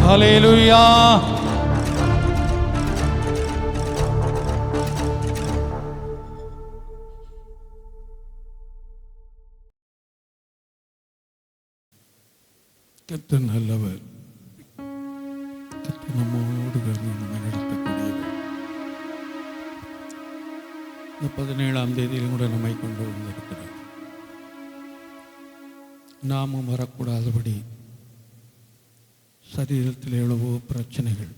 ஹல்லேலூயா. கர்த்தர் நல்லவர். கர்த்தர் நம்மோடு நம்மை நடத்தக்கூடியவர். இந்த 17ஆம் தேதியிலும் கூட நம்மை கொண்டு வந்திருக்கிறார். நாமும் வரக்கூடாதபடி சரீரத்தில் எவ்வளவோ பிரச்சனைகள்,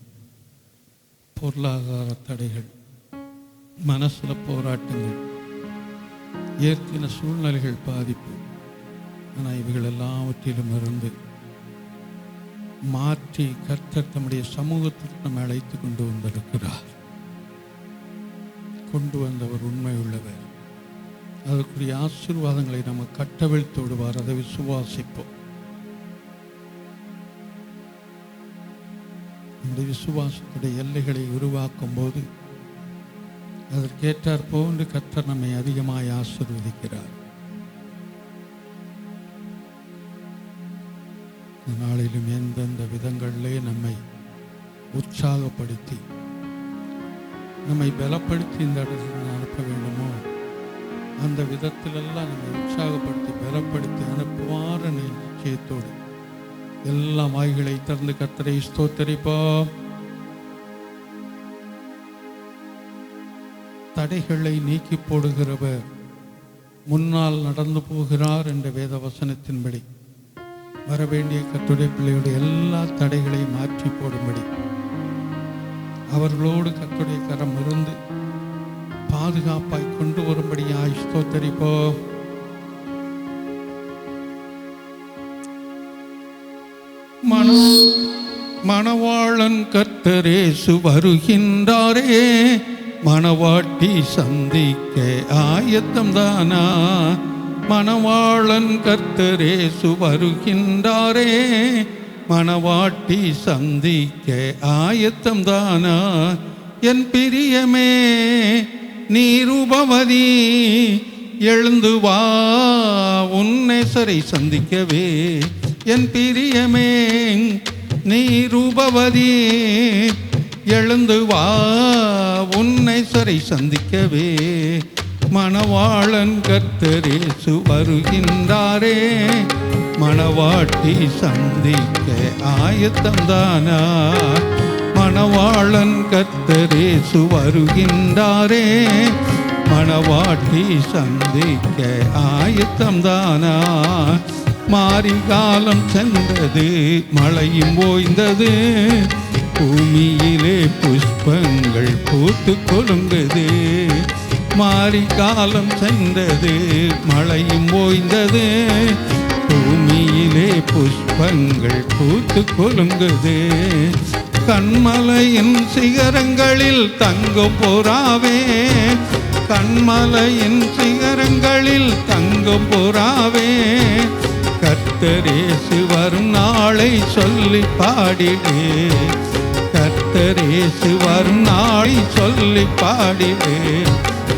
பொருளாதார தடைகள், மனசில் போராட்டங்கள், இயற்கையான சூழ்நிலைகள் பாதிப்பு. ஆனால் இவைகள் எல்லாவற்றிலும் இருந்து மாற்றி கர்த்தர் தம்முடைய சமூகத்திற்கு நம்மை அழைத்து கொண்டு வந்திருக்கிறார். கொண்டு வந்தவர் உண்மை உள்ளவர். அதற்குரிய ஆசீர்வாதங்களை நம்ம கட்டவிழ்த்து விடுவார். அதை விசுவாசிப்போம். இந்த விசுவாசத்துடைய எல்லைகளை உருவாக்கும் போது அதற்கேற்றார் போன்று கர்த்தர் நம்மை அதிகமாய் ஆசீர்வதிக்கிறார். நாளிலும் எந்தெந்த விதங்களிலே நம்மை உற்சாகப்படுத்தி நம்மை பலப்படுத்தி இந்த இடத்துல அனுப்ப வேண்டுமோ அந்த விதத்திலெல்லாம் நம்மை உற்சாகப்படுத்தி பலப்படுத்தி அனுப்புவார் என்ற நிச்சயத்தோடு எல்லா வாய்களை திறந்து கர்த்தரை ஸ்தோத்தரிப்போம். தடைகளை நீக்கி போடுகிறவர் முன்னால் நடந்து போகிறார் என்ற வேத வசனத்தின்படி வரவேண்டிய கர்த்தருடைய பிள்ளையுடைய எல்லா தடைகளையும் மாற்றி போடும்படி அவர்களோடு கர்த்தருடைய கரம் இருந்து பாதுகாப்பாய் கொண்டு வரும்படியாய் ஸ்தோத்தரிப்போம். மணவாளன் கர்த்தர் இயேசு வருகின்றாரே, மணவாட்டி சந்திக்க ஆயத்தம் தானா? மணவாளன் கர்த்தர் இயேசு வருகின்றாரே, மணவாட்டி சந்திக்க ஆயத்தம் தானா? என் பிரியமே நீ ரூபவதி, எழுந்து வா உன் நேசரை சந்திக்கவே. என் பிரியமே நீ ரூபவதி, எழுந்து வா உன் நேசரை சந்திக்கவே. மணவாளன் கர்த்தர் இயேசு வருகின்றாரே, மணவாட்டி சந்திக்க ஆயத்தம் தானா? மணவாளன் கர்த்தர் இயேசு வருகின்றாரே, மணவாட்டி சந்திக்க ஆயத்தம் தானா? மாரி காலம் சென்றது, மழையும் ஓய்ந்தது, பூமியிலே புஷ்பங்கள் பூத்து கொழுங்குது. மாரி காலம் சென்றது, மழையும் ஓய்ந்தது, பூமியிலே புஷ்பங்கள் பூத்து கொழுங்குது. கண்மலையின் சிகரங்களில் தங்கும் புறாவே, கண்மலையின் சிகரங்களில் தங்கும் புறாவே, கர்த்தர் இயேசு வரும் நாளை சொல்லி பாடிடு. கர்த்தர் இயேசு வரும் நாளை சொல்லி பாடிடு.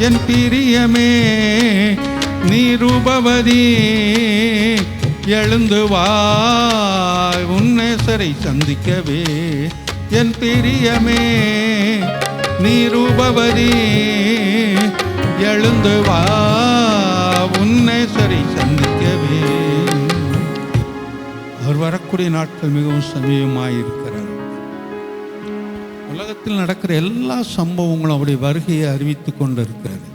என் பிரியமே நீ ரூபவதி, எழுந்து வா உன் நேசரை சந்திக்கவே. என் பிரியமே நீ ரூபவதி, எழுந்து வா உன் நேசரை சந்திக்கவே. அவர் வரக்கூடிய நாட்கள் மிகவும் சமீபமாயிருக்கிறார். உலகத்தில் நடக்கிற எல்லா சம்பவங்களும் அவருடைய வருகையை அறிவித்துக் கொண்டிருக்கிறது.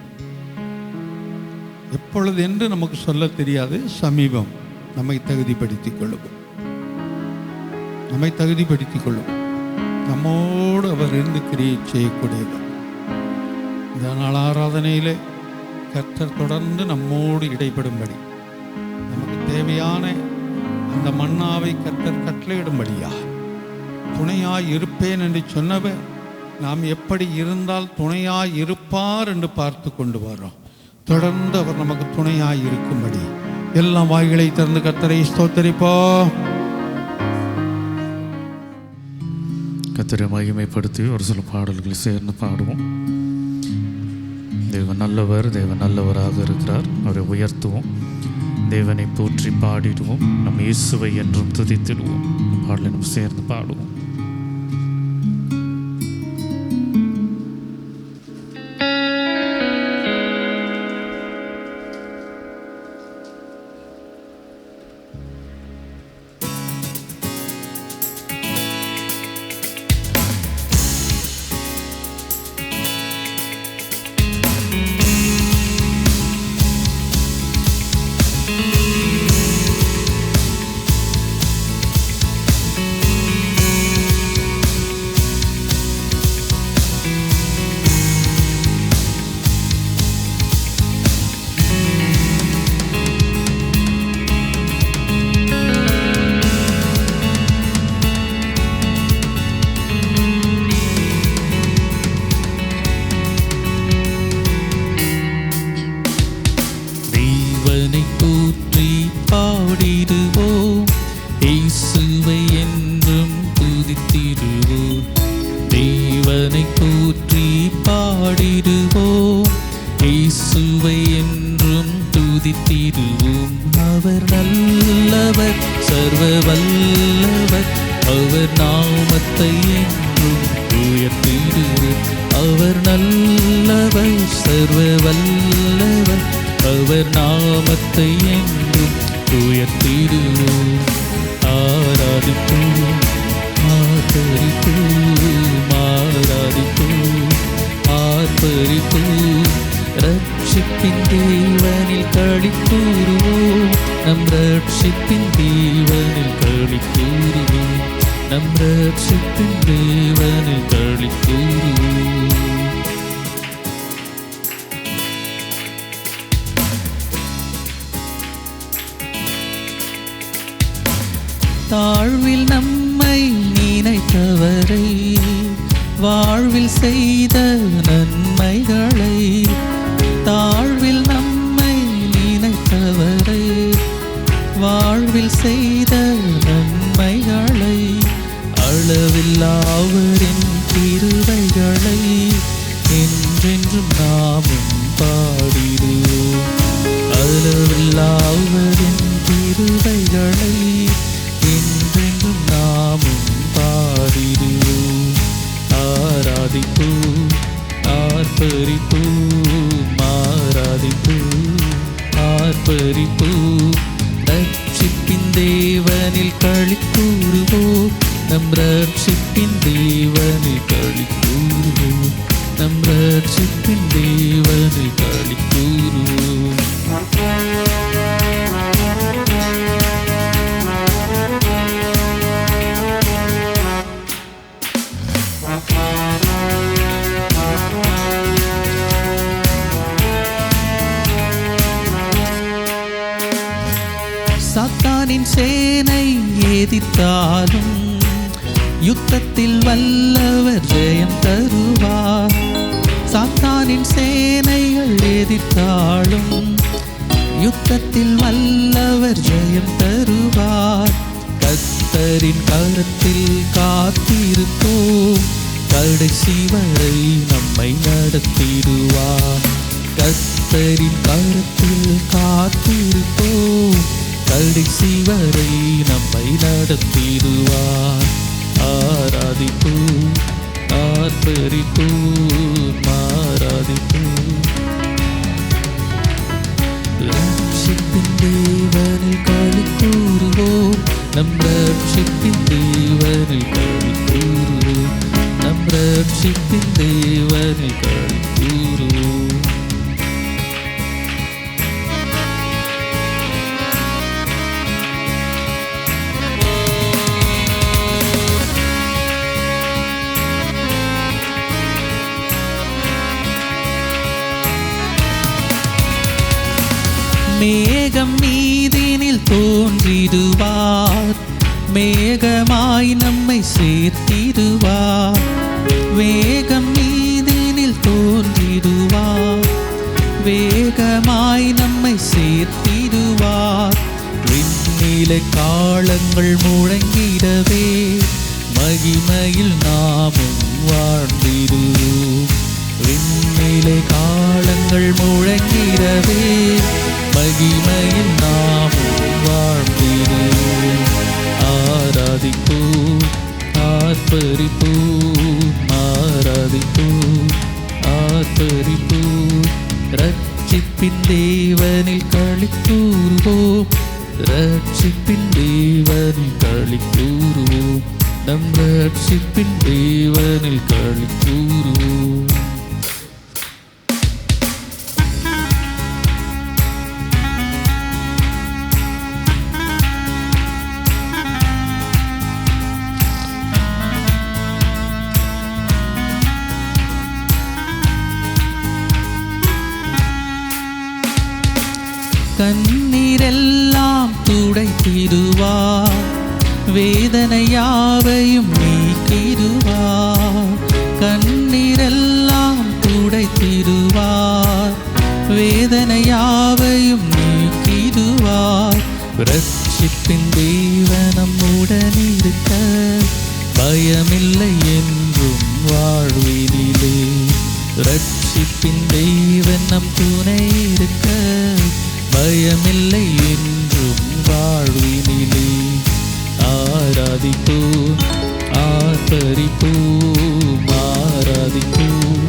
எப்பொழுது என்று நமக்கு சொல்ல தெரியாது. சமீபம். நம்மை தகுதிப்படுத்திக் கொள்ளும், நம்மை தகுதிப்படுத்திக் கொள்ளும். நம்மோடு அவர் இருந்து கிரியை செய்யக்கூடியவர். இந்த நாள் ஆராதனையிலே கர்த்தர் தொடர்ந்து நம்மோடு இடைப்படும்படி, நமக்கு தேவையான அந்த மன்னாவை கர்த்தர் கட்டளையிடும்படியா, துணையாய் இருப்பேன் என்று சொன்னவர் நாம் எப்படி இருந்தால் துணையாய் இருப்பார் என்று பார்த்து கொண்டு வரோம். தொடர்ந்து அவர் நமக்கு துணையாய் இருக்கும்படி எல்லாம் வாய்களை திறந்து கர்த்தரை ஸ்தோத்தரிப்போம். கர்த்தரை மகிமைப்படுத்தி ஒரு சில பாடல்களை சேர்ந்து பாடுவோம். தேவன் நல்லவர், தேவன் நல்லவராக இருக்கிறார். அவரை உயர்த்துவோம், தேவனை போற்றி பாடிடுவோம், நம் இயேசுவை என்றும் துதித்திடுவோம். பாடலை நம்ம சேர்ந்து பாடுவோம். பாடிடுவோம். இயேசுவை என்றும் துதித்திடுவோம். அவர் நல்லவர், சர்வ வல்லவர். அவர் நாமத்தை என்றும் உயர்த்திடுவோம். அவர் நல்லவர், சர்வ வல்லவர். அவர் நாமத்தை என்றும் உயர்த்திடுவோம். ஆராதிப்போம், ஆர்ப்பரிப்போம், ஆராதிப்போம், ஆர்ப்பரிப்போம். ரட்சிப்பின் தேவனில் களிக்கூறுவோம். நம் ரட்சிப்பின் தேவனில் களிக்கூறுவோம். நம் ரட்சிப்பின் தேவனில் களிக்கூறுவோம். தாழ்வில் நம்மை நினைத்தவரை, வாழ்வில் செய்த நன்மைகளை, தாழ்வில் நம்மை நினைத்தவரை, வாழ்வில் செய்த நன்மைகளை, அளவில்லாவரின் கிருபைகளை என்றென்றும் நாமும் பாடிடுவோம். அளவில்லாவரின் கிருபைகளை என்றென்றும் நாமும் பாடிடுவோம். ஆராதிப்போம், ஆர்ப்பரிப்போம், ஆராதிப்போம், ஆர்ப்பரிப்போம். ரட்சிப்பின் தேவனில் களிக்கூறுவோம். நம் ரட்சிப்பின் தேவனில் களிக்கூறுவோம். நம் ரட்சிப்பின் தேவனில் களிக்கூறுவோம். சாத்தானின் சேனை எதிர்த்தாலும் யுத்தத்தில் வல்லவர் ஜெயம் தருவார். சாத்தானின் சேனைகள் எதிர்த்தாலும் யுத்தத்தில் வல்லவர் ஜெயம் தருவார். கர்த்தரின் கரத்தில் காத்திருப்போம். கடைசி வரை நம்மை நடத்திடுவார். கர்த்தரின் கரத்தில் காத்திருப்போம். கடைசி வரை நம்மை நடத்திடுவார். ஆராதிப்போம், ஆர்ப்பரிப்போம், ஆராதிப்போம். ரட்சிப்பின் தேவனில் களிக்கூறுவோம். நம் ரட்சிப்பின் தேவனில் களிக்கூறுவோம். நம் ரட்சிப்பின் தேவனில் களிக்கூறுவோம். மேகம் மீதினில் தோன்றிடுவார். மேகமாய் நம்மை சேர்த்திடுவார். மேகம் மீதினில் தோன்றிடுவார். வேகமாய் நம்மை சேர்த்திடுவார். விண்ணிலை காலங்கள் முழங்கிடவே மகிமையில் நாமும் வாழ்ந்திடுவோம். விண்ணிலை காலங்கள் முழங்கிடவே மகிமையில் நாமும் வாழ்ந்திடுவோம். ஆராதிப்போம், ஆர்ப்பரிப்போம், ஆராதிப்போம், ஆர்ப்பரிப்போம். ரட்சிப்பின் தேவனில் களிக்கூறுவோம். ரட்சிப்பின் தேவனில் களிக்கூறுவோம். நம் ரட்சிப்பின் தேவனில் களிக்கூறுவோம். கண்ணீரெல்லாம் துடைத்திடுவார். வேதனையாவையும் நீக்கிடுவார். கண்ணீரெல்லாம் துடைத்திடுவார். வேதனையாவையும் நீக்கிடுவார். ரட்சிப்பின் தேவனம் உடனிருக்க பயமில்லை என்றும் வாழ்வினிலே. ரட்சிப்பின் தேவன் நம் துணை இருக்க பயமில்லை என்றும் வாழ்வினிலே. ஆராதிப்போம் ஆர்ப்பரிப்போம் ஆராதிப்போம்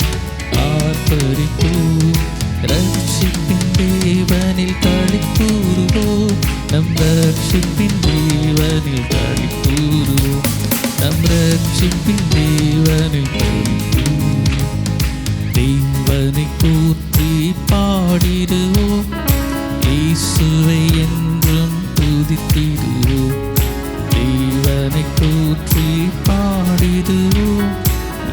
ஆர்ப்பரிப்போம். ரட்சிப்பின் தேவனில் களிக்கூறுவோம் நம் ரட்சிப்பின் தேவனில் களிக்கூறுவோம் நம் ரட்சிப்பின் தேவனில் களிக்கூறுவோம். தேவனை கூற்றி பாடிடுவோம் இயேசுவை என்றும் துதித்திடுவோம். தேவனை கூற்றி பாடிடுவோம்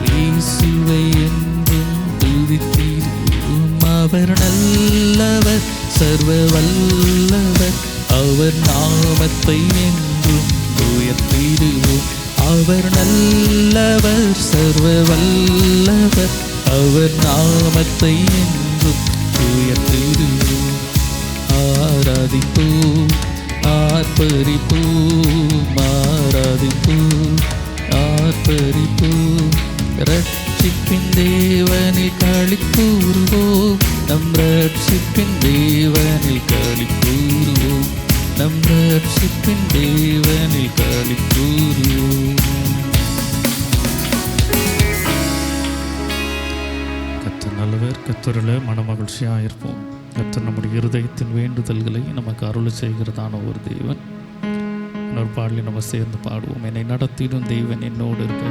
இயேசுவை என்றும் துதித்திடுவோம். அவர் நல்லவர் சர்வ வல்லவர் அவர் நாமத்தை என்றும் உயர்த்திடுவோம். அவர் நல்லவர் சர்வ வல்லவர் அவர் நாமத்தை என்றும் உயர்த்திடுவோம். ஆராதிப்போம் ஆர்ப்பரிப்போம் ஆராதிப்போம் ஆர்ப்பரிப்போம். ரட்சிப்பின் தேவனில் களிக்கூறுவோம் நம் ரட்சிப்பின் தேவனில் களிக்கூறுவோம் நம் ரட்சிப்பின் தேவனில் களிக்கூறுவோம். கர்த்தர் நல்லவர், கர்த்தரில் மனமகிழ்ச்சியாக இருப்போம். கர்த்தர் நம்முடைய இருதயத்தின் வேண்டுதல்களை நமக்கு அருளை செய்கிறதான ஒரு தேவன். இன்னொரு பாடலில் நம்ம சேர்ந்து பாடுவோம். என்னை நடத்திடும் தெய்வன் என்னோடு இருக்க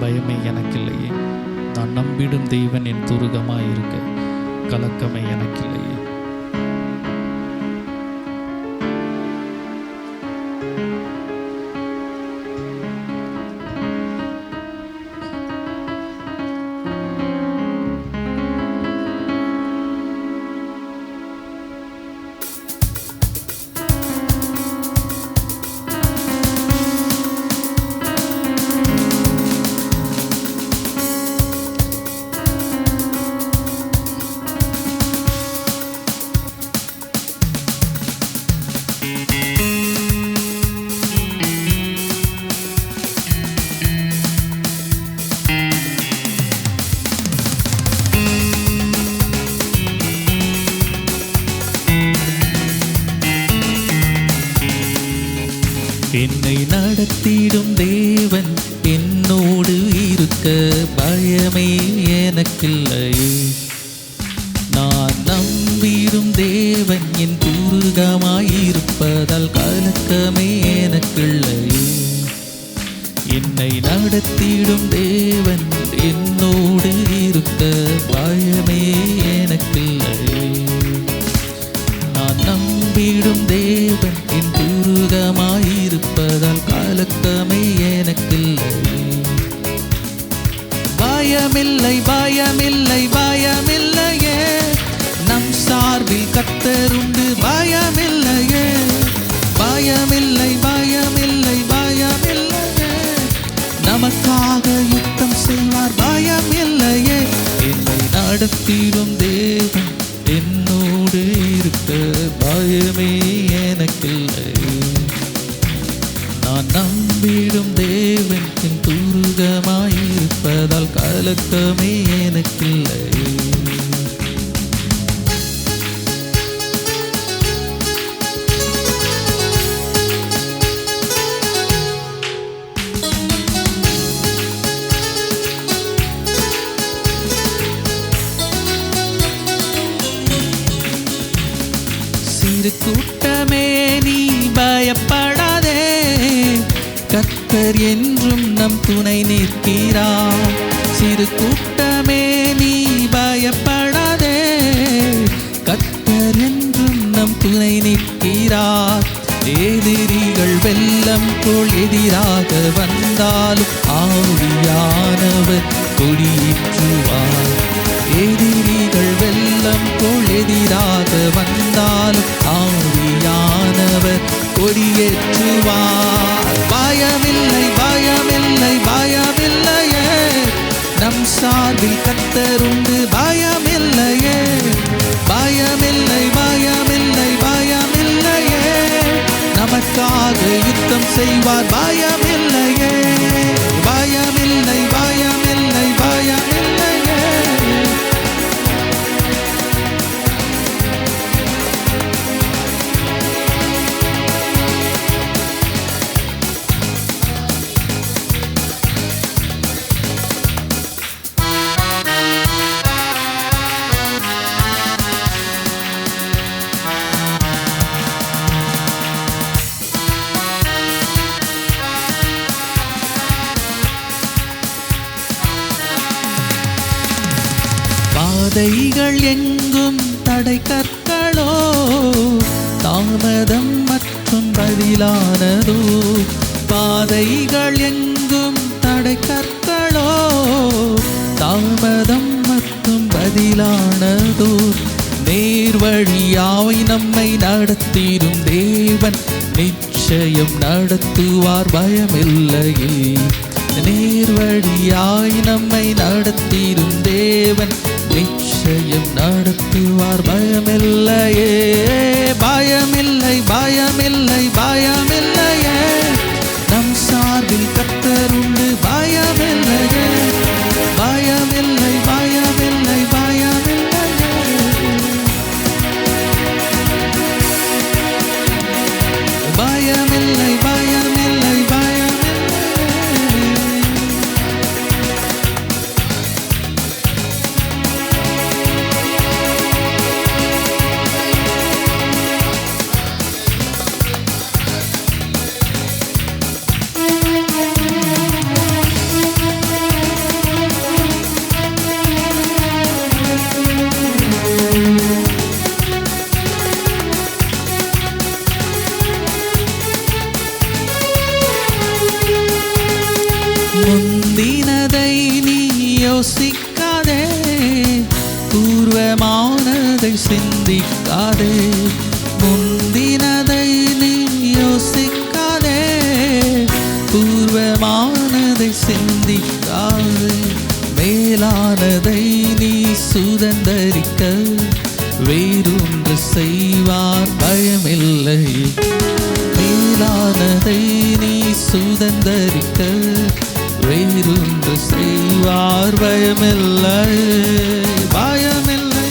பயமே எனக்கில்லையே. நான் நம்பிடும் தெய்வன் என் துருகமாய் இருக்க கலக்கமே எனக்கில்லையே. என்னை நடத்திடும் தேவன் என்னோடு இருக்க பயமே எனக்கில்லையே. நான் நம்பிடும் தேவன் என் துருகமாயிருப்பதால் கலக்கமே எனக்கில்லையே. என்னை நடத்திடும் தேவன் என்னோடு இருக்க பயமே எனக்கில்லையே. நான் நம்பிடும் தேவன் என் துருகமாயிருப்பதால் கலக்கமே எனக்கில்லையே. பயமில்லை பயமில்லை பயமில்லையே நம் சார்பில் கர்த்தருண்டு பயமில்லையே. பயமில்லை பயமில்லை பயமில்லையே நமக்காக யுத்தம் செய்வார் பயமில்லையே. என்னை நடத்திடும் தேவன் என்னோடு இருக்க பயமே எனக்கில்லையே. நான் நம்பிடும் தேவன் என் துருகமாயிருப்பதால் கலக்கமே எனக்கில்லையே. சிறு கூட்டமே நீ பயப்படாதே கர்த்தர் என்றும் நம் துணை நிற்கிறார். சிறு கூட்டமே நீ பயப்படாதே கர்த்தர் என்றும் நம் துணை நிற்கிறார். எதிரிகள் வெள்ளம் போல் எதிராக வந்தாலும் ஆவியானவர் கொடியேற்றுவார். எதிரிகள் வெள்ளம் போல் எதிராக வந்தாலும் ஆவியானவர் கொடியேற்றுவார். பயமில்லை பயமில்லை பயமில்லையே நம் சார்பில் கர்த்தருண்டு பயமில்லையே. பயமில்லை பயமில்லை பயமில்லையே நமக்காக யுத்தம் செய்வார் பயமில்லையே. பயமில்லை பயமில்லை பயமில்லையே பாதைகள் எங்கும் தடை கற்களோ தாமதம் மற்றும் பதிலானதோ. பாதைகள் எங்கும் தடை கற்களோ தாமதம் மற்றும் பதிலானதோ. நேர்வழியாய் நம்மை நடத்திடும் தேவன் நிச்சயம் நடத்துவார் பயமில்லையே. நேர்வழியாய் நம்மை நடத்திடும் தேவன் நிச்சயம் நடத்துவார் பயமில்லையே. பயமில்லை பயமில்லை பயமில்லையே, நம் சார்பில் கர்த்தர் உண்டு பயமில்லையே. பயமில்லை பயமில்லை பயமில்லையே, பயமில்லை பயமில்லை பயமில்லையே. முந்தினதை நீ யோசிக்காதே, பூர்வமானதை சிந்திக்காதே. முந்தினதை நீ யோசிக்காதே, பூர்வமானதை சிந்திக்காதே. மேலானதை நீ சுதந்தரிக்க வேறொன்று செய்வார் பயமில்லை. மேலானதை நீ சுதந்தரிக்க வேறொன்று செய்வார் பயமில்லை. பயமில்லை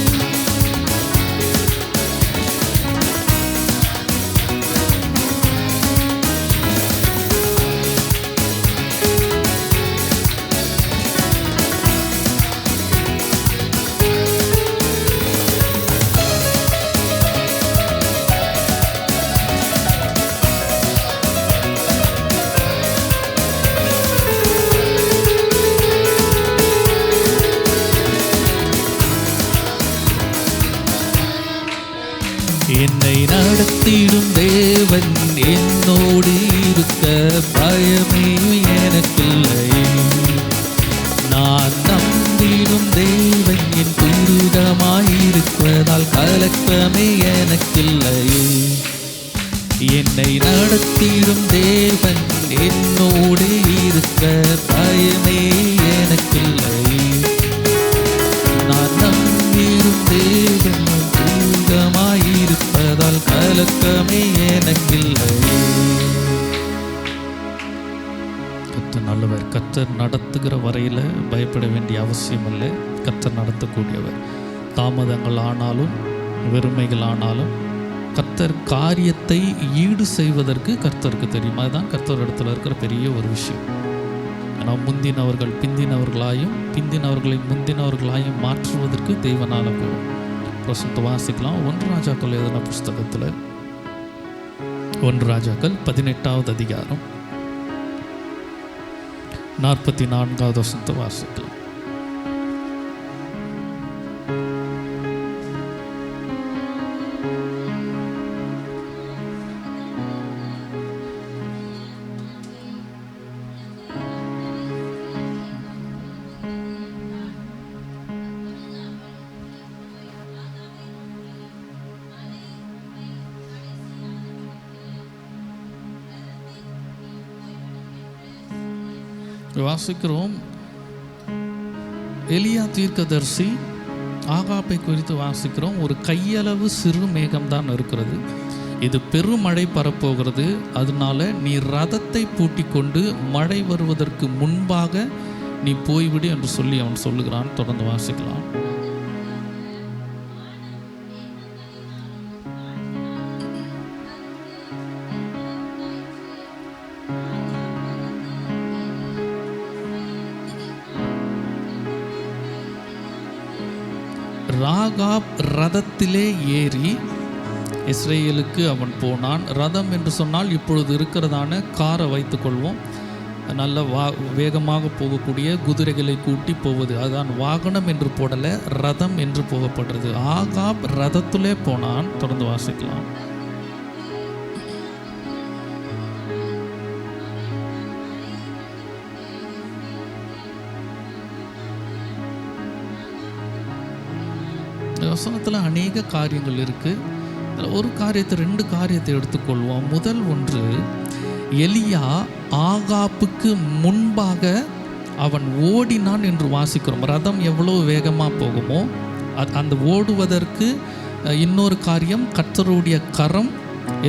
என்னை நடத்திடும் தேவன் என்னோடு இருக்க பயமே எனக்கில்லை. நான் நம்பிடும் தேவன் என் துருகமாயிருப்பதால் கலக்கமே எனக்கில்லை. என்னை நடத்திடும் தேவன் என்னோடு இருக்க பயமே எனக்கில்லை. நான் நம்பிடும் தேவன் இருப்பதால் கலக்கமே எனக்கில்லை. கர்த்தர் நல்லவர். கர்த்தர் நடத்துகிற வரையில் பயப்பட வேண்டிய அவசியம் இல்லை. கர்த்தர் நடத்தக்கூடியவர். தாமதங்கள் ஆனாலும் வெறுமைகள் ஆனாலும் கர்த்தர் காரியத்தை ஈடு செய்வதற்கு கர்த்தருக்கு தெரியும். அதுதான் கர்த்தர் இடத்துல இருக்கிற பெரிய ஒரு விஷயம். ஆனால் முந்தினவர்கள் பிந்தினவர்களாயும் பிந்தினவர்களை முந்தினவர்களாயும் மாற்றுவதற்கு தெய்வனால கூடும். பிரசத்தை வாசிக்கலாம். 1 ராஜாக்கள் எழுதின புஸ்தகத்தில் 1 ராஜாக்கள் 18வது அதிகாரம் 44வது வசனத்தை வாசிக்கலாம். வாசிக்கிறோம். எலியா தீர்க்கதரிசி ஆகாப்பை குறித்து வாசிக்கிறோம். ஒரு கையளவு சிறு மேகம்தான் இருக்கிறது, இது பெருமழை பரப்போகிறது, அதனால நீ ரதத்தை பூட்டி கொண்டு மழை வருவதற்கு முன்பாக நீ போய்விடு என்று சொல்லி அவன் சொல்லுகிறான். தொடர்ந்து வாசிக்கலாம். ராகாப் ரதத்திலே ஏறி இஸ்ரேலுக்கு அவன் போனான். ரதம் என்று சொன்னால் இப்பொழுது இருக்கிறதான காரை வைத்துக்கொள்வோம். நல்ல வேகமாக போகக்கூடிய குதிரைகளை கூட்டி போவது, அதுதான் வாகனம் என்று போடலை, ரதம் என்று போகப்படுறது. ஆகாப் ரதத்திலே போனான். தொடர்ந்து வாசிக்கலாம். வசனத்தில் அநேக காரியங்கள் இருக்குது. அதில் ஒரு காரியத்தை, 2 காரியத்தை எடுத்துக்கொள்வோம். முதல் ஒன்று, எலியா ஆகாப்புக்கு முன்பாக அவன் ஓடினான் என்று வாசிக்கிறோம். ரதம் எவ்வளோ வேகமாக போகுமோ அந்த ஓடுவதற்கு இன்னொரு காரியம், கர்த்தருடைய கரம்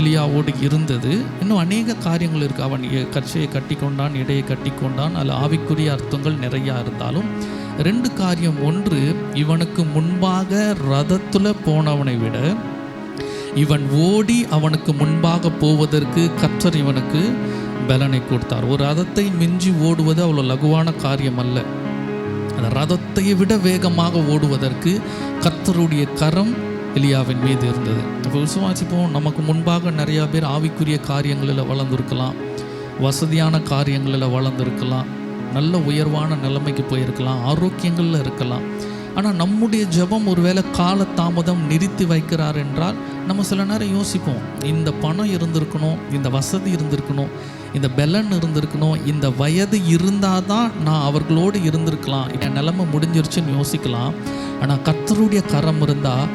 எலியாவோடு இருந்தது. இன்னும் அநேக காரியங்கள் இருக்குது. அவன் கச்சையை கட்டி கொண்டான், இடையை கட்டி கொண்டான். அதில் ஆவிக்குரிய அர்த்தங்கள் நிறையா இருந்தாலும் 2 காரியம். ஒன்று, இவனுக்கு முன்பாக ரதத்தில் போனவனை விட இவன் ஓடி அவனுக்கு முன்பாக போவதற்கு கர்த்தர் இவனுக்கு பலனை கொடுத்தார். ஒரு ரதத்தை மிஞ்சி ஓடுவது அவ்வளோ லகுவான காரியம் அல்ல. அந்த ரதத்தை விட வேகமாக ஓடுவதற்கு கர்த்தருடைய கரம் எலியாவின் மீது இருந்தது. இப்போ விசுவாசிப்போம், நமக்கு முன்பாக நிறையா பேர் ஆவிக்குரிய காரியங்களில் வளர்ந்துருக்கலாம், வசதியான காரியங்களில் வளர்ந்துருக்கலாம், நல்ல உயர்வான நிலைமைக்கு போயிருக்கலாம், ஆரோக்கியங்களில் இருக்கலாம். ஆனால் நம்முடைய ஜெபம் ஒருவேளை காலதாமதம் நிறுத்தி வைக்கிறார் என்றால் நம்ம சில நேரம் யோசிப்போம், இந்த பணம் இருந்திருக்கணும், இந்த வசதி இருந்திருக்கணும், இந்த பலன் இருந்திருக்கணும், இந்த வயது இருந்தால் தான் நான் அவர்களோடு இருந்திருக்கலாம், என் நிலைமை முடிஞ்சிருச்சுன்னு யோசிக்கலாம். ஆனால் கர்த்தருடைய கரம் இருந்தால்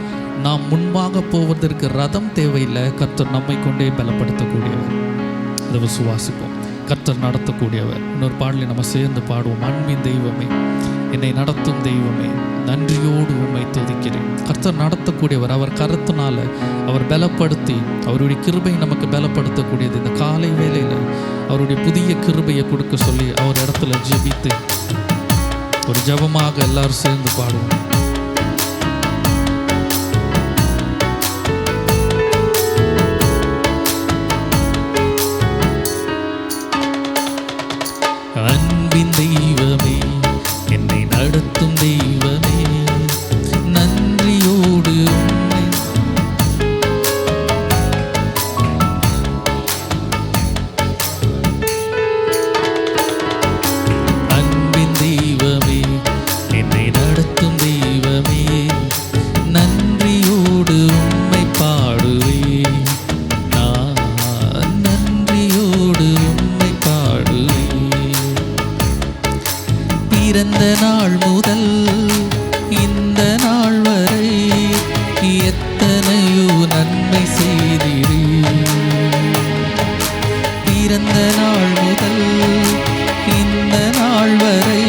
நாம் முன்பாக போவதற்கு ரதம் தேவையில்லை. கர்த்தர் நம்மை கொண்டே பலப்படுத்தக்கூடியவர். அதை விசுவாசிப்போம். கர்த்தர் நடத்தக்கூடியவர். இன்னொரு பாடலை நம்ம சேர்ந்து பாடுவோம். அன்பின் தெய்வமே, என்னை நடத்தும் தெய்வமே, நன்றியோடு உம்மை துதிக்கிறேன். கர்த்தர் நடத்தக்கூடியவர். அவர் கருத்தினால அவர் பலப்படுத்தி, அவருடைய கிருபை நமக்கு பலப்படுத்தக்கூடியது. இந்த காலை வேளையில் அவருடைய புதிய கிருபையை கொடுக்க சொல்லி அவர் இடத்துல ஜெபித்து ஒரு ஜெபமாக எல்லாரும் சேர்ந்து பாடுவோம். அன்பின் தெய்வமே, என்னை நடத்தும் தெய்வமே, நன்றியோடு உம்மை. அன்பின் தெய்வமே, என்னை நடத்தும் தெய்வமே, நன்றியோடு உம்மை பாடுவேன். நான் நன்றியோடு உம்மை பாடுவேன். பிறந்த நாள் முதல் இந்த நாள் வரை எத்தனையோ நன்மை செய்திரே. பிறந்த நாள் முதல் இந்த நாள் வரை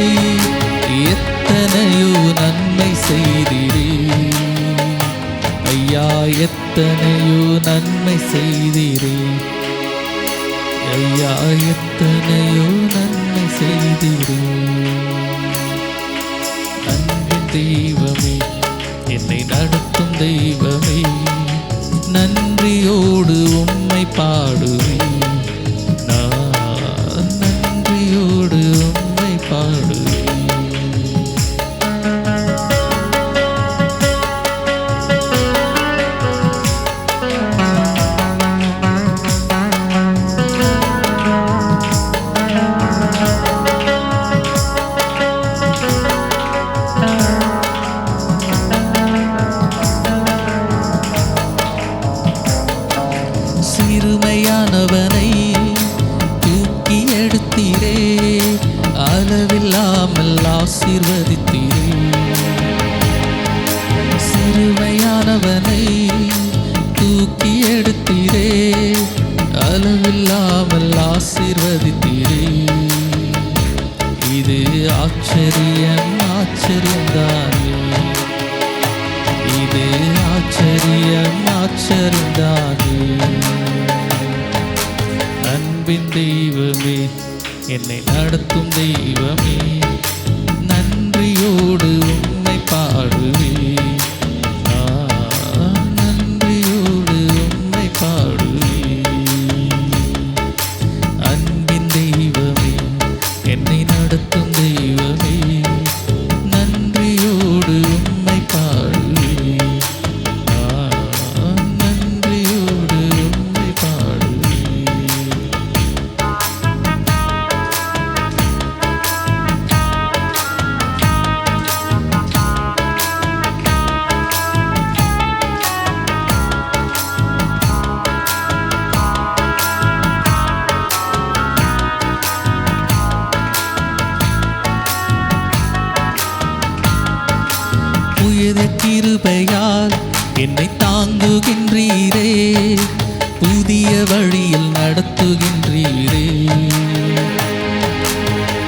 எத்தனையோ நன்மை செய்திரே. ஐயா, எத்தனையோ நன்மை செய்திரே. ஐயா, எத்தனையோ நன்மை செய்திரே. அன்பின் தெய்வமே, என்னை நடத்தும் தெய்வமே, நன்றியோடு உம்மை பாடுவேன். நான் நன்றியோடு உம்மை பாடுவேன். சிறுமையானவனை தூக்கி எடுத்தீரே, அளவில்லாமல் ஆசீர்வதித்தீரே. சிறுமையானவனை தூக்கி எடுத்தீரே, அளவில்லாமல் ஆசீர்வதித்தீரே. இது ஆச்சரியம், ஆச்சரியம்தானே. இது ஆச்சரியம், ஆச்சரியம்தானே. அன்பின் தெய்வமே, என்னை நடத்தும் தெய்வமே, நன்றியோடு உம்மை பாடுவேன். நான் நன்றியோடு உம்மை பாடுவேன். அன்பின் தெய்வமே, என்னை நடத்தும் தெய்வமே, நன்றியோடு உம்மை பாடுவேன். நான் நன்றியோடு உம்மை பாடுவேன். கிருபையால் என்னை தாங்குகின்றீரே, புதிய வழியில் நடத்துகின்றீரே.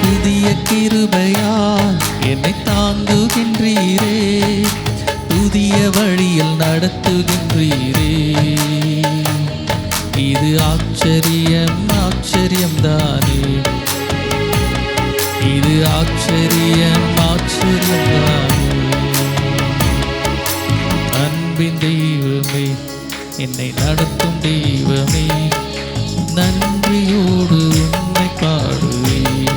புதிய கிருபையால் என்னை தாங்குகின்றீரே, புதிய வழியில் நடத்துகின்றீரே. இது ஆச்சரியம் ஆச்சரியம்தானே, இது ஆச்சரியம் ஆச்சரியம்தானே. அன்பின் தெய்வமே, என்னை நடத்தும் தெய்வமே, நன்றியோடு உன்னை பாடுவேன்.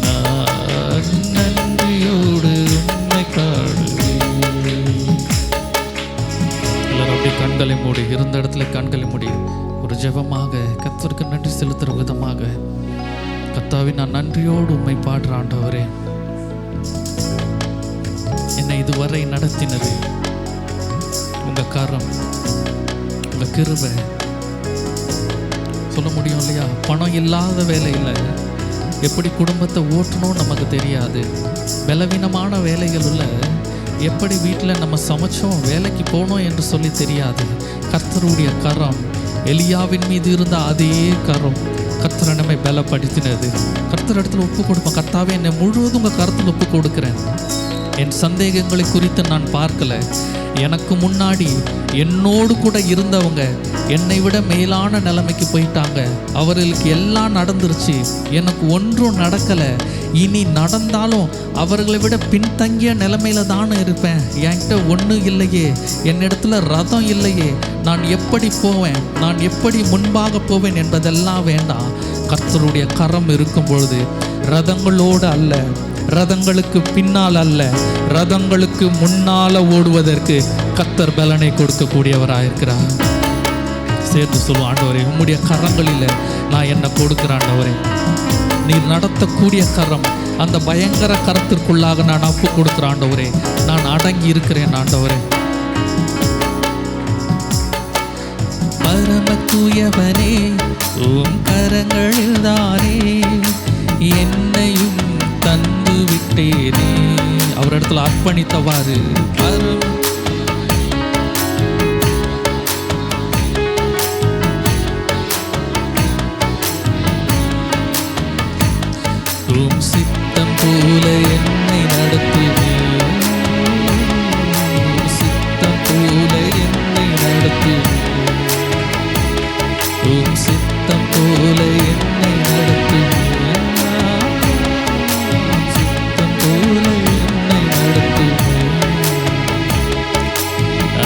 நான் நன்றியோடு உன்னை பாடுவேன். எல்லாரும் அப்படி கண்களை மூடி, இருந்த இடத்துல கண்களை மூடி ஒரு ஜெபமாக கர்த்தருக்கு நன்றி செலுத்துகிற விதமாக, கர்த்தாவே நான் நன்றியோடு உம்மை பாடுற ஆண்டவரே, என்னை இதுவரை நடத்தினது உங்க கரம், உங்க கிருபை. சொல்ல முடியும் இல்லையா, பணம் இல்லாத வேலையில் எப்படி குடும்பத்தை ஓட்டணும் நமக்கு தெரியாது. பலவீனமான வேலைகளில் எப்படி வீட்டில் நம்ம சமைச்சோம் வேலைக்கு போனோம் என்று சொல்லி தெரியாது. கர்த்தருடைய கரம், எலியாவின் மீது இருந்த அதே கரம் கர்த்தர் நம்மை பலப்படுத்தினது. கர்த்தர் இடத்துல ஒப்பு கொடுப்பேன். கர்த்தாவே, என்னை முழுவதும் உங்கள் கருத்தில் ஒப்பு கொடுக்குறேன். என் சந்தேகங்களை குறித்து நான் பார்க்கல. எனக்கு முன்னாடி என்னோடு கூட இருந்தவங்க என்னை விட மேலான நிலைமைக்கு போயிட்டாங்க. அவர்களுக்கு எல்லாம் நடந்துருச்சு, எனக்கு ஒன்றும் நடக்கலை. இனி நடந்தாலும் அவர்களை விட பின்தங்கிய நிலைமையில தானே இருப்பேன். என்கிட்ட ஒன்றும் இல்லையே, என்னிடத்துல ரதம் இல்லையே, நான் எப்படி போவேன், நான் எப்படி முன்பாக போவேன் என்பதெல்லாம் வேண்டாம். கர்த்தருடைய கரம் இருக்கும் பொழுது ரதங்களோடு அல்ல, ரதங்களுக்கு பின்னால் அல்ல, ரதங்களுக்கு முன்னால ஓடுவதற்கு கர்த்தர் பலனை கொடுக்கக்கூடியவராயிருக்கிறார். சேர்ந்து சொல்லுவோம், ஆண்டவரே உம்முடைய கரங்களில் நான் என்ன கொடுக்கிறேன் ஆண்டவரே. நீர் நடத்தக்கூடிய கரம், அந்த பயங்கர கரத்திற்குள்ளாக நான் அப்பு கொடுக்கிறேன் ஆண்டவரே. நான் அடங்கி இருக்கிறேன் ஆண்டவரே. பரம தூயவனே, உம் கரங்களில் தானே என்னையும் தந்து விட்டேனே. அவர் இடத்துல அர்ப்பணித்தவாறு உம் சித்தம் போல என்னை நடத்துவே, சித்தம் போல என்னை நடத்துவே, உம் சித்தம் போல என்னை நடத்துவே, சித்தம் போல என்னை நடத்துவே.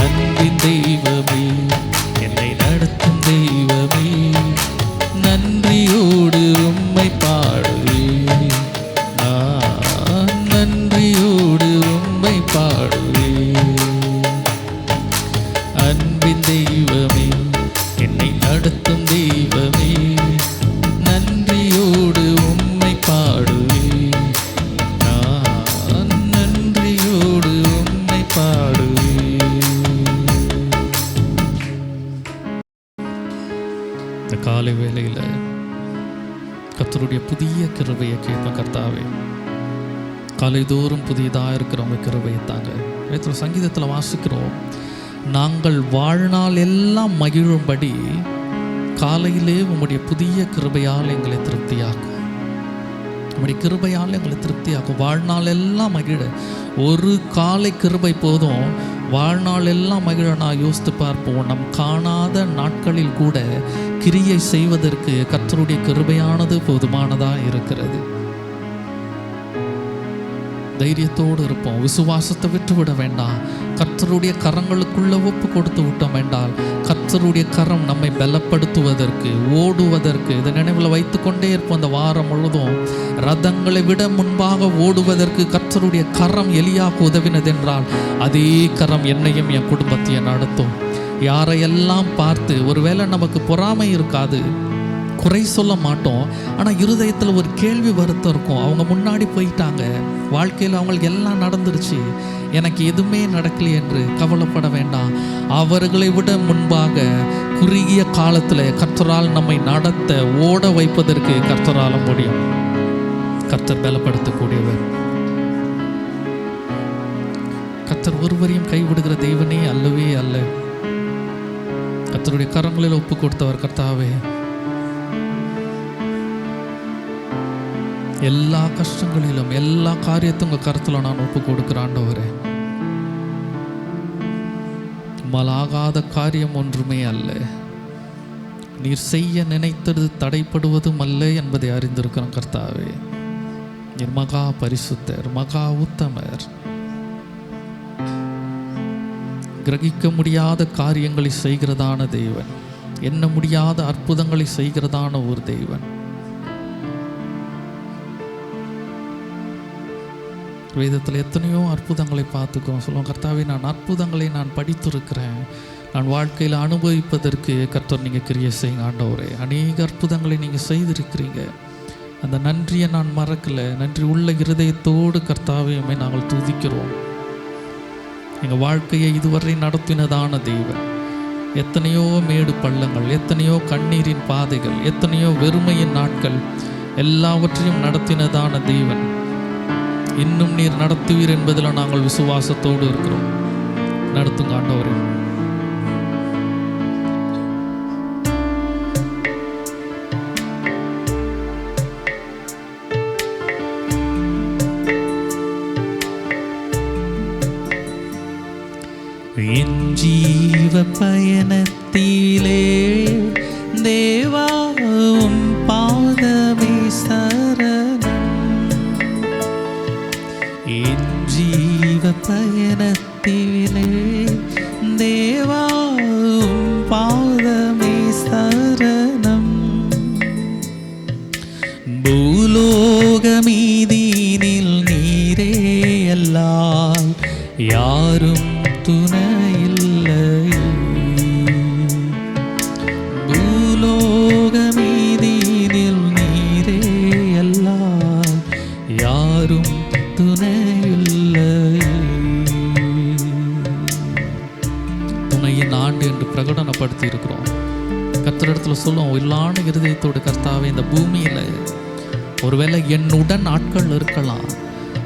அன்பின் தெய்வமே, என்னை நடத்தும் தெய்வமே, நன்றியோடு உம்மை பாடுவே, நான் நன்றியோடு உம்மை பாடுவே. அன்பின் தெய்வமே, என்னை நடத்தும் தெய்வமே, நன்றியோடு உம்மை பாடுவே, நான் நன்றியோடு உம்மை பாடுவே. இந்த காலை வேளையில் கர்த்தருடைய புதிய கிருபையை கேட்பேன். கர்த்தாவே, காலைதோறும் புதியதாக இருக்கிறவங்க கிருபையை தாங்க. நேற்று சங்கீதத்தில் வாசிக்கிறோம், நாங்கள் வாழ்நாள் எல்லாம் மகிழும்படி காலையிலே உம்முடைய புதிய கிருபையால் எங்களை திருப்தியாக்கும். உம்முடைய கிருபையால் எங்களை திருப்தியாக்கும். வாழ்நாள் எல்லாம் மகிழ ஒரு காலை கிருபை போதும். வாழ்நாள் எல்லாம் மகிழ நான் யோசித்து பார்ப்போம். நம் காணாத நாட்களில் கூட கிரியை செய்வதற்கு கர்த்தருடைய கிருபையானது போதுமானதாக இருக்கிறது. தைரியத்தோடு இருப்போம். விசுவாசத்தை விட்டுவிட வேண்டாம். கர்த்தருடைய கரங்களுக்குள்ள ஒப்பு கொடுத்து விட்டோம் என்றால் கர்த்தருடைய கரம் நம்மை பலப்படுத்துவதற்கு, ஓடுவதற்கு, இதை நினைவில் வைத்து கொண்டே இருப்போம். அந்த வாரம் முழுதும் ரதங்களை விட முன்பாக ஓடுவதற்கு கர்த்தருடைய கரம் எலியாவுக்கு உதவினதென்றால் அதே கரம் என்னையும் என் குடும்பத்தையும் நடத்தும். யாரையெல்லாம் பார்த்து ஒருவேளை நமக்கு பொறாமை இருக்காது, குறை சொல்ல மாட்டோம். ஆனால் இருதயத்தில் ஒரு கேள்வி வருத்தம் இருக்கும். அவங்க முன்னாடி போயிட்டாங்க, வாழ்க்கையில் அவங்களுக்கு எல்லாம் நடந்துருச்சு, எனக்கு எதுவுமே நடக்கலை என்று கவலைப்பட வேண்டாம். அவர்களை விட முன்பாக குறுகிய காலத்தில் கர்த்தரால் நம்மை நடத்த, ஓட வைப்பதற்கு கர்த்தரால் முடியும். கர்த்தர் பலப்படுத்தக்கூடியவர். கர்த்தர் ஒருவரையும் கைவிடுகிற தெய்வனே அல்லவே அல்ல. கர்த்தருடைய கரங்களில் ஒப்பு கொடுத்தவர். கர்த்தாவே, எல்லா கஷ்டங்களிலும் எல்லா காரியத்தையும் உங்கள் கருத்தில் நான் ஒப்பு கொடுக்கிறேன் ஆண்டவரே. ஆகாத காரியம் ஒன்றுமே அல்ல. நீர் செய்ய நினைத்தது தடைப்படுவதும் அல்ல என்பதை அறிந்திருக்கிறோம் கர்த்தாவே. நீர் மகா பரிசுத்தர், மகா உத்தமர். கிரகிக்க முடியாத காரியங்களை செய்கிறதான தெய்வன், எண்ண முடியாத அற்புதங்களை செய்கிறதான ஒரு தெய்வன். வேதத்தில் எத்தனையோ அற்புதங்களை பார்த்துக்கோம். சொல்லுவோம், கர்த்தாவே நான் அற்புதங்களை நான் படித்திருக்கிறேன், நான் வாழ்க்கையில் அனுபவிப்பதற்கு கர்த்தர் நீங்கள் கிரியை செய்யுங்க ஆண்டவரே. அநேக அற்புதங்களை நீங்கள் செய்திருக்கிறீங்க. அந்த நன்றியை நான் மறக்கலை. நன்றி உள்ள இருதயத்தோடு கர்த்தாவையுமே நாங்கள் துதிக்கிறோம். எங்கள் வாழ்க்கையை இதுவரை நடத்தினதான தெய்வன், எத்தனையோ மேடு பள்ளங்கள், எத்தனையோ கண்ணீரின் பாதைகள், எத்தனையோ வெறுமையின் நாட்கள் எல்லாவற்றையும் நடத்தினதான தெய்வன். இன்னும் நீர் நடத்துவீர் என்பதில் நாங்கள் விசுவாசத்தோடு இருக்கிறோம். நடத்துங்க ஆண்டவரே. என் ஜீவ பயணத்திலே தேவா உம் பாதமே சரணம். என் ஜீவ பயணத்திலே தேவா உம் பாதமே சரணம். பூலோக மீதினில் நீரே அல்லால் யாரும் துணையில்லை. பூலோக மீதினில் நீரே அல்லால் யாரும் துணையில்லை. துணையின் ஆண்டு என்று பிரகடனப்படுத்தி இருக்கிறோம். கர்த்தரிடத்தில் சொல்லுவோம், இல்லான இருதயத்தோடு, கர்த்தாவே, இந்த பூமியில் ஒருவேளை என்னுடன் ஆட்கள் இருக்கலாம்,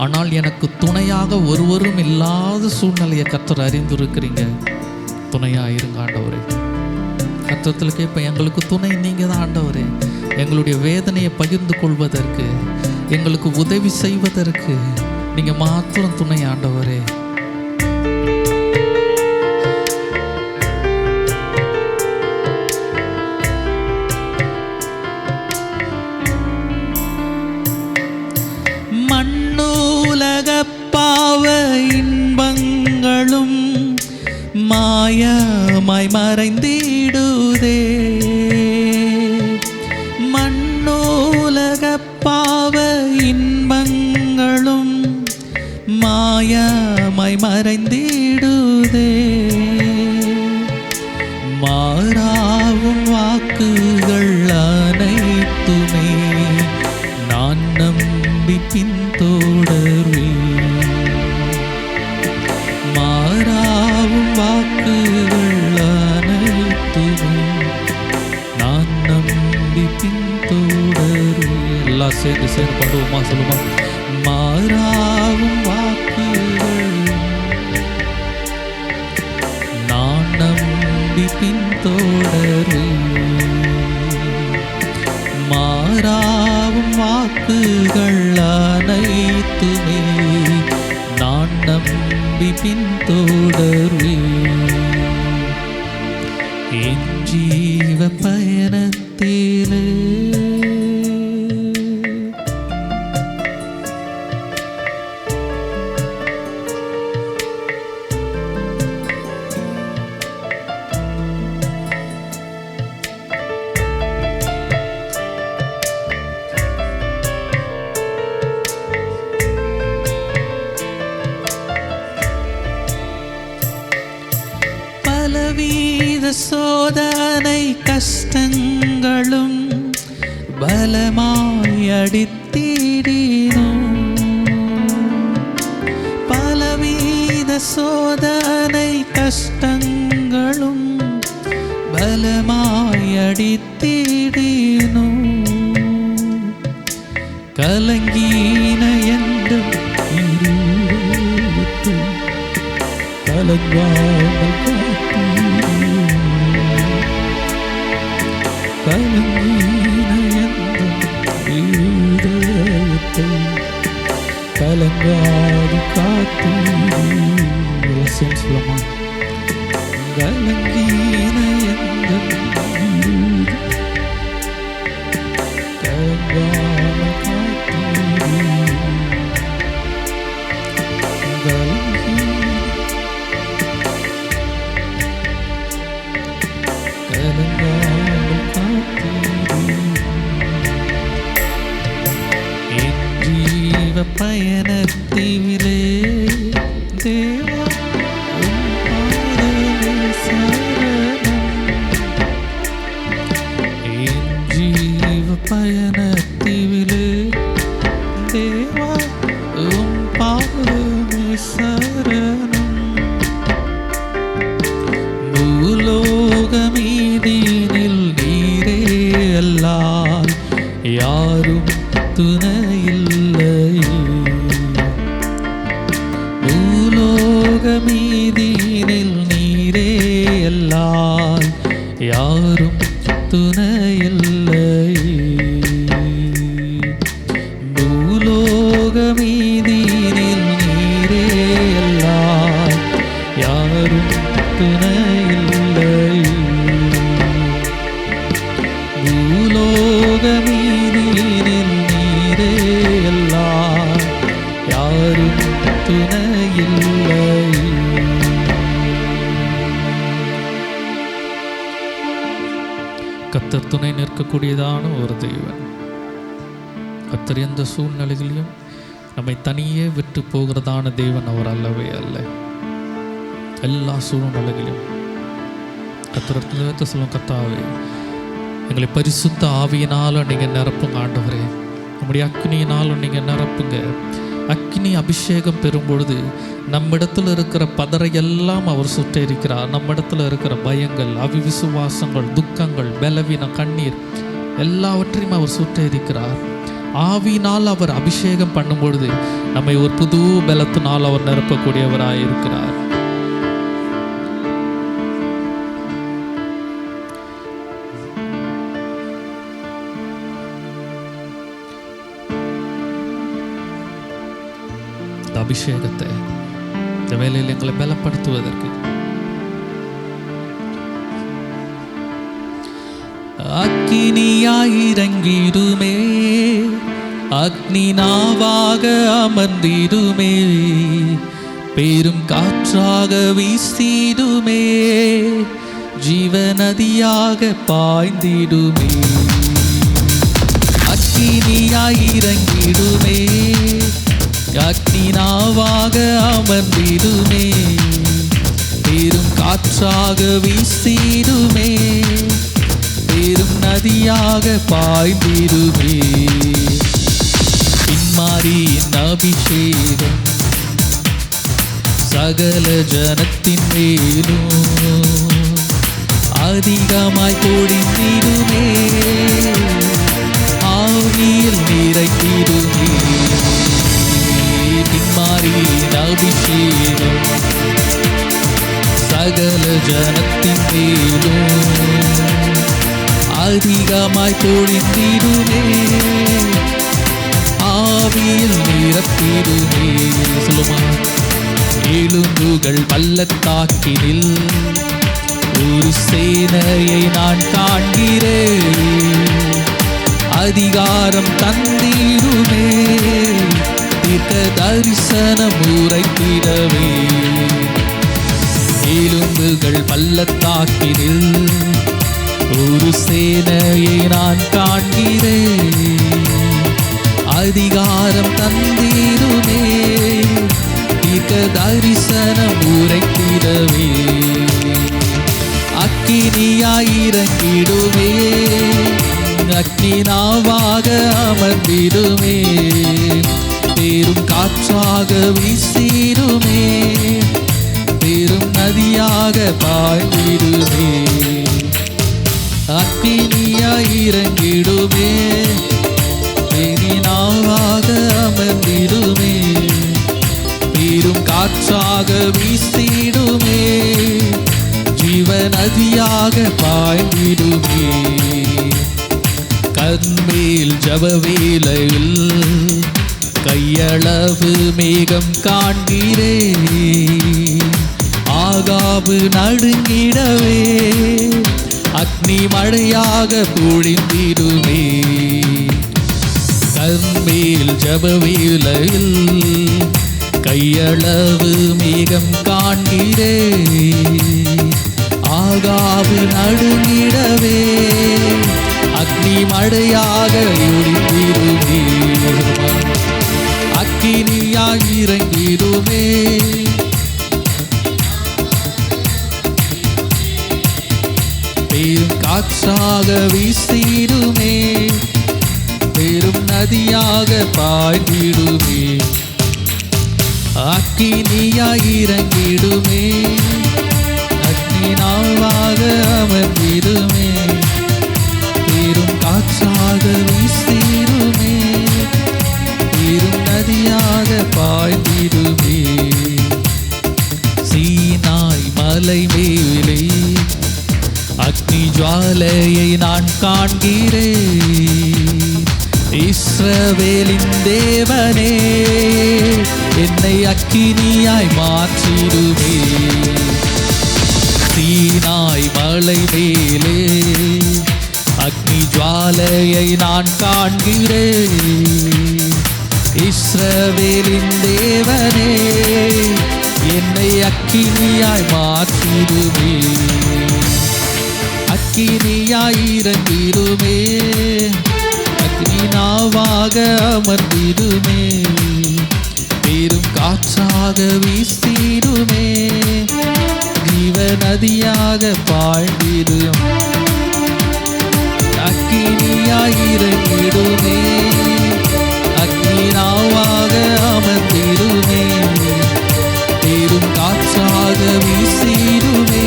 ஆனால் எனக்கு துணையாக ஒருவரும் இல்லாத சூழ்நிலையை கர்த்தர் அறிந்திருக்கிறீங்க. துணையாக இருங்க ஆண்டவரே. கர்த்தத்தில் கேட்பேன், எங்களுக்கு துணை நீங்கள் தான் ஆண்டவரே. எங்களுடைய வேதனையை பகிர்ந்து கொள்வதற்கு, எங்களுக்கு உதவி செய்வதற்கு நீங்கள் மாத்திரம் துணை ஆண்டவரே. பாவ இன்பங்களும் மாயமாய் மறைந்திடுதே. மண்ணோலக பாவ இன்பங்களும் மாயமாய் மறைந்திடுதே. மாறாவும் வாக்குகள் அனைத்துமே நான் நம்பி பின்தொடர்வேன். மாறாவும் வாக்குகள் அனைத்துமே நான் நம்பி பின்தொடர்வேன். எல்லாம் சேர்ந்து பாடுவோமா? சொல்லுமா? மாறாவும் வாக்குகள் நான் நம்பி பின்தொடர்வேன். மாறாவும் வாக்குகள் அனைத்துமே நான் நம்பி பின்தொடர்வேன். என் ஜீவ பயணத்திலே பலவித சோதனை கஷ்டங்களும் பலமாய் அடித்திடினும். பலவித சோதனை கஷ்டங்களும் பலமாய் அடித்திடினும். கலங்கின என்ற கலங்காமல் காத்தீரே, கலங்கின எந்தன் இதயத்தை கலங்காது காத்தீரே. ரசியம் சொல்லமா? கலங்கின எந்தன் கலங்காமல் காத்தீரே, பயணத்தீவிலே தேவா உம் பாதமே சரணம். என் ஜீவ பயணத்தீவிலே தேவா உம் பாதமே சரணம். பூலோகமீதினில் நீரே அல்லால் யாரும் துணையில்லை. பூலோகமீதினில் நீரே அல்லால் யாரும் துணையில்லை. பூலோகமீதினில் நீரே அல்லால் யாரும் துணையில்லை. பூலோகமீதினில் நீரே அல்லால் யாரும் துணையில்லை. கர்த்தர் துணை நிற்கக்கூடியதான ஒரு தெய்வன். கர்த்தர் எந்த சூழ்நிலைகளையும் நம்மை தனியே விட்டு போகிறதான தேவன் அவர் அல்லவே அல்ல. எல்லா சூழ்நிலைகளையும் கர்த்தர் சொல்லும், கர்த்தாவே எங்களை பரிசுத்த ஆவியினாலும் நீங்கள் நிரப்புங்க ஆண்டவரே, நம்முடைய அக்னியினாலும் நீங்கள் நிரப்புங்க. அக்னி அபிஷேகம் பெறும்பொழுது நம்மிடத்தில் இருக்கிற பதறையெல்லாம் அவர் சுட்டெரிக்கிறார். நம்மிடத்தில் இருக்கிற பயங்கள், அவிவிசுவாசங்கள், துக்கங்கள், பலவீனம், கண்ணீர் எல்லாவற்றையும் அவர் சுட்டெரிக்கிறார். ஆவியினால் அவர் அபிஷேகம் பண்ணும் பொழுது நம்மை ஒரு புது பலத்தினால் அவர் நிரப்பக்கூடியவராக இருக்கிறார். அபிஷேகத்தை இந்த வேலையில் எங்களை பலப்படுத்துவதற்கு அக்கினியாயிரங்கிடுமே, அக்னி நாவாக அமர்ந்திடுமே, பெரும் காற்றாக வீசிடுமே, ஜீவநதியாக பாய்ந்திடுமே. அக்கினியாயிரங்கிடுமே, அக்னி நாவாக அமர்ந்திடுமே, பெரும் காற்றாக வீசிடுமே, பெரும் நதியாக பாய்ந்திடுமே. பின்மாரியின் அபிஷேகம் சகல ஜனத்தின் மேலும் அதிகமாய் பொழிந்திடுமே, ஆவியில் நிறைந்திடுமே. பின்மாரியின் அபிஷேகம் சகல ஜனத்தின் மேலும் அதிகமாய் பொழிந்திடுமே, ஆவியில் நிரப்பிடுமே. சொல்லுமா? எலும்புகள் பள்ளத்தாக்கினில் ஒரு சேனையை நான் காண்கிறேன், அதிகாரம் தந்திடுமே, தீர்க்க தரிசனம் உரைத்திடவே. எலும்புகள் பள்ளத்தாக்கினில் ஒரு சேனையை நான் காண்கிறேன், அதிகாரம் தந்திடுமே, தீர்க்க தரிசனம் உரைத்திடவே. அக்கினியாயிரங்கிடுமே, அக்னி நாவாக அமர்ந்திடுமே, பெரும் காற்றாக வீசிடுமே, பெரும் நதியாக பாய்ந்திடுமே. அக்கினியாயிரங்கிடுமே, பெரிய நாவாக அமர்ந்திடுமே, பெரும் காற்றாக வீசிடுமே, ஜீவ நதியாக பாய்ந்திடுமே. கண்மேல் ஜபவேளையில் கையளவு மேகம் காண்கிறே, ஆகாபு நடுங்கிடவே அக்னி மழையாக பொழிந்திடுமே. கண்மேல் ஜபவேளையில் கையளவு மேகம் காண்கிறே, ஆகாபு நடுங்கிடவே அக்னி மழையாக ஒழிந்திடுமே. அக்கினியாய் இறங்கிடுமே, பெரும் காற்றாக வீசிடுமே, பெரும் நதியாக பாய்ந்திடுமே. அக்கினியாய் இறங்கிடுமே, அக்னி நாவாக அமர்ந்திடுமே, பெரும் காற்றாக வீசிடுமே, பெரும் நதியாக பாய்ந்திடுமே. சீனாய் மலை மேலே அக்னி ஜுவாலையை நான் காண்கிறேன். இஸ்ரவேலின் தேவனே, என்னை அக்கினியாய் மாற்றிடுமே. சீனாய் மலை மேலே அக்னி ஜுவாலையை நான் காண்கிறேன். இஸ்ரவேலின் தேவனே, என்னை அக்கினியாய் மாற்றிடுமே. அக்கினியாய் இறங்கிடுமே, அக்னி நாவாக அமர்ந்திடுமே, பெரும் காற்றாக வீசிடுமே, ஜீவ நதியாக பாய்ந்திடும். அக்கினியாய் இறங்கிடுமே, அக்னி நாவாக அமர்ந்திடுமே, பெரும் காற்றாக வீசிடுமே,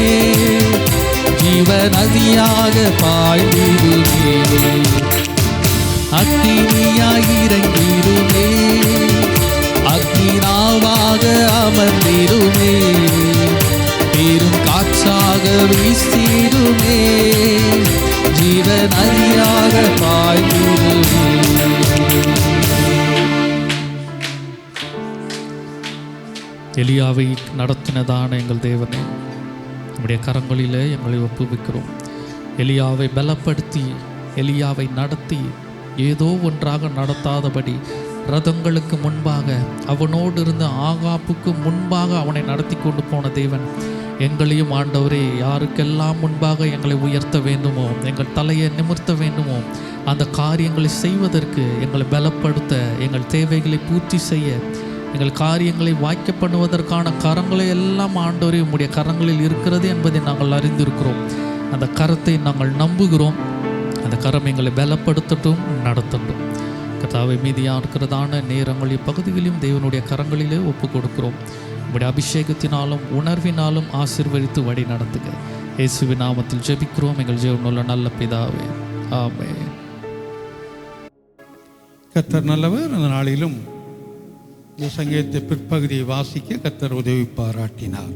ஜீவ நதியாக பாய்ந்திடுமே. அக்கினியாய் இறங்கிடுமே, அக்னி நாவாக அமர்ந்திடுமே, பெரும் காற்றாக வீசிடுமே, ஜீவ நதியாக பாய்ந்திடுமே. எலியாவை நடத்தினதான எங்கள் தேவனே, நம்முடைய கரங்களிலே எங்களை ஒப்புவிக்கிறோம். எலியாவை பலப்படுத்தி, எலியாவை நடத்தி, ஏதோ ஒன்றாக நடத்தாதபடி ரதங்களுக்கு முன்பாக அவனோடு இருந்த ஆகாப்புக்கு முன்பாக அவனை நடத்தி கொண்டு போன தேவன், எங்களையும் ஆண்டவரே, யாருக்கெல்லாம் முன்பாக எங்களை உயர்த்த வேண்டுமோ, எங்கள் தலையை நிமிர்த்த வேண்டுமோ, அந்த காரியங்களை செய்வதற்கு எங்களை பலப்படுத்த, எங்கள் தேவைகளை பூர்த்தி செய்ய, எங்கள் காரியங்களை வாய்க்க பண்ணுவதற்கான கரங்களை எல்லாம் ஆண்டவரே உம்முடைய கரங்களில் இருக்கிறது என்பதை நாங்கள் அறிந்திருக்கிறோம். அந்த கரத்தை நாங்கள் நம்புகிறோம். அந்த கரம் எங்களை பலப்படுத்தட்டும், நடத்தட்டும். கர்த்தாவே, மீதியாக இருக்கிறதான நேரங்கள் இப்பகுதிகளிலும் தேவனுடைய கரங்களிலே ஒப்பு கொடுக்கிறோம். உங்களுடைய அபிஷேகத்தினாலும் உணர்வினாலும் ஆசீர்வதித்து வழி நடத்துக. இயேசுவின் நாமத்தில் ஜெபிக்கிறோம் எங்கள் ஜீவனுள்ள நல்ல பிதாவே, ஆமென். கர்த்தர் நல்லவர். அந்த நாளிலும் இந்த சங்கீதத்தை பிற்பகுதியை வாசிக்க கர்த்தர் உதவி பாராட்டினார்.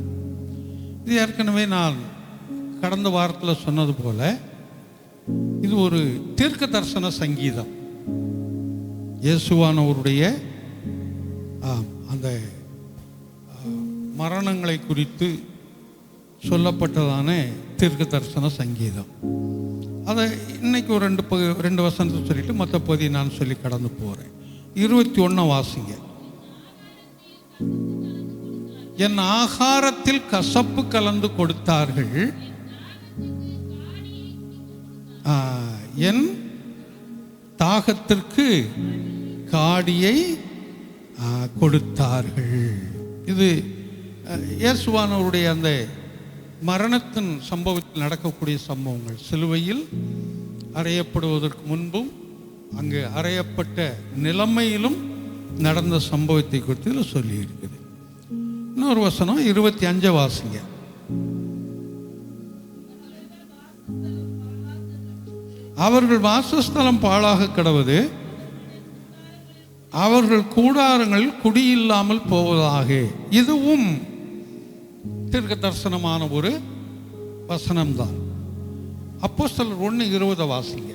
இது ஏற்கனவே நான் கடந்த வாரத்தில் சொன்னது போல இது ஒரு தீர்க்க தரிசன சங்கீதம். இயேசுவானவருடைய அந்த மரணங்களை குறித்து சொல்லப்பட்டதான தீர்க்க தரிசன சங்கீதம். அதை இன்னைக்கு ஒரு ரெண்டு வசனத்தை சொல்லிட்டு மற்ற பகுதியை நான் சொல்லி கடந்து போகிறேன். 21 வாசிங்க. என் ஆகாரத்தில் கசப்பு கலந்து கொடுத்தார்கள், என் தாகத்திற்கு காடியை கொடுத்தார்கள். இது இயேசுவானவருடைய அந்த மரணத்தின் சம்பவத்தில் நடக்கக்கூடிய சம்பவங்கள். சிலுவையில் அறையப்படுவதற்கு முன்பும் அங்கு அறையப்பட்ட நிலைமையிலும் நடந்த சம்பவத்தை குறித்து சொல்லி இருக்குது. இன்னொரு வசனம் 25 வாசிங்க. அவர்கள் வாசஸ்தலம் பாழாக கிடவது, அவர்கள் கூடாரங்கள் குடியில்லாமல் போவதாக. இதுவும் தீர்க்க தரிசனமான ஒரு வசனம்தான். அப்போஸ்தலர் 1:20 வாசிங்க.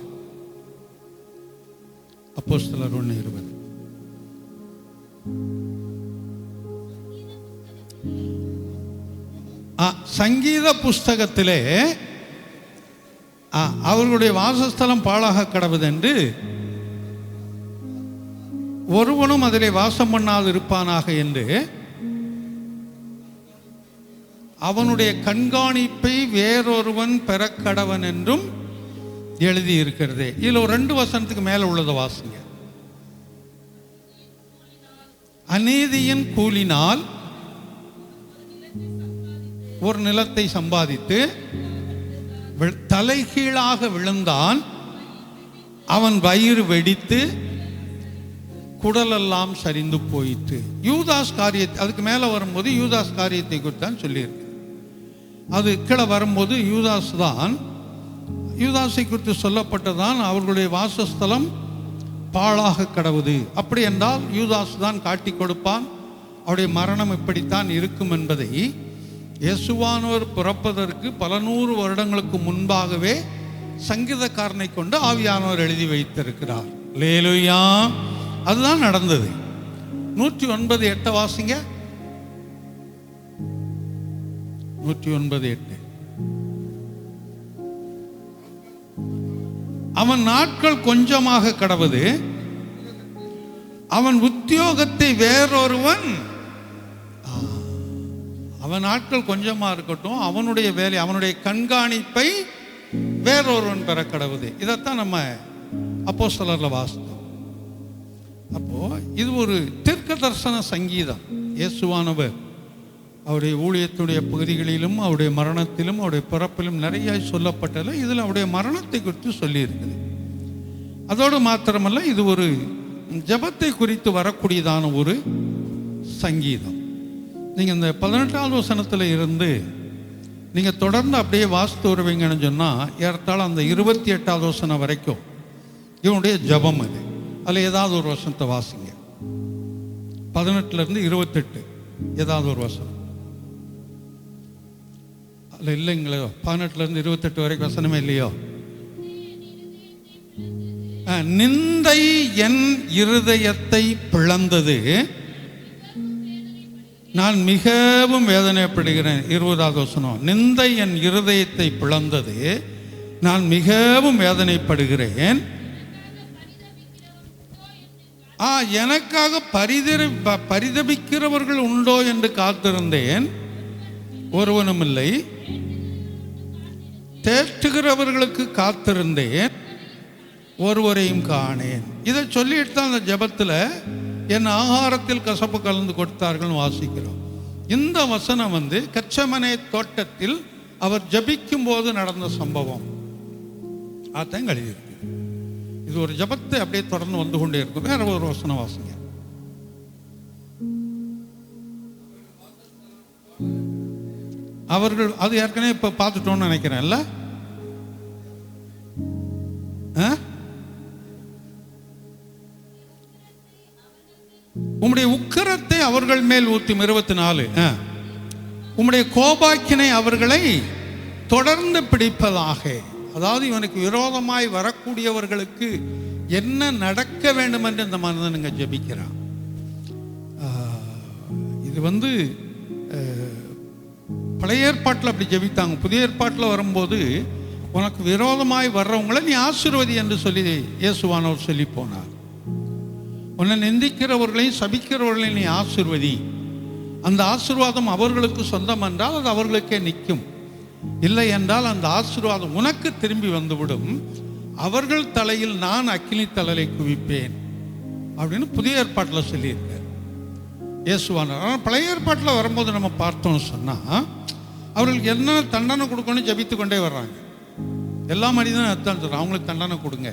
அப்போஸ்தலர் 1:20. சங்கீத புஸ்தகத்திலே அவர்களுடைய வாசஸ்தலம் பாழாக கடவுது என்று ஒருவனும் அதிலே வாசம் பண்ணாது இருப்பானாக என்று அவனுடைய கண்காணிப்பை வேறொருவன் பெற கடவன் என்றும் எழுதி இருக்கிறது. இதுல ஒரு 2 வசனத்துக்கு மேல உள்ளதை வாசிங்க. அநீதியின் கூலினால் ஒரு நிலத்தை சம்பாதித்து தலைகீழாக விழுந்தான், அவன் வயிறு வெடித்து குடலெல்லாம் சரிந்து போயிற்று. யூதாஸ் காரியத்தை, அதுக்கு மேலே வரும்போது யூதாஸ் காரியத்தை குறித்து தான் சொல்லியிருக்கு. அது கீழே வரும்போது யூதாஸை குறித்து சொல்லப்பட்டதான் அவர்களுடைய வாசஸ்தலம் பாழாக கடவுது. அப்படி என்றால் யூதாஸ் தான் காட்டி கொடுப்பான், அவருடைய மரணம் இப்படித்தான் இருக்கும் என்பதை இயேசுவானவர் பிறப்பதற்கு பல 100 வருடங்களுக்கு முன்பாகவே சங்கீதக்காரனை கொண்டு ஆவியானவர் எழுதி வைத்திருக்கிறார். அல்லேலூயா. அதுதான் நடந்தது. 109:8 வாசிங்க. 109:8. அவன் நாட்கள் கொஞ்சமாக கடவுது, அவன் உத்தியோகத்தை வேறொருவன், அவன் நாட்கள் கொஞ்சமா இருக்கட்டும், அவனுடைய வேலை, அவனுடைய கண்காணிப்பை வேறொருவன் பெற கடவுது. இதைத்தான் நம்ம அப்போஸ்தலர்ல வாசித்தோம். அப்போ இது ஒரு தீர்க்க தரிசன சங்கீதம். இயேசுவானவர் அவருடைய ஊழியத்துடைய பகுதிகளிலும் அவருடைய மரணத்திலும் அவருடைய பிறப்பிலும் நிறைய சொல்லப்பட்டது. இதில் அவருடைய மரணத்தை குறித்து சொல்லியிருக்குது. அதோடு மாத்திரமல்ல, இது ஒரு ஜெபத்தை குறித்து வரக்கூடியதான ஒரு சங்கீதம். நீங்கள் இந்த 18வது வசனத்தில் இருந்து நீங்கள் தொடர்ந்து அப்படியே வாசித்து வருவீங்கன்னு சொன்னால் ஏறத்தாழ அந்த 28வது வசனம் வரைக்கும் இவனுடைய ஜெபம். அது அதில் ஏதாவது ஒரு வசனத்தை வாசிங்க. 18லேருந்து 28 ஏதாவது ஒரு வசனம் அதில் இல்லைங்களோ? 18லேருந்து 28 வரைக்கும் வசனமே இல்லையோ? நிந்தை என் இருதயத்தை பிளந்தது, நான் மிகவும் வேதனைப்படுகிறேன். 20வது வசனம், நிந்தை என் இருதயத்தை பிளந்தது, நான் மிகவும் வேதனைப்படுகிறேன். எனக்காக பரிதபிக்கிறவர்கள் உண்டோ என்று காத்திருந்தேன், ஒருவனும் இல்லை. தேற்றுகிறவர்களுக்கு காத்திருந்தேன், ஒருவரையும் காணேன். இதை சொல்லிட்டு தான் அந்த ஜெபத்தில் என் ஆகாரத்தில் கசப்பு கலந்து கொடுத்தார்கள் வாசிக்கிறோம். இந்த வசனம் கெத்செமனே தோட்டத்தில் அவர் ஜபிக்கும் போது நடந்த சம்பவம். அதான் எழுதியிருக்கு. இது ஒரு ஜபத்தை அப்படியே தொடர்ந்து வந்து கொண்டே இருக்கும். வேற ஒரு வசனம் வாசிங்க. அவர்கள், அது ஏற்கனவே இப்ப பார்த்துட்டோம்னு நினைக்கிறேன்ல. உம்முடைய உக்கிரத்தை அவர்கள் மேல் ஊற்றும். 24, உம்முடைய கோபாக்கினை அவர்களை தொடர்ந்து பிடிப்பதாக. அதாவது இவனுக்கு விரோதமாய் வரக்கூடியவர்களுக்கு என்ன நடக்க வேண்டும் என்று இந்த மனிதனுங்க ஜெபிக்கிறான். இது பழைய ஏற்பாட்டில் அப்படி ஜெபித்தாங்க. புதிய ஏற்பாட்டில் வரும்போது உனக்கு விரோதமாய் வர்றவங்களை நீ ஆசீர்வதி என்று சொல்லி இயேசுவானவர் சொல்லி போனார். உன்னை நிந்திக்கிறவர்களையும் சபிக்கிறவர்களையும் நீ ஆசீர்வதி. அந்த ஆசீர்வாதம் அவர்களுக்கு சொந்தம் என்றால் அது அவர்களுக்கே நிற்கும். இல்லை என்றால் அந்த ஆசீர்வாதம் உனக்கு திரும்பி வந்துவிடும். அவர்கள் தலையில் நான் அக்கினி தழலை குவிப்பேன் அப்படின்னு புதிய ஏற்பாட்டில் சொல்லியிருக்கார் இயேசுவானவர். ஆனால் பழைய ஏற்பாட்டில் வரும்போது நம்ம பார்த்தோம்னு சொன்னால் அவர்களுக்கு என்ன தண்டனை கொடுக்கணும்னு ஜபித்து கொண்டே வர்றாங்க. எல்லா மனிதனும் அதான் சொல்கிறாங்க, அவங்களுக்கு தண்டனை கொடுங்க.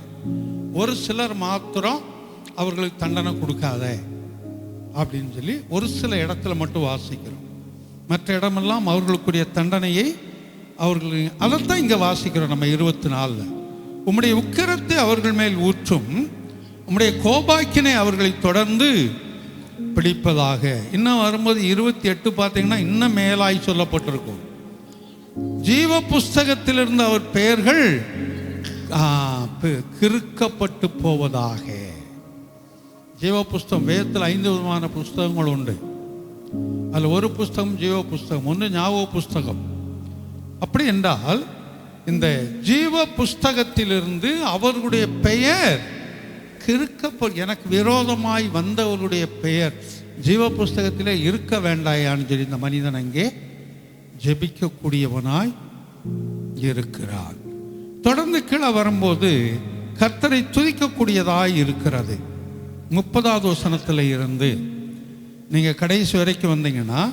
ஒரு சிலர் மாத்திரம் அவர்களுக்கு தண்டனை கொடுக்காத அப்படின்னு சொல்லி ஒரு சில இடத்துல மட்டும் வாசிக்கிறோம். மற்ற இடமெல்லாம் அவர்களுக்குரிய தண்டனையை அவர்கள், அதைத்தான் இங்கே வாசிக்கிறோம் நம்ம 24. உம்முடைய உக்கிரத்தை அவர்கள் மேல் ஊற்றும், உம்முடைய கோபாக்கினை அவர்களை தொடர்ந்து பிடிப்பதாக. இன்னும் வரும்போது 28 பார்த்தீங்கன்னா இன்னும் மேலாய் சொல்லப்பட்டிருக்கும். ஜீவ புஸ்தகத்திலிருந்து அவர் பெயர்கள் கிறுக்கப்பட்டு போவதாக. ஜீவ புஸ்தகம் வேதத்தில் 5 விதமான புஸ்தகங்கள் உண்டு. அதில் ஒரு புஸ்தகம் ஜீவ புஸ்தகம், ஒன்று ஞாபக புஸ்தகம். அப்படி என்றால் இந்த ஜீவ புஸ்தகத்திலிருந்து அவர்களுடைய பெயர் எனக்கு விரோதமாய் வந்தவருடைய பெயர் ஜீவ புஸ்தகத்திலே இருக்க வேண்டாயான்னு சொல்லி இந்த மனிதன் அங்கே ஜெபிக்கக்கூடியவனாய் இருக்கிறார். தொடர்ந்து கீழே வரும்போது கர்த்தரை துதிக்கக்கூடியதாய் இருக்கிறது. 30வது வசனத்தில் இருந்து நீங்கள் கடைசி வரைக்கும் வந்தீங்கன்னா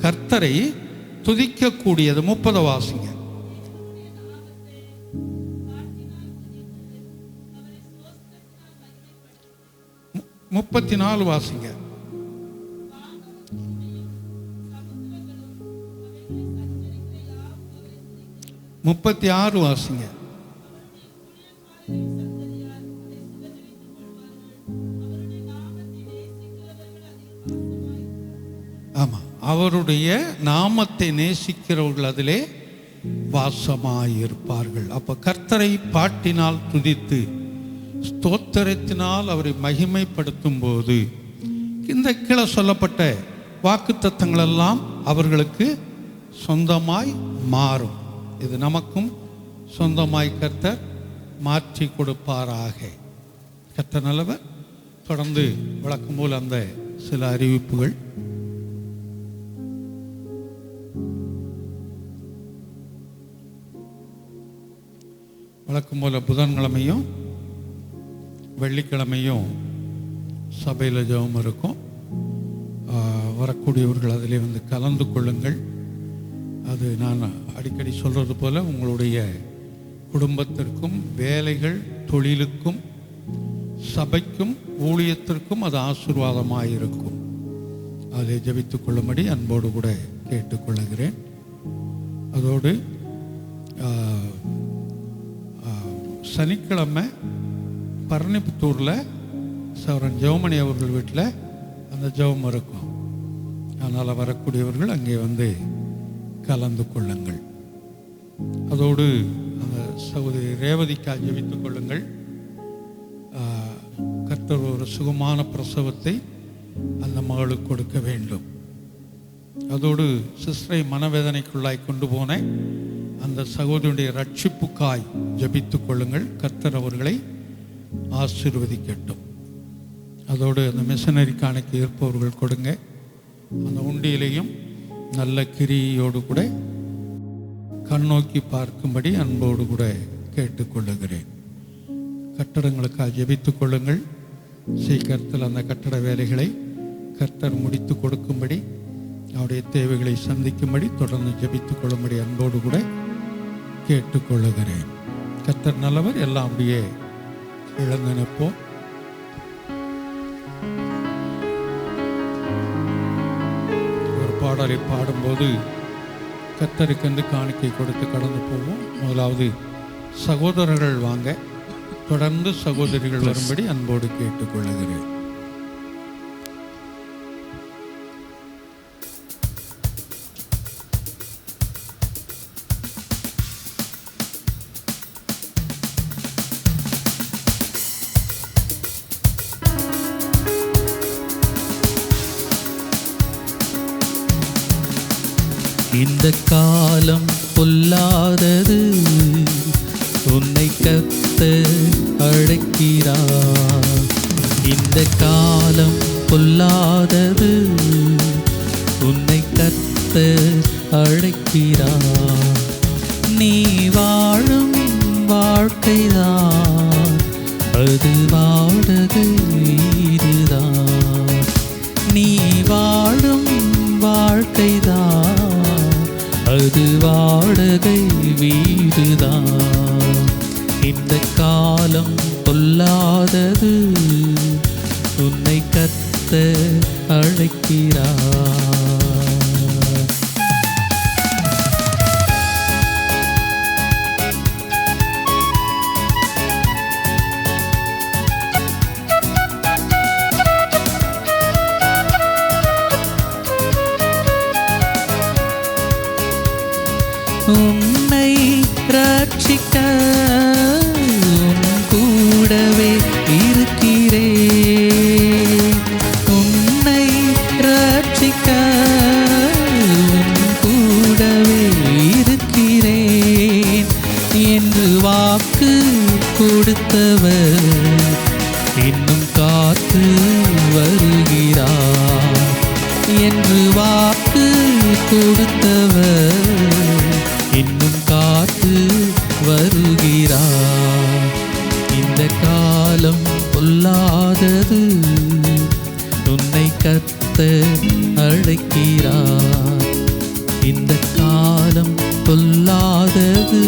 கர்த்தரை துதிக்கக்கூடியது. 30 வாசிங்க. 34 வாசிங்க. 36 வாசிங்க. ஆமா, அவருடைய நாமத்தை நேசிக்கிறவர்கள் அதிலே வாசமாயிருப்பார்கள். அப்ப கர்த்தரை பாட்டினால் துதித்து ஸ்தோத்திரத்தினால் அவரை மகிமைப்படுத்தும் போது இந்த கீழே சொல்லப்பட்ட வாக்குத்தத்தங்கள் எல்லாம் அவர்களுக்கு சொந்தமாய் மாறும். இது நமக்கும் சொந்தமாய் கர்த்தர் மாற்றி கொடுப்பாராக. கர்த்தர் நல்லவர். தொடர்ந்து வழக்கம் போல் அந்த சில அறிவிப்புகள். வழக்கம் போல புதன்கிழமையும் வெள்ளிக்கிழமையும் சபையில் ஜெபம் இருக்கும். வரக்கூடியவர்கள் அதிலே வந்து கலந்து கொள்ளுங்கள். அது நான் அடிக்கடி சொல்கிறது போல் உங்களுடைய குடும்பத்திற்கும் வேலைகள் தொழிலுக்கும் சபைக்கும் ஊழியத்திற்கும் அது ஆசீர்வாதமாக இருக்கும். அதை ஜெபித்துக் கொள்ளும்படி அன்போடு கூட கேட்டுக்கொள்கிறேன். அதோடு சனிக்கிழமை பரணிபுத்தூரில் சவரன் ஜெவமணி அவர்கள் வீட்டில் அந்த ஜெபம் இருக்கும். அதனால் வரக்கூடியவர்கள் அங்கே வந்து கலந்து கொள்ளுங்கள். அதோடு அந்த சகோதரி ரேவதிக்கா ஜெபித்துக் கொள்ளுங்கள். கர்த்தர் ஒரு சுகமான பிரசவத்தை அந்த மகளுக்கு கொடுக்க வேண்டும். அதோடு சிஸ்டரை மனவேதனைக்குள்ளாய் கொண்டு போன அந்த சகோதரியுடைய ரட்சிப்புக்காய் ஜெபித்துக் கொள்ளுங்கள். கர்த்தர் அவர்களை ஆசீர்வதிக்கட்டும். அதோடு அந்த மிஷனரி காணிக்கை இருப்பவர்கள் கொடுங்க. அந்த உண்டியிலையும் நல்ல கிரியோடு கூட கண்ணோக்கி பார்க்கும்படி அன்போடு கூட கேட்டுக்கொள்ளுகிறேன். கட்டடங்களுக்காக ஜெபித்துக் கொள்ளுங்கள். சீக்கிரத்தில் அந்த கட்டட வேலைகளை கர்த்தர் முடித்து கொடுக்கும்படி அவருடைய தேவைகளை சந்திக்கும்படி தொடர்ந்து ஜெபித்துக் கொள்ளும்படி அன்போடு கூட கேட்டுக்கொள்ளுகிறேன். கர்த்தர் நல்லவர். எல்லாம் அப்படியே இழந்தினப்போம். ஒரு பாடலை பாடும்போது கர்த்தருக்கென்று காணிக்கை கொடுத்து கடந்து போவோம். முதலாவது சகோதரர்கள் வாங்க, தொடர்ந்து சகோதரிகள் வரும்படி அன்போடு கேட்டுக்கொள்ளுகிறேன். இந்த காலம் பொல்லாதது, உன்னை கர்த்தர் அழைக்கிறார். இந்த காலம் பொல்லாதது, உன்னை கர்த்தர் அழைக்கிறார். நீ வாழும் வாழ்க்கைதான் அது வாடகை வீடுதான். நீ வாழும் வாழ்க்கைதான் அது வாடகை வீடுதான். இந்த காலம் பொல்லாதது, உன்னை கர்த்தர் அழைக்கிறார். உன்னை ரட்சிக்க உன் கூடவே இருக்கிறேன். உன்னை ரட்சிக்க உன் கூடவே இருக்கிறேன் என்று வாக்கு கொடுத்தவர் இன்னும் காத்து வருகிறார். என்று வாக்கு கொடுத்தவர் இன்னும் காத்து வருகிறார். இந்த காலம் பொல்லாதது, உன்னை கர்த்தர் அழைக்கிறார். இந்த காலம் பொல்லாதது,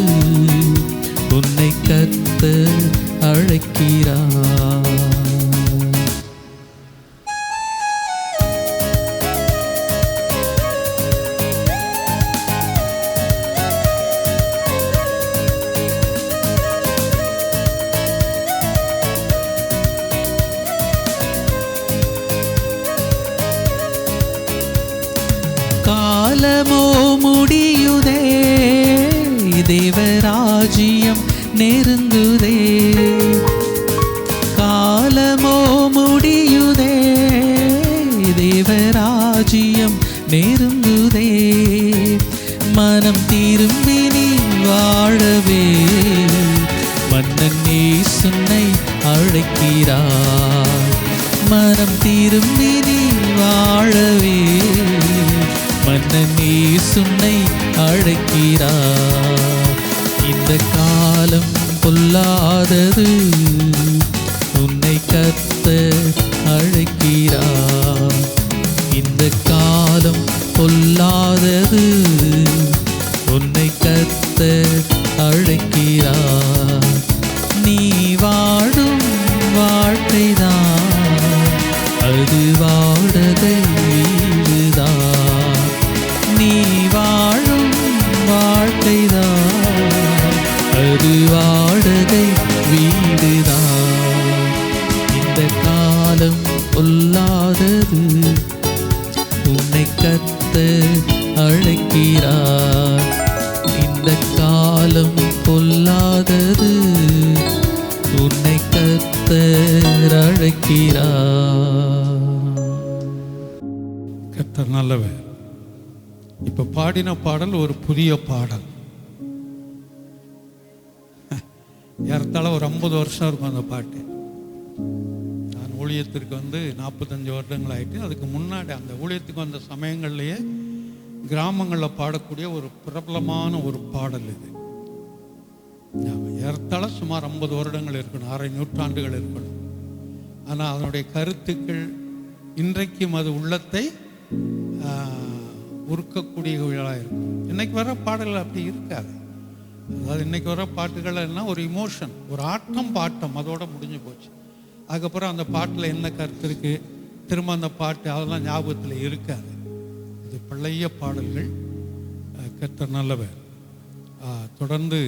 உன்னை கர்த்தர் அழைக்கிறார். காலமோ முடியுதே, தேவராஜ்யம் நெருங்குதே. காலமோ முடியுதே, தேவராஜ்யம் நெருங்குதே. மனம் திரும்பி நீ வாழவே மன்னன் இயேசுவை அழைக்கிறார். மனம் திரும்பி நீ வாழவே மன்னன் இயேசுவை அழைக்கிறார். இந்த காலம் பொல்லாதது, உன்னை கர்த்தர் அழைக்கிறார். இந்த காலம் பொல்லாதது, உன்னை கர்த்தர் அழைக்கிறார். நீ வாழும் வாழ்க்கைதான் அது வாடகை வீடுதான். நீ வாழும் வாழ்க்கைதான் அது வாடகை வீடுதான். இந்த காலம் பொல்லாதது, உன்னை கர்த்தர் அழைக்கிறார். இந்த காலம் பொல்லாதது, உன்னை கர்த்தர் அழைக்கிறார். கர்த்தர் நல்லவர். இப்ப பாடின பாடல் ஒரு புதிய பாடல். ஏறத்தாழ ஒரு 50 வருஷம் இருக்கும் அந்த பாட்டு. நான் ஊழியத்திற்கு 45 வருடங்கள் ஆயிட்டு. அதுக்கு முன்னாடி அந்த ஊழியத்துக்கு வந்த சமயங்கள்லேயே கிராமங்களில் பாடக்கூடிய ஒரு பிரபலமான ஒரு பாடல் இது. ஏறத்தாழ சுமார் 50 வருடங்கள் இருக்கணும், 6 நூற்றாண்டுகள் இருக்கணும். ஆனால் அதனுடைய கருத்துக்கள் இன்றைக்கும் அது உள்ளத்தை உருக்கக்கூடியவர்களாக இருக்கும். இன்னைக்கு வர பாடல்கள் அப்படி இருக்காது. அதாவது இன்னைக்கு வர பாட்டுகள் என்ன, ஒரு இமோஷன், ஒரு ஆட்டம் பாட்டம், அதோட முடிஞ்சு போச்சு. அதுக்கப்புறம் அந்த பாட்டில் என்ன கருத்து இருக்கு, திரும்ப அந்த பாட்டு அதெல்லாம் ஞாபகத்தில் இருக்காது. இது பழைய பாடல்கள். கர்த்தர் நல்லவர். தொடர்ந்து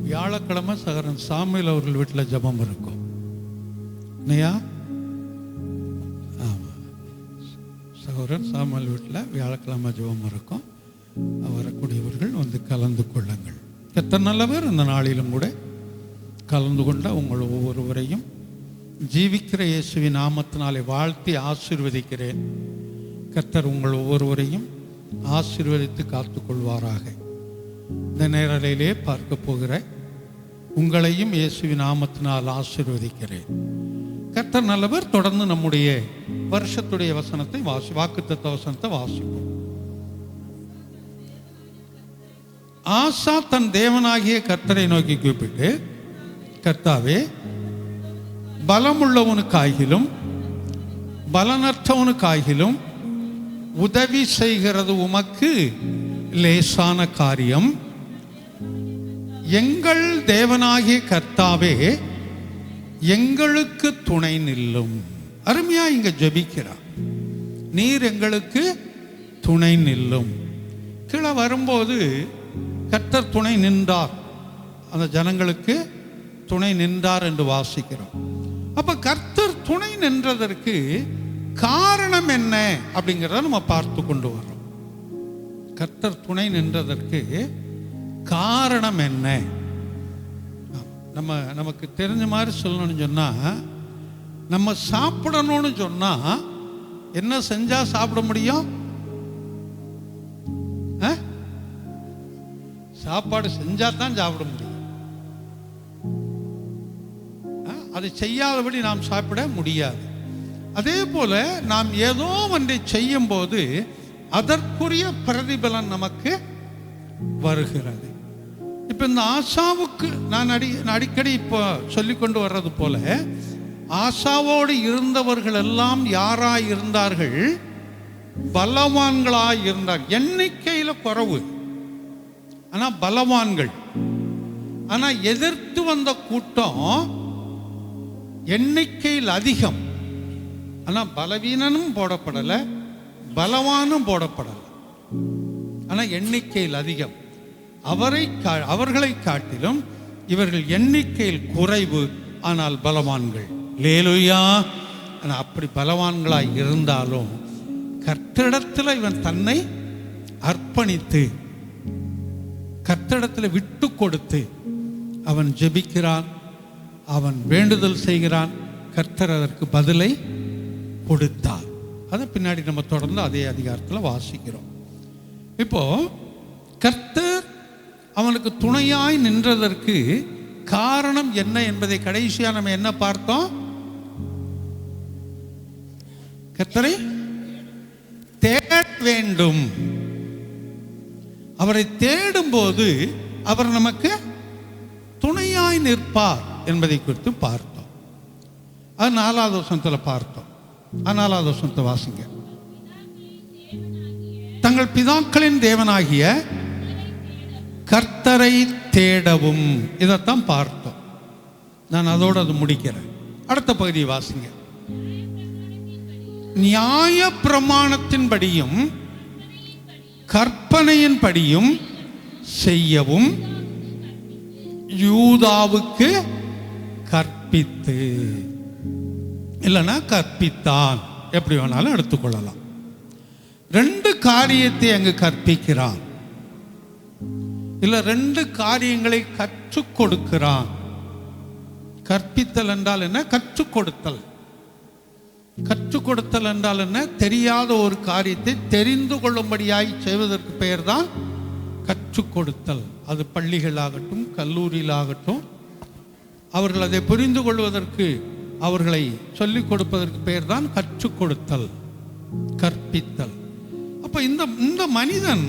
வியாழக்கிழமை சகோதரன் சாமுவேல் அவர்கள் வீட்டில் ஜெபம் இருக்கும் இல்லையா? ஆமாம், சகோதரன் சாமுவேல் வீட்டில் வியாழக்கிழமை ஜெபம் இருக்கும். வரக்கூடியவர்கள் கலந்து கொள்ளுங்கள். கர்த்தர் நல்லவர். இந்த நாளிலும் கூட கலந்து கொண்ட உங்கள் ஒவ்வொருவரையும் ஜீவிக்கிற இயேசுவின் நாமத்தினாலே வாழ்த்தி ஆசீர்வதிக்கிறேன். கர்த்தர் உங்கள் ஒவ்வொருவரையும் ஆசீர்வதித்து காத்துக்கொள்வாராக. இந்த நேரலையிலே பார்க்க போகிற உங்களையும் இயேசுவின் நாமத்தினால் ஆசீர்வதிக்கிறேன். கர்த்தர் நல்லவர். தொடர்ந்து நம்முடைய வருஷத்துடைய வசனத்தை வாக்குத்தத்த வசனத்தை வாசிப்போம். ஆசா தன் தேவனாகிய கர்த்தரை நோக்கி கூப்பிட்டு, கர்த்தாவே, பலமுள்ளவனுக்காகிலும் பலனற்றவனுக்காகிலும் உதவி செய்கிறது உமக்கு லேசான காரியம். எங்கள் தேவனாகிய கர்த்தாவே, எங்களுக்கு துணை நில்லும். அருமையா இங்க ஜெபிக்கிறார். நீர் எங்களுக்கு துணை நில்லும். கீழே வரும்போது கர்த்தர் துணை நின்றார், அந்த ஜனங்களுக்கு துணை நின்றார் என்று வாசிக்கிறோம். அப்ப கர்த்தர் துணை நின்றதற்கு காரணம் என்ன அப்படிங்கிறத நம்ம பார்த்து கொண்டு வரோம். கர்த்தர் துணை நின்றதற்கு காரணம் என்ன? நமக்கு தெரிஞ்ச மாதிரி சொல்லணும்னு சொன்னால், நம்ம சாப்பிடணும்னு சொன்னால் என்ன செஞ்சால் சாப்பிட முடியும்? சாப்பாடு செஞ்சால் தான் சாப்பிட முடியும். அதை செய்யாதபடி நாம் சாப்பிட முடியாது. அதே போல நாம் ஏதோ ஒன்றை செய்யும் போது அதற்குரிய பிரதிபலன் நமக்கு வருகிறது. இப்போ இந்த ஆசாவுக்கு நான் அடிக்கடி இப்போ சொல்லிக்கொண்டு வர்றது போல, ஆசாவோடு இருந்தவர்கள் எல்லாம் யாராய் இருந்தார்கள்? பலவான்களாய் இருந்தார்கள். எண்ணிக்கையில் குறைவு, ஆனால் பலவான்கள். ஆனால் எதிர்த்து வந்த கூட்டம் எண்ணிக்கையில் அதிகம். ஆனால் பலவீனனும் போடப்படலை, பலவானும் போடப்படலை. ஆனால் எண்ணிக்கையில் அதிகம். அவர்களை காட்டிலும் இவர்கள் எண்ணிக்கையில் குறைவு, ஆனால் பலவான்கள். லேலுயா! ஆனால் அப்படி பலவான்களாய் இருந்தாலும் கர்த்தரிடத்தில் இவன் தன்னை அர்ப்பணித்து, கர்த்தரிடத்தில் விட்டு கொடுத்து அவன் ஜெபிக்கிறான், அவன் வேண்டுதல் செய்கிறான். கர்த்தர் அதற்கு பதிலை கொடுத்தார். அதை பின்னாடி நம்ம தொடர்ந்து அதே அதிகாரத்தில் வாசிக்கிறோம். இப்போ கர்த்தர் அவனுக்கு துணையாய் நின்றதற்கு காரணம் என்ன என்பதை கடைசியாக நம்ம என்ன பார்த்தோம்? கர்த்தரை தேட வேண்டும். அவரை தேடும் போது அவர் நமக்கு துணையாய் நிற்பார் என்பதை குறித்து பார்த்தோம். அது 4வது வசனத்தில் பார்த்தோம். 4வது வசனத்தை வாசிங்க. தங்கள் பிதாக்களின் தேவனாகிய கர்த்தரை தேடவும். இதைத்தான் பார்த்தோம். நான் அதோடு அது முடிக்கிறேன். அடுத்த பகுதியை வாசிங்க. நியாய பிரமாணத்தின்படியும் கற்பனையின்படியும் செய்யவும் யூதாவுக்கு கற்பித்து, இல்லைன்னா கற்பித்தான், எப்படி வேணாலும் எடுத்துக்கொள்ளலாம். 2 காரியத்தை அங்கு கற்பிக்கிறான், இல்ல 2 காரியங்களை கற்றுக் கொடுக்கிறான். கற்பித்தல் என்றால் என்ன? கற்றுக் கொடுத்தல். கற்றுக் கொடுத்தல் என்றால் என்ன? தெரியாத ஒரு காரியத்தை தெரிந்து கொள்ளும்படியாய் செய்வதற்கு பெயர் தான் கற்றுக் கொடுத்தல். அது பள்ளிகளாகட்டும் கல்லூரியிலாகட்டும், அவர்கள் அதை புரிந்து கொள்வதற்கு அவர்களை சொல்லிக் கொடுப்பதற்கு பெயர் தான் கற்றுக் கொடுத்தல், கற்பித்தல். அப்ப இந்த மனிதன்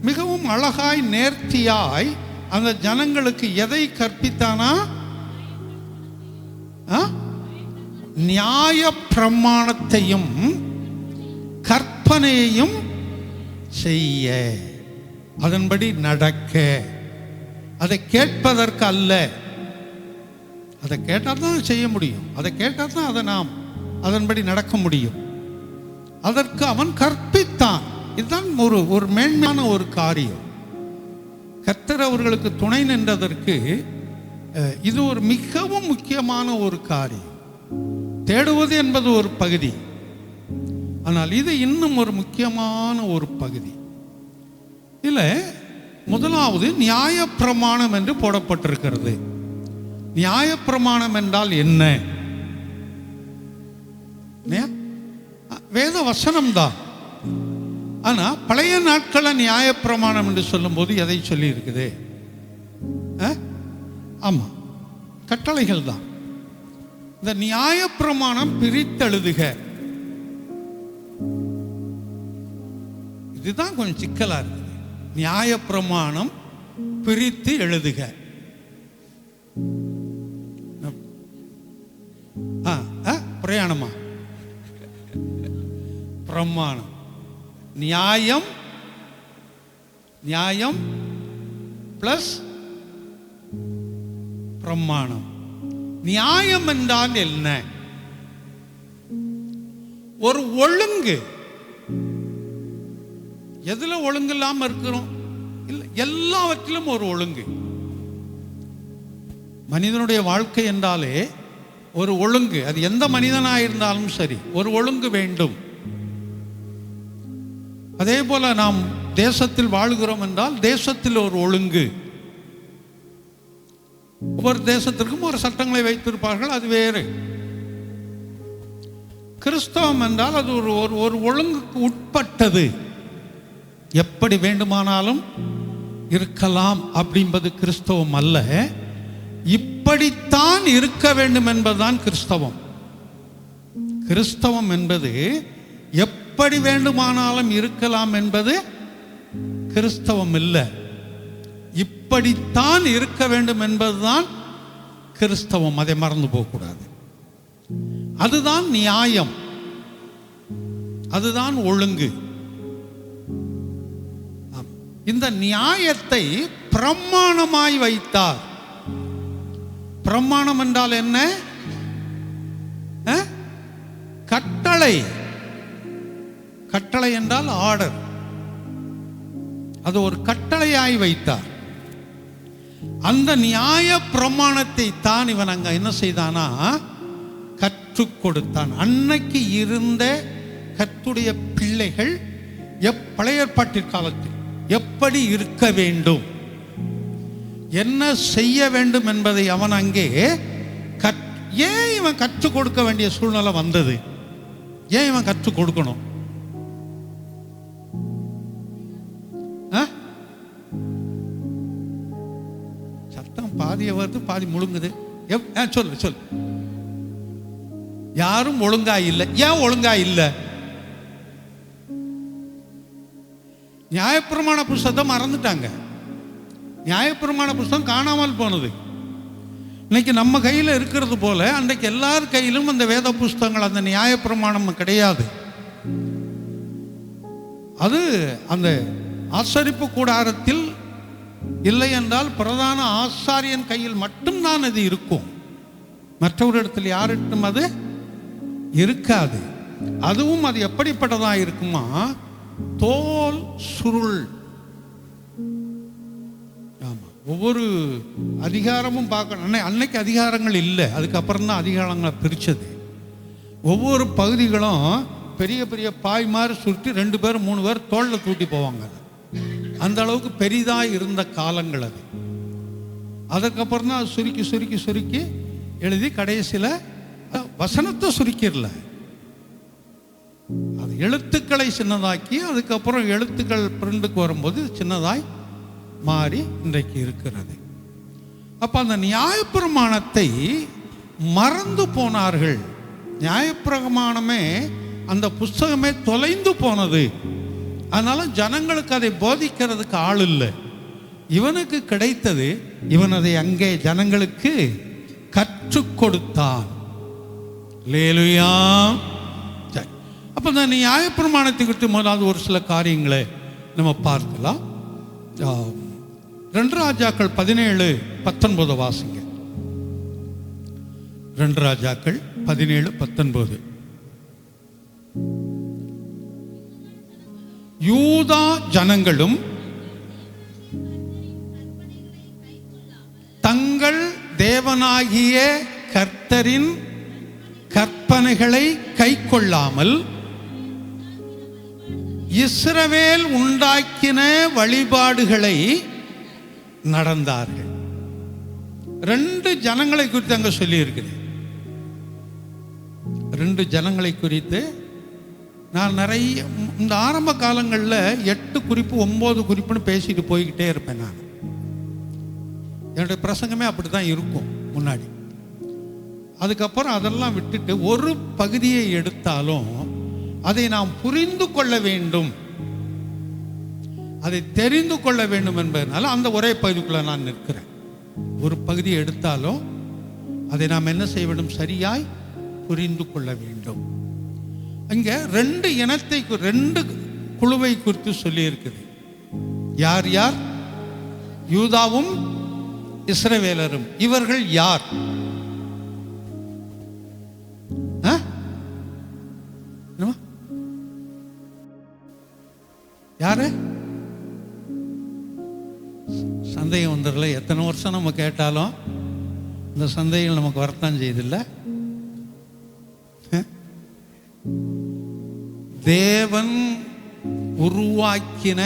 மிகவும் அழகாய் நேர்த்தியாய் அந்த ஜனங்களுக்கு எதை கற்பித்தானா? நியாய பிரமாணத்தையும் கற்பனையையும் செய்ய, அதன்படி நடக்க. அதை கேட்பதற்கு அல்ல, அதை கேட்டால் தான் செய்ய முடியும், அதை கேட்டால் தான் அதை நாம் அதன்படி நடக்க முடியும். அதற்கு அவன் கற்பித்தான். இதுதான் ஒரு மேன்மையான ஒரு காரியம். கர்த்தர் அவர்களுக்கு துணை நின்றதற்கு இது ஒரு மிகவும் முக்கியமான ஒரு காரியம். தேடுவது என்பது ஒரு பகுதி, ஆனால் இது இன்னும் ஒரு முக்கியமான ஒரு பகுதி. இல்லை, முதலாவது நியாயப்பிரமாணம் என்று போடப்பட்டிருக்கிறது. நியாயப்பிரமாணம் என்றால் என்ன? வேத வசனம்தான். ஆனா பழைய நாட்களில் நியாயப்பிரமாணம் என்று சொல்லும் போது எதை சொல்லி இருக்குது? ஆமா, கட்டளைகள் தான். இந்த நியாயப்பிரமாணம் பிரித்தெழுதுக, இதுதான் கொஞ்சம் சிக்கலா இருக்குது. நியாயப்பிரமாணம் பிரித்து எழுதுக. பிரயாணமா? பிரமாணம், நியாயம், நியாயம் பிளஸ் பிரமாணம். நியாயம் என்றால் என்ன? ஒரு ஒழுங்கு. எதுல ஒழுங்கு இல்லாம இருக்கிறோம்? இல்ல, எல்லாவற்றிலும் ஒரு ஒழுங்கு. மனிதனுடைய வாழ்க்கை என்றாலே ஒரு ஒழுங்கு. அது எந்த மனிதனாயிருந்தாலும் சரி, ஒரு ஒழுங்கு வேண்டும். அதே போல நாம் தேசத்தில் வாழுகிறோம் என்றால் தேசத்தில் ஒரு ஒழுங்கு, ஒவ்வொரு தேசத்திற்கும் ஒரு சட்டங்களை வைத்திருப்பார்கள், அது வேறு. கிறிஸ்தவம் என்றால் அது ஒரு ஒழுங்குக்கு உட்பட்டது. எப்படி வேண்டுமானாலும் இருக்கலாம் அப்படின்பது கிறிஸ்தவம் அல்ல. இப்படித்தான் இருக்க வேண்டும் என்பதுதான் கிறிஸ்தவம். கிறிஸ்தவம் என்பது எப்படி வேண்டுமானாலும் இருக்கலாம் என்பது கிறிஸ்தவம் இல்லை. இப்படித்தான் இருக்க வேண்டும் என்பதுதான் கிறிஸ்தவம். அதை மறந்து போகக்கூடாது. அதுதான் நியாயம், அதுதான் ஒழுங்கு. இந்த நியாயத்தை பிரமாணமாய் வைத்தார். பிரமாணம் என்றால் என்ன? கட்டளை. கட்டளை என்றால் ஆர்டர். அது ஒரு கட்டளையாய் வைத்தார். அந்த நியாய பிரமாணத்தை தான் இவன் அங்க என்ன செய்தானா, கற்றுக் கொடுத்தான். அன்னைக்கு இருந்த கர்த்தருடைய பிள்ளைகள் பழைய ஏற்பாட்டின் காலத்தில் எப்படி இருக்க வேண்டும், என்ன செய்ய வேண்டும் என்பதை அவன் அங்கே ஏன் இவன் கற்றுக் கொடுக்க வேண்டிய சூழ்நிலை வந்தது? ஏன் இவன் கற்றுக் கொடுக்கணும்? சத்தம் பாதிய வருது, பாதி முழுங்குது. சொல்லு. யாரும் ஒழுங்கா இல்லை. ஏன் ஒழுங்கா இல்லை? நியாயப்பிரமாண புஸ்தகத்தை மறந்துட்டாங்க. நியாயப்பிரமாண புஸ்தகம் காணாமல் போனது. இன்னைக்கு நம்ம கையில் இருக்கிறது போல அன்றைக்கு எல்லார் கையிலும் அந்த வேத புஸ்தகங்கள், அந்த நியாயப்பிரமாணம் கிடையாது. அது அந்த ஆசரிப்பு கூடாரத்தில் இல்லை என்றால் பிரதான ஆசாரியன் கையில் மட்டும்தான் அது இருக்கும். மற்றவரிடத்தில் யாரிட்டும் அது இருக்காது. அதுவும் அது எப்படிப்பட்டதா இருக்குமா? தோல் சுருள். ஆமா, ஒவ்வொரு அதிகாரமும் பார்க்கணும். அன்னைக்கு அதிகாரங்கள் இல்லை, அதுக்கப்புறம் தான் அதிகாரங்களை பிரிச்சது. ஒவ்வொரு பகுதிகளும் பெரிய பெரிய பாய் மாதிரி சுருட்டி 2 பேர் 3 பேர் தோல்ல தூட்டி போவாங்க. அந்த அளவுக்கு பெரிதாக இருந்த காலங்கள் அது. அதுக்கப்புறம் தான் சுருக்கி சுருக்கி சுருக்கி எழுதி கடைசியில் வசனத்தை சுருக்கிடல, அது எழுத்துக்களை சின்னதாக்கி அதுக்கப்புறம் எழுத்துக்கள் பிரிண்டுக்கு வரும்போது சின்னதாய் மாறி இன்றைக்கு இருக்கிறது. அப்ப அந்த நியாயப்பிரமாணத்தை மறந்து போனார்கள். நியாயப்பிரமாணமே, அந்த புஸ்தகமே தொலைந்து போனது. அதனால ஜனங்களுக்கு அதை போதிக்கிறதுக்கு ஆள் இல்லை. இவனுக்கு கிடைத்தது, இவன் அதை அங்கே ஜனங்களுக்கு கற்றுக் கொடுத்தான். அல்லேலூயா. அப்போ இந்த நியாயப்பிரமாணத்தை குறித்து முதலாவது ஒரு சில காரியங்களை நம்ம பார்க்கலாம். 2 ராஜாக்கள் 17:19 வாசிங்க. 2 ராஜாக்கள் 17:19. யூதா ஜனங்களும் தங்கள் தேவனாகிய கர்த்தரின் கற்பனைகளை கைக்கொள்ளாமல் இஸ்ரவேல் உண்டாக்கின வழிபாடுகளை நடந்தார்கள். 2 ஜனங்களை குறித்து அங்க சொல்லி இருக்குது. 2 ஜனங்களை குறித்து நான் நிறைய இந்த ஆரம்ப காலங்களில் 8 குறிப்பு 9 குறிப்புன்னு பேசிட்டு போய்கிட்டே இருப்பேன். நான் என்னுடைய பிரசங்கமே அப்படி தான் இருக்கும் முன்னாடி. அதுக்கப்புறம் அதெல்லாம் விட்டுட்டு ஒரு பகுதியை எடுத்தாலும் அதை நாம் புரிந்து கொள்ள வேண்டும், அதை தெரிந்து கொள்ள வேண்டும் என்பதனால அந்த ஒரே பகுதிக்குள்ள நான் நிற்கிறேன். ஒரு பகுதியை எடுத்தாலும் அதை நாம் என்ன செய்ய வேண்டும்? சரியாய் புரிந்து கொள்ள வேண்டும். அங்கே 2 இனத்தை 2 குழுவை குறித்து சொல்லி இருக்குது. யார் யார்? யூதாவும் இஸ்ரவேலரும். இவர்கள் யார்? யாரு? சந்தேகம் வந்துடல. எத்தனை வருஷம் நம்ம கேட்டாலும் இந்த சந்தேகம் நமக்கு வரத்தான் செய்தில்ல. தேவன் உருவாக்கின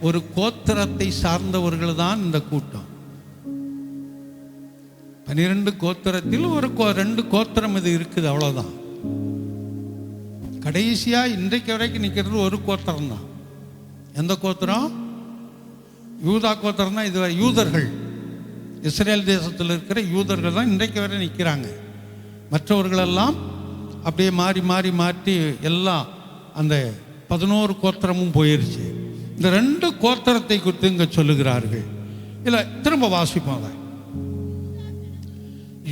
ஒரு கோத்திரத்தை சார்ந்தவர்கள் தான் இந்த கூட்டம். 12 கோத்திரத்தில் ஒரு 2 கோத்திரம் இது இருக்குது, அவ்வளோதான். கடைசியா இன்றைக்கு வரைக்கும் நிற்கிறது ஒரு கோத்திரம் தான். எந்த கோத்திரம்? யூதா கோத்திரம் தான். இது யூதர்கள், இஸ்ரேல் தேசத்தில் இருக்கிற யூதர்கள் தான் இன்றைக்கு வரை நிற்கிறாங்க. மற்றவர்களெல்லாம் அப்படியே மாற்றி எல்லாம் அந்த 11 கோத்திரமும் போயிருச்சு. இந்த 2 கோத்திரத்தை குறித்து இங்க சொல்லுகிறார்கள். இல்லை, திரும்ப வாசிப்போம்.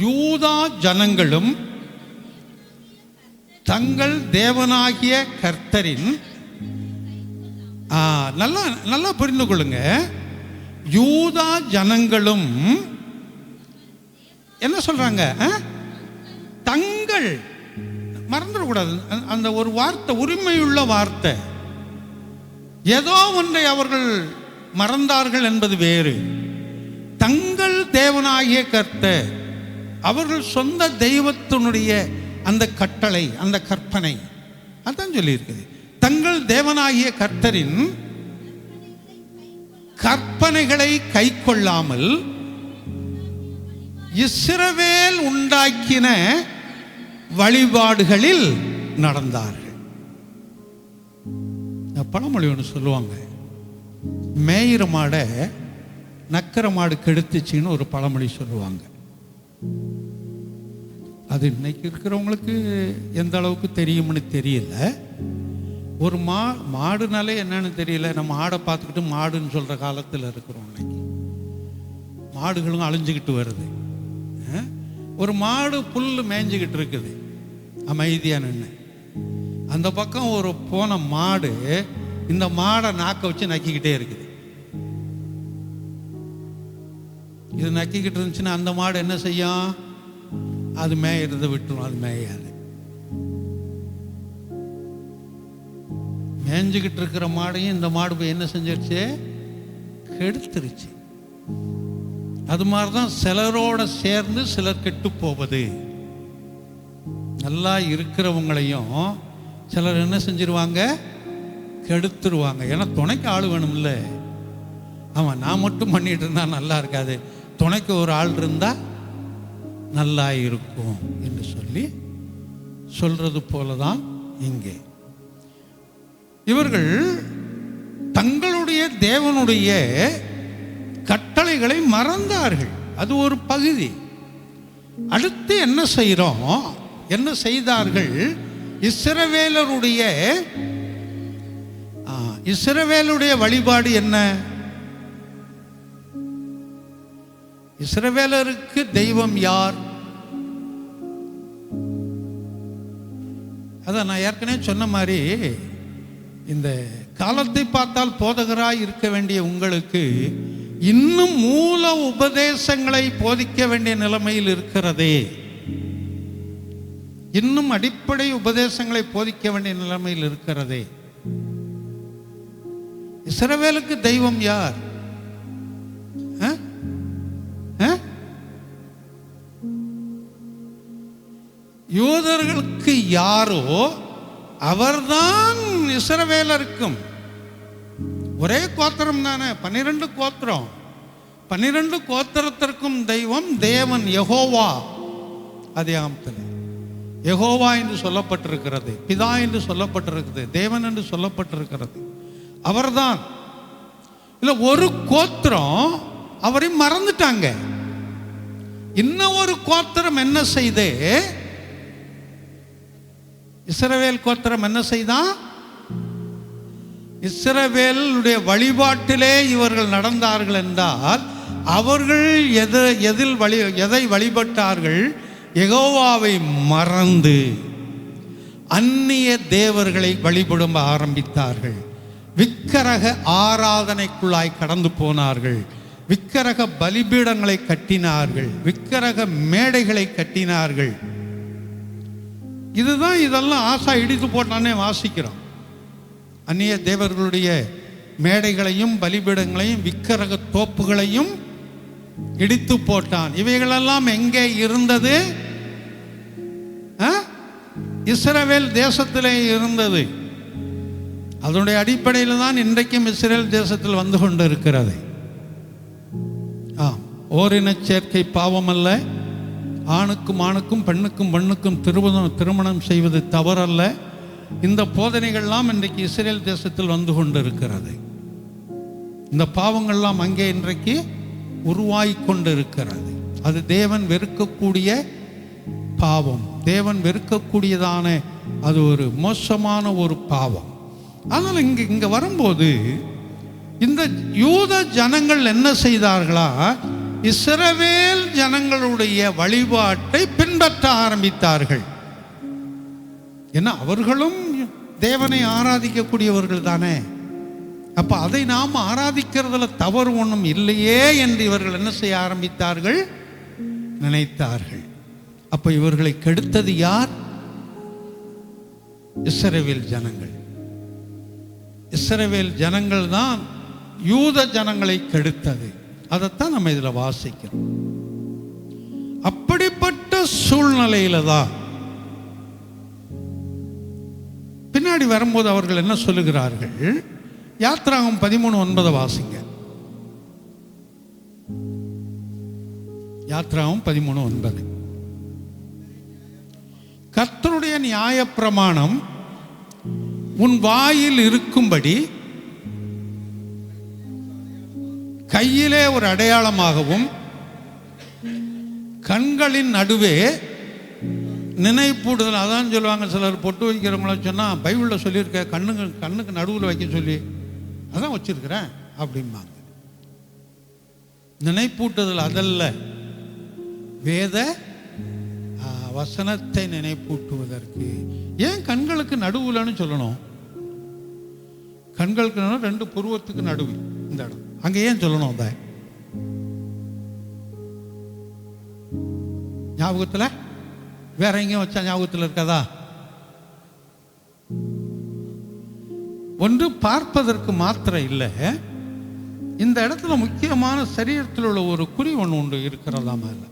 யூதா ஜனங்களும் தங்கள் தேவனாகிய கர்த்தரின், நல்லா நல்லா புரிந்து கொள்ளுங்க, யூதா ஜனங்களும் என்ன சொல்றாங்க? தங்கள், மறந்துடக்கூடாது அந்த ஒரு வார்த்தை, உரிமையுள்ள வார்த்தை. ஏதோ ஒன்றை அவர்கள் மறந்தார்கள் என்பது வேறு. தங்கள் தேவனாகிய கர்த்தர், அவர்கள் சொந்த தெய்வத்தினுடைய அந்த கட்டளை, அந்த கற்பனை, அதான் சொல்லி இருக்குது. தங்கள் தேவனாகிய கர்த்தரின் கற்பனைகளை கை கொள்ளாமல் இஸ்ரவேல் உண்டாக்கின வழிபாடுகளில் நடந்தார்கள். பழமொழி ஒன்று சொல்லுவாங்க, மேயிற மாடை நக்கர மாடு கெடுத்துச்சின்னு ஒரு பழமொழி சொல்லுவாங்க. அது இன்னைக்கு இருக்கிறவங்களுக்கு எந்த அளவுக்கு தெரியும்னு தெரியல. ஒரு மாடுனாலே என்னன்னு தெரியல. நம்ம ஆடை பார்த்துக்கிட்டு மாடுன்னு சொல்கிற காலத்தில் இருக்கிறோம். இன்னைக்கு மாடுகளும் அழிஞ்சுக்கிட்டு வருது. ஒரு மாடு புல் மேய்ஞ்சிக்கிட்டு இருக்குது அமைதியாக நின்று. அந்த பக்கம் ஒரு போன மாடு இந்த மாடை நாக்க வச்சு நக்கிக்கிட்டே இருக்குது. இது நக்கிக்கிட்டு இருந்துச்சுன்னா அந்த மாடு என்ன செய்யும்? அது மேயறதை விட்டுரும், அது மேயாது. மேய்ஞ்சிக்கிட்டு இருக்கிற மாடையும் இந்த மாடு போய் என்ன செஞ்சிருச்சு? கெடுத்துருச்சு. அது மாதிரிதான் சிலரோட சேர்ந்து சிலர் கெட்டு போவது. நல்லா இருக்கிறவங்களையும் சிலர் என்ன செஞ்சிருவாங்க? கெடுத்துருவாங்க. ஏன்னா துணைக்கு ஆள் வேணும்ல. ஆமாம், நான் மட்டும் பண்ணிட்டு இருந்தா நல்லா இருக்காது, துணைக்கு ஒரு ஆள் இருந்தா நல்லா இருக்கும் என்று சொல்லி சொல்றது போலதான் இங்கே இவர்கள் தங்களுடைய தேவனுடைய கட்டளைகளை மறந்தார்கள். அது ஒரு பகுதி. அடுத்து என்ன செய்கிறோம்? என்ன செய்தார்கள்? இஸ்ரவேலுடைய வழிபாடு என்ன? இஸ்ரவேலருக்கு தெய்வம் யார்? அதான் நான் ஏற்கனவே சொன்ன மாதிரி, இந்த காலத்தை பார்த்தால் போதகராய் இருக்க வேண்டிய உங்களுக்கு இன்னும் மூல உபதேசங்களை போதிக்க வேண்டிய நிலைமையில் இருக்கிறதே. இன்னும் அடிப்படை உபதேசங்களை போதிக்க வேண்டிய நிலைமையில் இருக்கிறதே. இஸ்ரவேலுக்கு தெய்வம் யார்? யூதர்களுக்கு யாரோ அவர்தான் இஸ்ரவேலருக்கும். ஒரே கோத்திரம் தானே, 12 கோத்திரம். 12 கோத்திரத்திற்கும் தெய்வம் தேவன் யெகோவா. அதிகாரத்தில் யெகோவா என்று சொல்லப்பட்டிருக்கிறது, பிதா என்று சொல்லப்பட்டிருக்கிறது, தேவன் என்று சொல்லப்பட்டிருக்கிறது. அவர்தான். இல்லை, ஒரு கோத்திரம் அவரை மறந்துட்டாங்க. இன்னும் ஒரு கோத்திரம் என்ன செய்து? இஸ்ரவேல் கோத்திரம் என்ன செய்தான்? இஸ்ரவேலுடைய வழிபாட்டிலே இவர்கள் நடந்தார்கள் என்றால் அவர்கள் எதை வழிபட்டார்கள்? யெகோவாவை மறந்து அந்நிய தேவர்களை வழிபட ஆரம்பித்தார்கள். விக்கிரக ஆராதனைக்குள்ளாய் கடந்து போனார்கள். விக்கிரக பலிபீடங்களை கட்டினார்கள். விக்கிரக மேடைகளை கட்டினார்கள். இதுதான், இதெல்லாம் ஆசா இடித்து போட்டானே வாசிக்கிறோம். அந்நிய தேவர்களுடைய மேடைகளையும் பலிபீடங்களையும் விக்கிரக தோப்புகளையும் இடித்து போட்டான். இவைகளெல்லாம் எங்கே இருந்தது? இஸ்ரவேல் தேசத்திலே இருந்தது. அதனுடைய அடிப்படையில் தான் இன்றைக்கும் இஸ்ரேல் தேசத்தில் வந்து கொண்டு இருக்கிறது. ஓரின சேர்க்கை பாவம் அல்ல, ஆணுக்கும் ஆணுக்கும் பெண்ணுக்கும் பெண்ணுக்கும் திருமணம் செய்வது தவறல்ல. இந்த போதனைகள்லாம் இன்றைக்கு இஸ்ரேல் தேசத்தில் வந்து கொண்டு இருக்கிறது. இந்த பாவங்கள்லாம் அங்கே இன்றைக்கு உருவாகி கொண்டு இருக்கிறது. அது தேவன் வெறுக்கக்கூடிய பாவம், தேவன் வெறுக்கக்கூடியதான அது ஒரு மோசமான ஒரு பாவம். ஆனால் இங்கே வரும்போது இந்த யூத ஜனங்கள் என்ன செய்தார்களா, இஸ்ரவேல் ஜனங்களுடைய வழிபாட்டை பின்பற்ற ஆரம்பித்தார்கள். ஏன்னா அவர்களும் தேவனை ஆராதிக்கக்கூடியவர்கள் தானே. அப்போ அதை நாம் ஆராதிக்கிறதுல தவறு ஒன்றும் இல்லையே என்று இவர்கள் என்ன செய்ய ஆரம்பித்தார்கள், நினைத்தார்கள். அப்போ இவர்களை கெடுத்தது யார்? இஸ்ரவேல் ஜனங்கள். இஸ்ரவேல் ஜனங்கள் தான் யூத ஜனங்களை கெடுத்தது. அதைத்தான் நம்ம இதில் வாசிக்கிறோம். அப்படிப்பட்ட சூழ்நிலையில தான் பின்னாடி வரும்போது அவர்கள் என்ன சொல்லுகிறார்கள்? யாத்ராகமம் 13:9 வாசிங்க. யாத்ராகமம் 13:9. கர்த்தருடைய நியாயப்பிரமாணம் உன் வாயில் இருக்கும்படி கையிலே ஒரு அடையாளமாகவும் கண்களின் நடுவே நினைப்பூடுதல். அதான் சொல்லுவாங்க, சிலர் பொட்டு வைக்கிறவங்கள சொன்னால் பைபிளில் சொல்லியிருக்க கண்ணுக்கு நடுவில் வைக்க சொல்லி அதான் வச்சிருக்கிறேன் அப்படிம்பாங்க. நினைப்பூட்டுதல் அதல்ல, வேத வசனத்தை நினைப்பூட்டுவதற்கு. ஏன் கண்களுக்கு நடுவுலன்னு சொல்லணும்? கண்களுக்கு நடுவு 2 புருவத்துக்கு நடுவு இந்த இடம், அங்க ஏன் சொல்லணும்? அத ஞாபகத்தில் வேற எங்கேயும் வச்சா ஞாபகத்தில் இருக்காதா? ஒன்று பார்ப்பதற்கு மாத்திரம் இல்லை, இந்த இடத்துல முக்கியமான சரீரத்தில் உள்ள ஒரு குறி ஒன்று இருக்கிறதா மேல.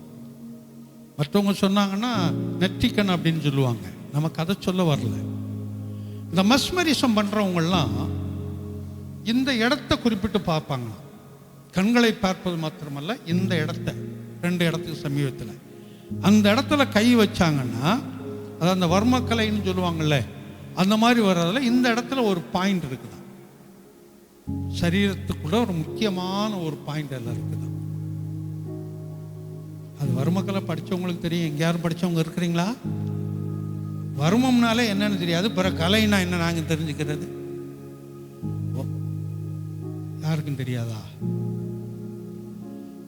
மற்றவங்க சொன்னாங்கன்னா நெற்றிக்கண் அப்படின்னு சொல்லுவாங்க, நமக்கு அதை சொல்ல வரல. இந்த மஸ்மரிசம் பண்றவங்கெல்லாம் இந்த இடத்தை குறிப்பிட்டு பார்ப்பாங்க. கண்களை பார்ப்பது மாத்திரமல்ல, இந்த இடத்த 2 இடத்துக்கு சமீபத்தில் அந்த இடத்துல கை வச்சாங்கன்னா, அது அந்த வர்மக்கலைன்னு சொல்லுவாங்கல்ல, அந்த மாதிரி வர்றதுல இந்த இடத்துல ஒரு பாயிண்ட் இருக்குதான். சரீரத்துக்குள்ள ஒரு முக்கியமான ஒரு பாயிண்ட் எல்லாம் இருக்குதான். அது வர்மக்கலை படித்தவங்களுக்கு தெரியும். எங்க யாரும் படித்தவங்க இருக்கிறீங்களா? வர்மம்னாலே என்னன்னு தெரியாது, பிற கலைனா என்ன நாங்கள் தெரிஞ்சுக்கிறது யாருக்கும் தெரியாதா?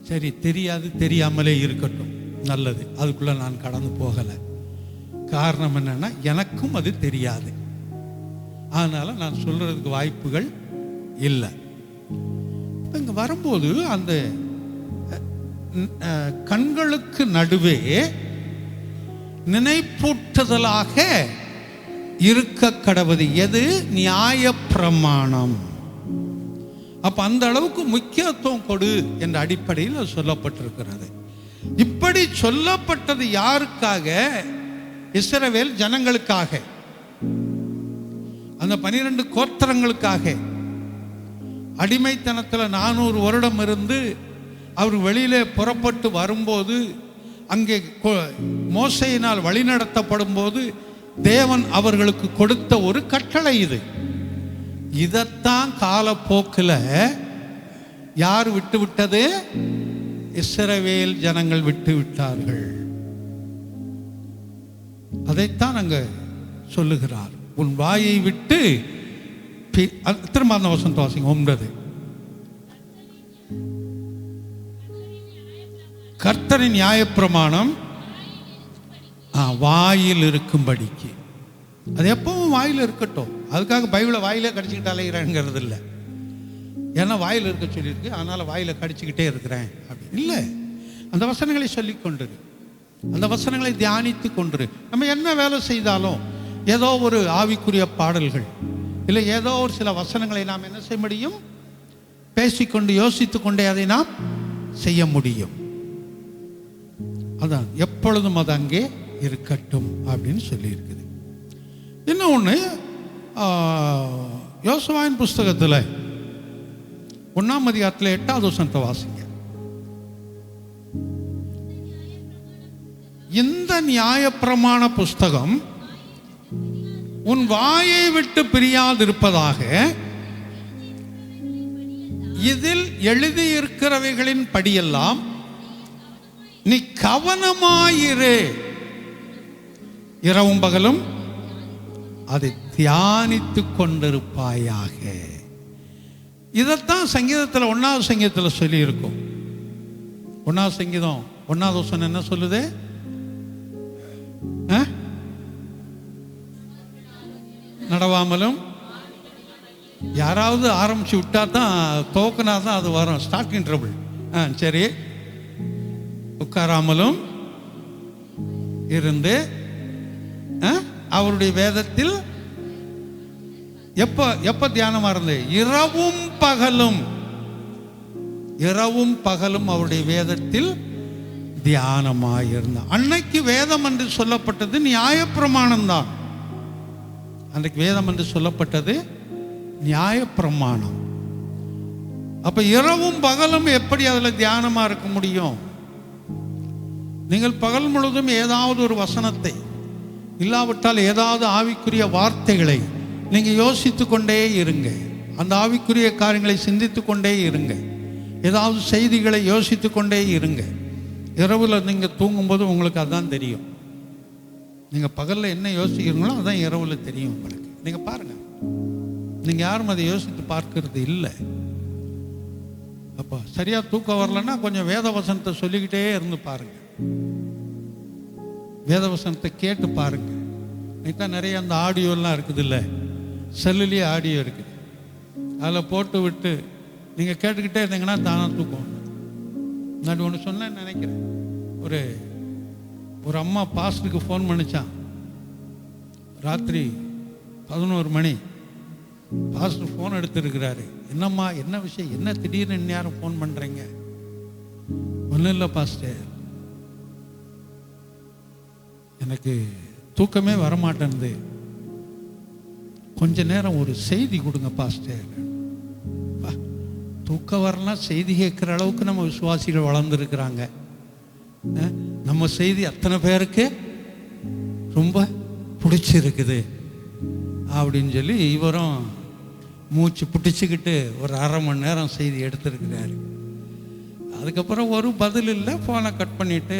சரி, தெரியாது, தெரியாமலே இருக்கட்டும், நல்லது. அதுக்குள்ள நான் கடந்து போகலை. காரணம் என்னன்னா, எனக்கும் அது தெரியாது, அதனால நான் சொல்றதுக்கு வாய்ப்புகள் இல்லை. இங்க வரும்போது அந்த கண்களுக்கு நடுவே நினைப்பூட்டுதலாக இருக்க கடவுது எது? நியாயப்பிரமாணம். அப்ப அந்த அளவுக்கு முக்கியத்துவம் கொடு என்ற அடிப்படையில் சொல்லப்பட்டிருக்கிறது. இப்படி சொல்லப்பட்டது யாருக்காக? இஸ்ரவேல் ஜனங்களுக்காக, அந்த 12 கோத்திரங்களுக்காக. அடிமைத்தனத்தில் 400 வருடம் இருந்து அவர் வெளியிலே புறப்பட்டு வரும்போது, அங்கே மோசையினால் வழிநடத்தப்படும் போது தேவன் அவர்களுக்கு கொடுத்த ஒரு கட்டளை இது. இதைத்தான் காலப்போக்கில் யார் விட்டு விட்டது? இஸ்ரவேல் ஜனங்கள் விட்டு விட்டார்கள். அதைத்தான் அங்க சொல்லுகிறார். உன் வாயை விட்டு திரும்ப அந்த வசனத்தை வாசிங்க. 9. கர்த்தரின் நியாயப்பிரமாணம் வாயில் இருக்கும்படிக்கு. அது எப்பவும் வாயில் இருக்கட்டும். அதுக்காக பைபிளை வாயிலே கடிச்சுக்கிட்டு அலைகிறேங்கிறது இல்லை. ஏன்னா வாயில் இருக்க சொல்லியிருக்கு, அதனால வாயில கடிச்சுக்கிட்டே இருக்கிறேன் அப்படி இல்லை. அந்த வசனங்களை சொல்லி கொண்டிரு, அந்த வசனங்களை தியானித்து கொண்டிரு. நம்ம என்ன வேலை செய்தாலும் ஏதோ ஒரு ஆவிக்குரிய பாடல்கள் இல்லை ஏதோ ஒரு சில வசனங்களை நாம் என்ன செய்ய முடியும்? பேசிக்கொண்டு யோசித்து கொண்டே அதை நாம் செய்ய முடியும். அதான் எப்பொழுதும் அது அங்கே இருக்கட்டும் அப்படின்னு சொல்லி இருக்குது. இன்னொன்று, யோசுவாவின் புஸ்தகத்தில் 1ஆம் அதிகாரத்தில் 8வது வசனத்தை வாசிங்க. இந்த நியாயப்பிரமாண புஸ்தகம் உன் வாயை விட்டு பிரியாதிருப்பதாக, இதில் எழுதியிருக்கிறவைகளின் படியெல்லாம் நீ கவனமாயிரு, இரவும் பகலும் அதை தியானித்துக் கொண்டிருப்பாயாக. இதைத்தான் சங்கீதத்தில் 1வது சங்கீதத்தில் சொல்லியிருக்கும். 1வது சங்கீதம் 1வது வசனம் என்ன சொல்லுது? நடவாமலும், யாராவது ஆரம்பிச்சு விட்டா தான், துவக்கினா தான் அது வரும், ஸ்டார்டிங் ட்ரபிள். சரி, உட்காராமலும் இருந்து அவருடைய வேதத்தில் எப்ப தியானமா இருந்து? இரவும் பகலும், இரவும் பகலும் அவருடைய வேதத்தில் தியானமாயிருந்த. அன்னைக்கு வேதம் என்று சொல்லப்பட்டது நியாயப்பிரமாணம் தான். அன்றைக்கு வேதம் என்று சொல்லப்பட்டது நியாயப்பிரமாணம். அப்ப இரவும் பகலும் எப்படி அதில் தியானமா இருக்க முடியும்? நீங்கள் பகல் முழுவதும் ஏதாவது ஒரு வசனத்தை, இல்லாவிட்டால் ஏதாவது ஆவிக்குரிய வார்த்தைகளை நீங்க யோசித்து கொண்டே இருங்க. அந்த ஆவிக்குரிய காரியங்களை சிந்தித்து கொண்டே இருங்க. ஏதாவது செய்திகளை யோசித்து கொண்டே இருங்க. இரவுல நீங்க தூங்கும்போது உங்களுக்கு அதான் தெரியும். நீங்க பகல்ல என்ன யோசிக்கிறீங்களோ அதான் இரவுல தெரியும் உங்களுக்கு. நீங்க பாருங்க, நீங்க யாரும் அதை யோசித்து பார்க்கறது இல்லை. அப்போ சரியா தூக்கம் வரலன்னா கொஞ்சம் வேத வசனத்தை சொல்லிக்கிட்டே இருந்து பாருங்க, வேத வசனத்தை கேட்டு பாருங்க. இன்னைக்கு நிறைய அந்த ஆடியோலாம் இருக்குது இல்லை, செல்லுலேயே ஆடியோ இருக்குது. அதில் போட்டு விட்டு நீங்கள் கேட்டுக்கிட்டே இருந்தீங்கன்னா தானே தூக்கம். நான் ஒன்று சொன்னேன்னு நினைக்கிறேன். ஒரு அம்மா பாஸ்டருக்கு ஃபோன் பண்ணிச்சான். ராத்திரி 11 மணி. Pastor phone எடுத்துருக்கிறாரு. என்னம்மா, என்ன விஷயம், என்ன திடீர்னு இந்நேரம் ஃபோன் பண்ணுறீங்க? ஒன்றும் இல்லை பாஸ்டர், எனக்கு தூக்கமே வரமாட்டேன்து, கொஞ்ச நேரம் ஒரு செய்தி கொடுங்க பாஸ்டர். தூக்கம் வரலாம், செய்தி கேட்குற அளவுக்கு நம்ம விசுவாசிகள் வளர்ந்துருக்கிறாங்க. நம்ம செய்தி அத்தனை பேருக்கு ரொம்ப பிடிச்சிருக்குது அப்படின்னு சொல்லி இவரும் மூச்சு பிடிச்சிக்கிட்டு ஒரு 1/2 மணி நேரம் செய்தி எடுத்துருக்கிறாரு. அதுக்கப்புறம் ஒரு பதில் இல்லை, ஃபோனை கட் பண்ணிட்டு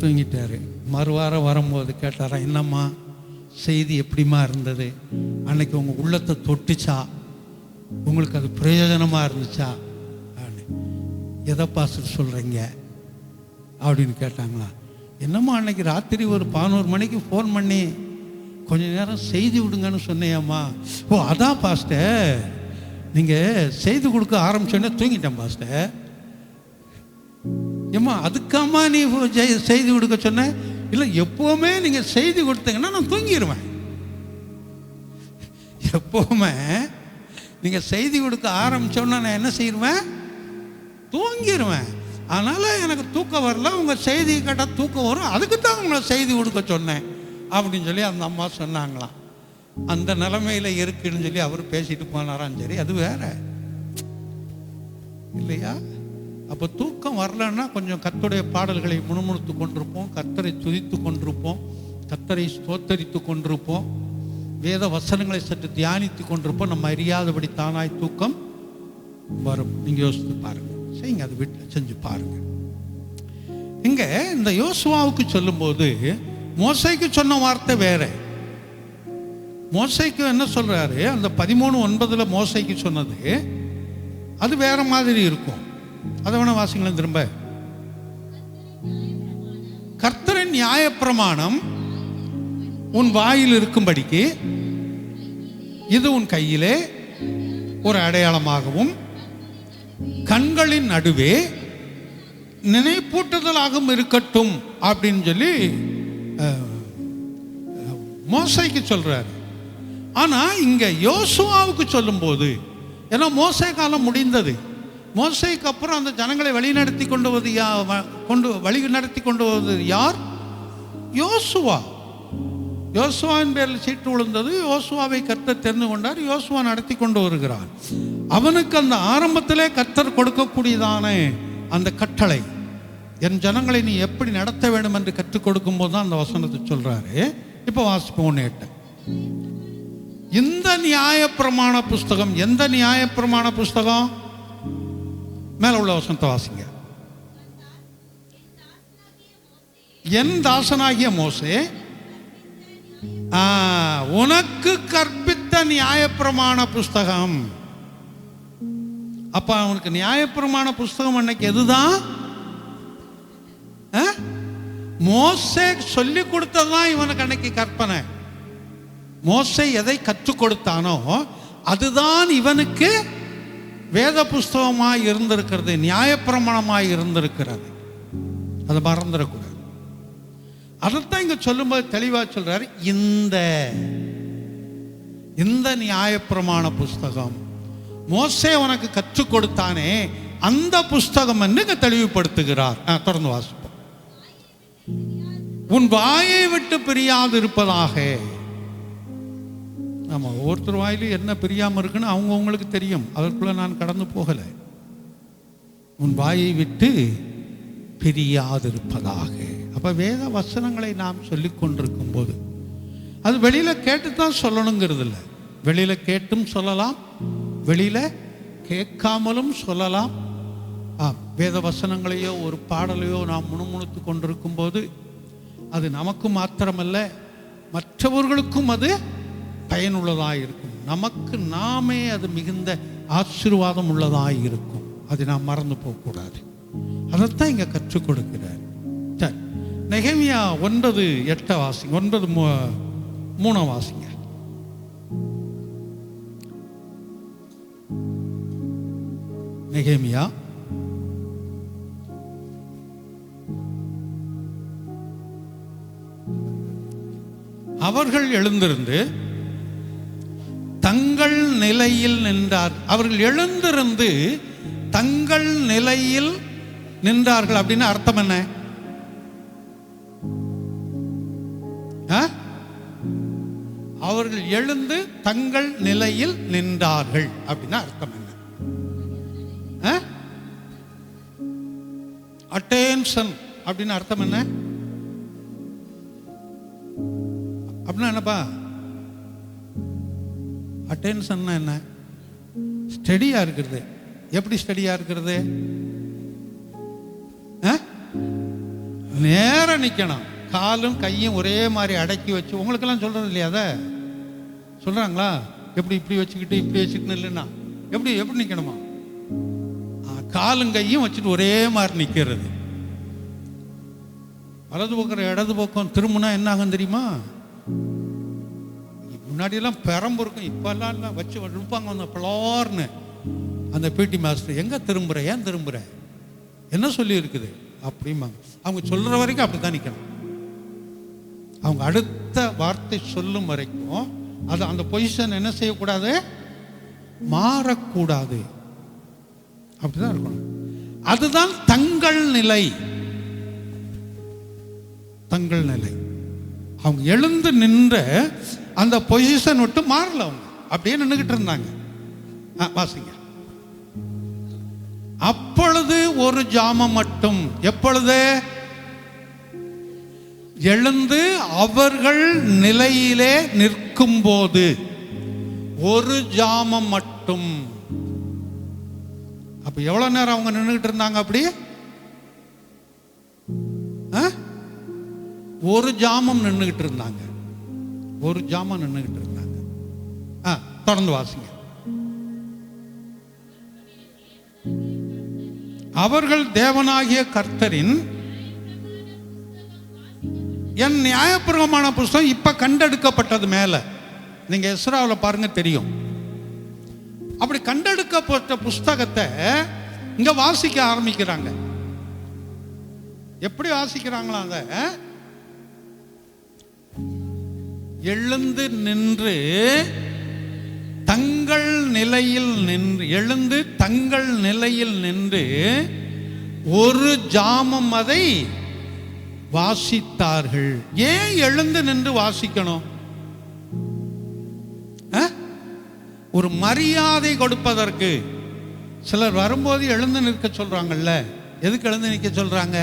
தூங்கிட்டாரு. மறுவாரம் வரும்போது கேட்டாரா, என்னம்மா செய்தி எப்படிமா இருந்தது, அன்னைக்கு உங்கள் உள்ளத்தை தொட்டுச்சா, உங்களுக்கு அது பிரயோஜனமாக இருந்துச்சா? எதை பாஸ்டர் சொல்கிறீங்க அப்படின்னு கேட்டாங்களா. என்னம்மா அன்னைக்கு ராத்திரி ஒரு 11 மணிக்கு ஃபோன் பண்ணி கொஞ்ச நேரம் செய்தி விடுங்கன்னு சொன்னேம்மா. ஓ அதான் பாஸ்டர், நீங்கள் செய்தி கொடுக்க ஆரம்பிச்சோன்னே தூங்கிட்டேன் பாஸ்டர். ஏம்மா அதுக்காம்மா நீ செய்தி கொடுக்க சொன்ன? இல்லை, எப்போவுமே நீங்கள் செய்தி கொடுத்தீங்கன்னா நான் தூங்கிடுவேன். எப்போவுமே நீங்கள் செய்தி கொடுக்க ஆரம்பிச்சோன்னா நான் என்ன செய்வேன்? தூங்கிடுவேன். அதனால் எனக்கு தூக்கம் வரல, உங்கள் செய்தி கேட்டால் தூக்கம் வரும், அதுக்கு தான் உங்களை செய்தி கொடுக்க சொன்னேன் அப்படின்னு சொல்லி அந்த அம்மா சொன்னாங்களாம். அந்த நிலைமையில் இருக்குன்னு சொல்லி அவர் பேசிட்டு போனாராம். சரி, அது வேற இல்லையா? அப்போ தூக்கம் வரலன்னா கொஞ்சம் கர்த்தருடைய பாடல்களை முணுமுணுத்து கொண்டிருப்போம், கர்த்தரை துதித்து கொண்டிருப்போம், கர்த்தரை ஸ்தோத்தரித்து கொண்டிருப்போம், வேத வசனங்களை சற்று தியானித்து கொண்டிருப்போம். நம்ம அறியாதபடி தானாய் தூக்கம் வரும். நீங்கள் யோசித்து பாருங்க, செய்யுங்க, அது வீட்டில் செஞ்சு பாருங்க. இங்க இந்த யோசுவாவுக்கு சொல்லும்போது மோசைக்கு சொன்ன வார்த்தை வேற. மோசைக்கு என்ன சொல்றாரு, அந்த 13:9 மோசைக்கு சொன்னது அது வேற மாதிரி இருக்கும். அதை வேணா வாசிங்களேன் திரும்ப. கர்த்தரின் நியாயப்பிரமாணம் உன் வாயில் இருக்கும்படிக்கு இது உன் கையிலே ஒரு அடையாளமாகவும் கண்களின் நடுவே நினைப்பூட்டுதலாகவும் இருக்கட்டும் அப்படின்னு சொல்லி மோசைக்கு சொல்றாரு. ஆனா இங்க யோசுவாவுக்கு சொல்லும் போது, ஏன்னா மோசே காலம் முடிந்தது, மோசைக்கு அப்புறம் அந்த ஜனங்களை வழி நடத்தி கொண்டு வருவது யார்? யோசுவா. யோசுவாவின் பேரில் சீட்டு விழுந்தது. யோசுவாவை கர்த்தர் தெரிந்து கொண்டார். யோசுவா நடத்தி கொண்டு வருகிறார். அவனுக்கு அந்த ஆரம்பத்திலே கர்த்தர் கொடுக்கக்கூடியதான அந்த கட்டளை, என் ஜனங்களை நீ எப்படி நடத்த வேண்டும் என்று கற்றுக் கொடுக்கும் போது தான் அந்த வசனத்தை சொல்றாரு. இப்போ வாசிப்போம் 1:8. இந்த நியாயப்பிரமாண புஸ்தகம், எந்த நியாயப்பிரமாண புஸ்தகம்? மேல உள்ள வசனத்தை வாசிங்க. என் தாசனாகிய மோசே உனக்கு கற்பித்த நியாயப்பிரமாண புஸ்தகம். அப்ப அவனுக்கு நியாயப்பிரமாண புஸ்தகம் அன்னைக்கு எதுதான்? மோசே சொல்லி கொடுத்ததுதான் இவனுக்கு அன்னைக்கு கற்பனை. மோசே எதை கற்றுக் கொடுத்தானோ அதுதான் இவனுக்கு வேத புஸ்தகமாய் இருந்திருக்கிறது, நியாயப்பிரமாணமாய் இருந்திருக்கிறது. அதை மறந்துடக்கூடாது. அதைத்தான் இங்க சொல்லும்போது தெளிவா சொல்றாரு. இந்த நியாயப்பிரமாண புஸ்தகம் மோசே உனக்கு கற்றுக் கொடுத்தானே அந்த புஸ்தகம் என்று இங்க தெளிவுபடுத்துகிறார். தொடர்ந்து வாசிப்போம். உன் வாயை விட்டு பிரியாது இருப்பதாக. ஆமா, ஒவ்வொருத்தர் வாயிலும் என்ன பிரியாம இருக்குன்னு அவங்களுக்கு தெரியும். அதற்குள்ள நான் கடந்து போகல. உன் வாயை விட்டு பிரியாதிருப்பதாக. அப்ப வேத வசனங்களை நாம் சொல்லிக் கொண்டிருக்கும் போது அது வெளியில கேட்டுத்தான் சொல்லணுங்கிறது இல்லை. வெளியில கேட்டும் சொல்லலாம், வெளியில கேட்காமலும் சொல்லலாம். வேத வசனங்களையோ ஒரு பாடலையோ நாம் முணுமுணுத்து கொண்டிருக்கும் போது அது நமக்கு மாத்திரமல்ல மற்றவர்களுக்கும் அது பயனுள்ளதாக இருக்கும். நமக்கு நாமே அது மிகுந்த ஆசீர்வாதம் உள்ளதாக இருக்கும். அதை நாம் மறந்து போகக்கூடாது. அதைத்தான் இங்க கற்றுக் கொடுக்கிறார். நெகேமியா 9:8 வாசிங்க. 9:3 வாசிங்க. நெகேமியா அவர்கள் எழுந்திருந்து தங்கள் நிலையில் நின்றார். அவர்கள் எழுந்திருந்து தங்கள் நிலையில் நின்றார்கள் அப்படின்னு அர்த்தம் என்ன? அவர்கள் எழுந்து தங்கள் நிலையில் நின்றார்கள் அப்படின்னா அர்த்தம் என்ன? அட்டென்ஷன் அப்படின்னு அர்த்தம் என்ன? அப்படின்னா என்னப்பா? அட்டென்ஷன் என்ன? ஸ்டடியா இருக்கிறது. எப்படி ஸ்டடியா இருக்கிறது? நேர நிக்கணும், காலும் கையும் ஒரே மாதிரி அடக்கி வச்சு. உங்களுக்கெல்லாம் சொல்றது இல்லையா? அதை சொல்றாங்களா? எப்படி இப்படி வச்சுக்கிட்டு இப்படி வச்சுக்கணும் இல்லைன்னா எப்படி நிக்கணுமா? காலும் கையும் வச்சுட்டு ஒரே மாதிரி நிக்கிறது. வலது பக்கம் இடது பக்கம் திரும்பினா என்ன ஆகும் தெரியுமா? முன்னாடியெல்லாம் பெரம்பு இருக்கும், இப்பெல்லாம் எல்லாம் வச்சு இருப்பாங்க அந்த பிளார்னு. அந்த பிடி மாஸ்டர் எங்க திரும்புற, ஏன் திரும்புற, என்ன சொல்லி இருக்குது அப்படிம்பாங்க. அவங்க சொல்ற வரைக்கும் அப்படித்தான் நிக்கணும். அவங்க அடுத்த வார்த்தை சொல்லும் வரைக்கும் அது அந்த பொசிஷன் என்ன செய்யக்கூடாது? மாறக்கூடாது. அப்படிதான் இருக்கணும். அதுதான் தங்கள் நிலை. தங்கள் நிலை. அவங்க எழுந்து நின்ற அந்த பொசிஷன் விட்டு மாறல. அவங்க அப்படியே நின்றுகிட்டு இருந்தாங்க. வாசிங்க. அப்பொழுது ஒரு ஜாமம் மட்டும். எப்பொழுது? எழுந்து அவர்கள் நிலையிலே நிற்கும் போது ஒரு ஜாமம் மட்டும். அப்ப எவ்வளவு நேரம் அவங்க நின்றுகிட்டு இருந்தாங்க? அப்படி ஒரு ஜாமம் நின்றுகிட்டு இருந்தாங்க. ஒரு ஜாமம் நின்றுகிட்டு இருந்தாங்க. தொடர்ந்து வாசிங்க. அவர்கள் தேவனாகிய கர்த்தரின் என் நியாயப்பிரமாண புஸ்தகம் இப்ப கண்டெடுக்கப்பட்டது. மேல நீங்க எஸ்ராவில் பாருங்க, தெரியும். அப்படி கண்டெடுக்கப்பட்ட புஸ்தகத்தை இங்க வாசிக்க ஆரம்பிக்கிறாங்க. எப்படி வாசிக்கிறாங்களா? அத எழுந்து நின்று தங்கள் நிலையில் நின்று, எழுந்து தங்கள் நிலையில் நின்று ஒரு ஜாமம் அதை வாசித்தார்கள். ஏன் எழுந்து நின்று வாசிக்கணும்? ஒரு மரியாதை கொடுப்பதற்கு. சிலர் வரும்போது எழுந்து நிற்க சொல்றாங்கல்ல, எதுக்கு எழுந்து நிற்க சொல்றாங்க?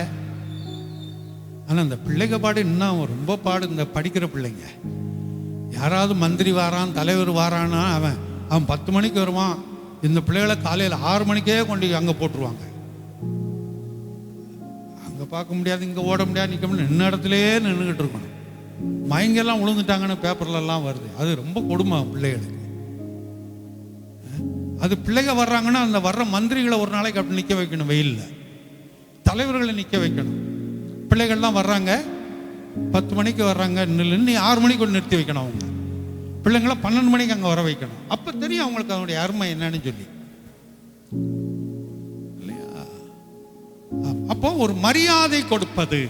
ஆனா அந்த பிள்ளைங்க பாடு இன்னும் ரொம்ப பாடு. இந்த படிக்கிற பிள்ளைங்க, யாராவது மந்திரி வாரான், தலைவர் வாரானா, அவன் 10 மணிக்கு வருவான். இந்த பிள்ளைகளை காலையில் 6 மணிக்கே கொண்டு அங்கே போட்டுருவாங்க. அங்கே பார்க்க முடியாது, இங்கே ஓட முடியாது, நிற்க முடியாது, நின்ன இடத்துலையே நின்றுக்கிட்டு இருக்கணும். மயங்கெல்லாம் விழுந்துட்டாங்கன்னு பேப்பர்லலாம் வருது. அது ரொம்ப கொடுமை பிள்ளைகளுக்கு. அது பிள்ளைங்க வர்றாங்கன்னா அந்த வர்ற மந்திரிகளை ஒரு நாளைக்கு அப்படி நிற்க வைக்கணும், வெயிலில் தலைவர்களை நிற்க வைக்கணும். பிள்ளைகள்லாம் வர்றாங்க, 10 மணிக்கு வர்றாங்க, நின்று 6 மணிக்கு கொண்டு நிறுத்தி வைக்கணும். அவங்க பிள்ளைங்களை 12 மணிக்கு அங்கே வர வைக்கணும். அப்போ தெரியும் அவங்களுக்கு அவனுடைய அருமை என்னன்னு சொல்லி, இல்லையா? அப்போ ஒரு மரியாதை கொடுப்பது,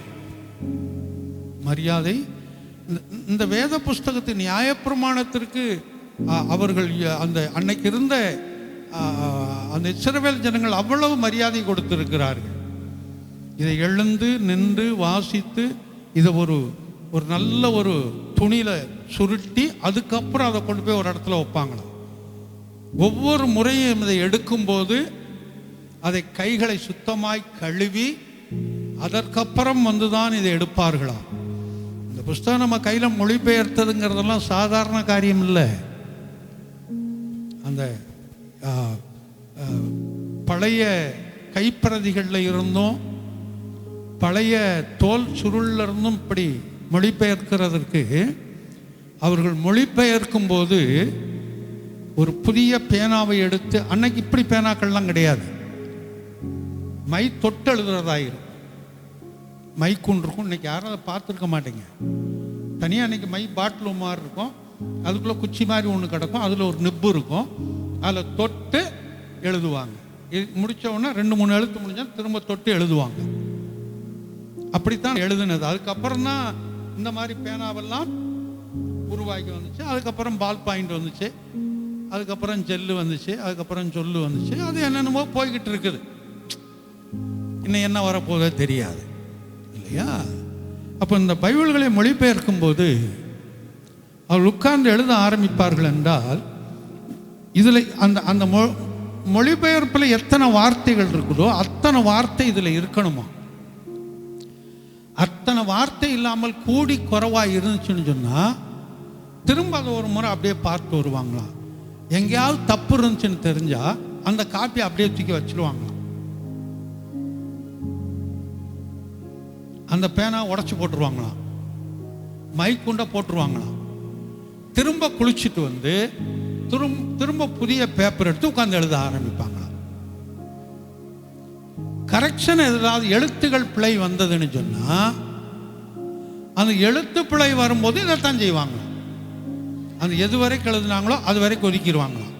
மரியாதை. இந்த வேத புஸ்தகத்தின் நியாயப்பிரமாணத்திற்கு அவர்கள் அந்த அன்னைக்கு இருந்த அந்த இஸ்ரவேல் ஜனங்கள் அவ்வளவு மரியாதை கொடுத்திருக்கிறார்கள். இதை எழுந்து நின்று வாசித்து இதை ஒரு நல்ல ஒரு துணியில சுருட்டி அதுக்கப்புறம் அதை கொண்டு போய் ஒரு இடத்துல வைப்பாங்களாம். ஒவ்வொரு முறையும் இதை எடுக்கும்போது அதை கைகளை சுத்தமாய் கழுவி அதற்கப்புறம் வந்துதான் இதை எடுப்பார்களாம். இந்த புஸ்தகம் நம்ம கையில மொழிபெயர்த்ததுங்கிறதெல்லாம் சாதாரண காரியம் இல்லை. அந்த பழைய கைப்பிரதிகளில் இருந்தும் பழைய தோல் சுருள்ல இருந்தும் இப்படி மொழிபெயர்க்கிறதற்கு அவர்கள் மொழிபெயர்க்கும் போது ஒரு புதிய பேனாவை எடுத்து, அன்னைக்கு இப்படி பேனாக்கள்லாம் கிடையாது, மை தொட்டு எழுதுறதாயிரும். மைக்குன்னு இருக்கும். இன்னைக்கு யாரும் அதை பார்த்துருக்க மாட்டேங்க. தனியாக அன்னைக்கு மை பாட்டில் மாதிரி இருக்கும், அதுக்குள்ளே குச்சி மாதிரி ஒன்று கிடக்கும், அதில் ஒரு நிப்பு இருக்கும், அதில் தொட்டு எழுதுவாங்க. முடித்த உடனே 2-3 எழுத்து முடிஞ்சால் திரும்ப தொட்டு எழுதுவாங்க. அப்படித்தான் எழுதுனது. அதுக்கப்புறம் தான் இந்த மாதிரி பேனாவெல்லாம் உருவாக்கி வந்துச்சு. அதுக்கப்புறம் பால் பாயிண்ட் வந்துச்சு, அதுக்கப்புறம் ஜெல்லு வந்துச்சு, அதுக்கப்புறம் சொல்லு வந்துச்சு. அது என்னென்னமோ போய்கிட்டு இருக்குது. இன்னும் என்ன வரப்போதோ தெரியாது, இல்லையா? அப்போ இந்த பைபிள்களை மொழிபெயர்க்கும் போது அவர்கள் உட்கார்ந்து எழுத ஆரம்பிப்பார்கள் என்றால் இதில் அந்த மொழிபெயர்ப்பில் எத்தனை வார்த்தைகள் இருக்குதோ அத்தனை வார்த்தை இதில் இருக்கணுமா? அத்தனை வார்த்தை இல்லாமல் கூடி குறைவாக இருந்துச்சுன்னு சொன்னால் திரும்ப அதை ஒரு முறை அப்படியே பார்த்து வருவாங்களாம். எங்கேயாவது தப்பு இருந்துச்சுன்னு தெரிஞ்சால் அந்த காப்பி அப்படியே தூக்கி வச்சிருவாங்களாம். அந்த பேனா உடச்சி போட்டுருவாங்களாம், மைக்குண்டை போட்டுருவாங்களாம். திரும்ப குளிச்சுட்டு வந்து திரும்ப புதிய பேப்பர் எடுத்து உட்கார்ந்து எழுத ஆரம்பிப்பாங்களாம். கரெக்ஷன் ஏதாவது எழுத்துகள் பிழை வந்ததுன்னு சொன்னா அந்த எழுத்து பிழை வரும்போது இதைத்தான் செய்வாங்களாம். அந்த எது வரைக்கும் எழுதுனாங்களோ அது வரைக்கும் ஒதுக்கிடுவாங்களாம்.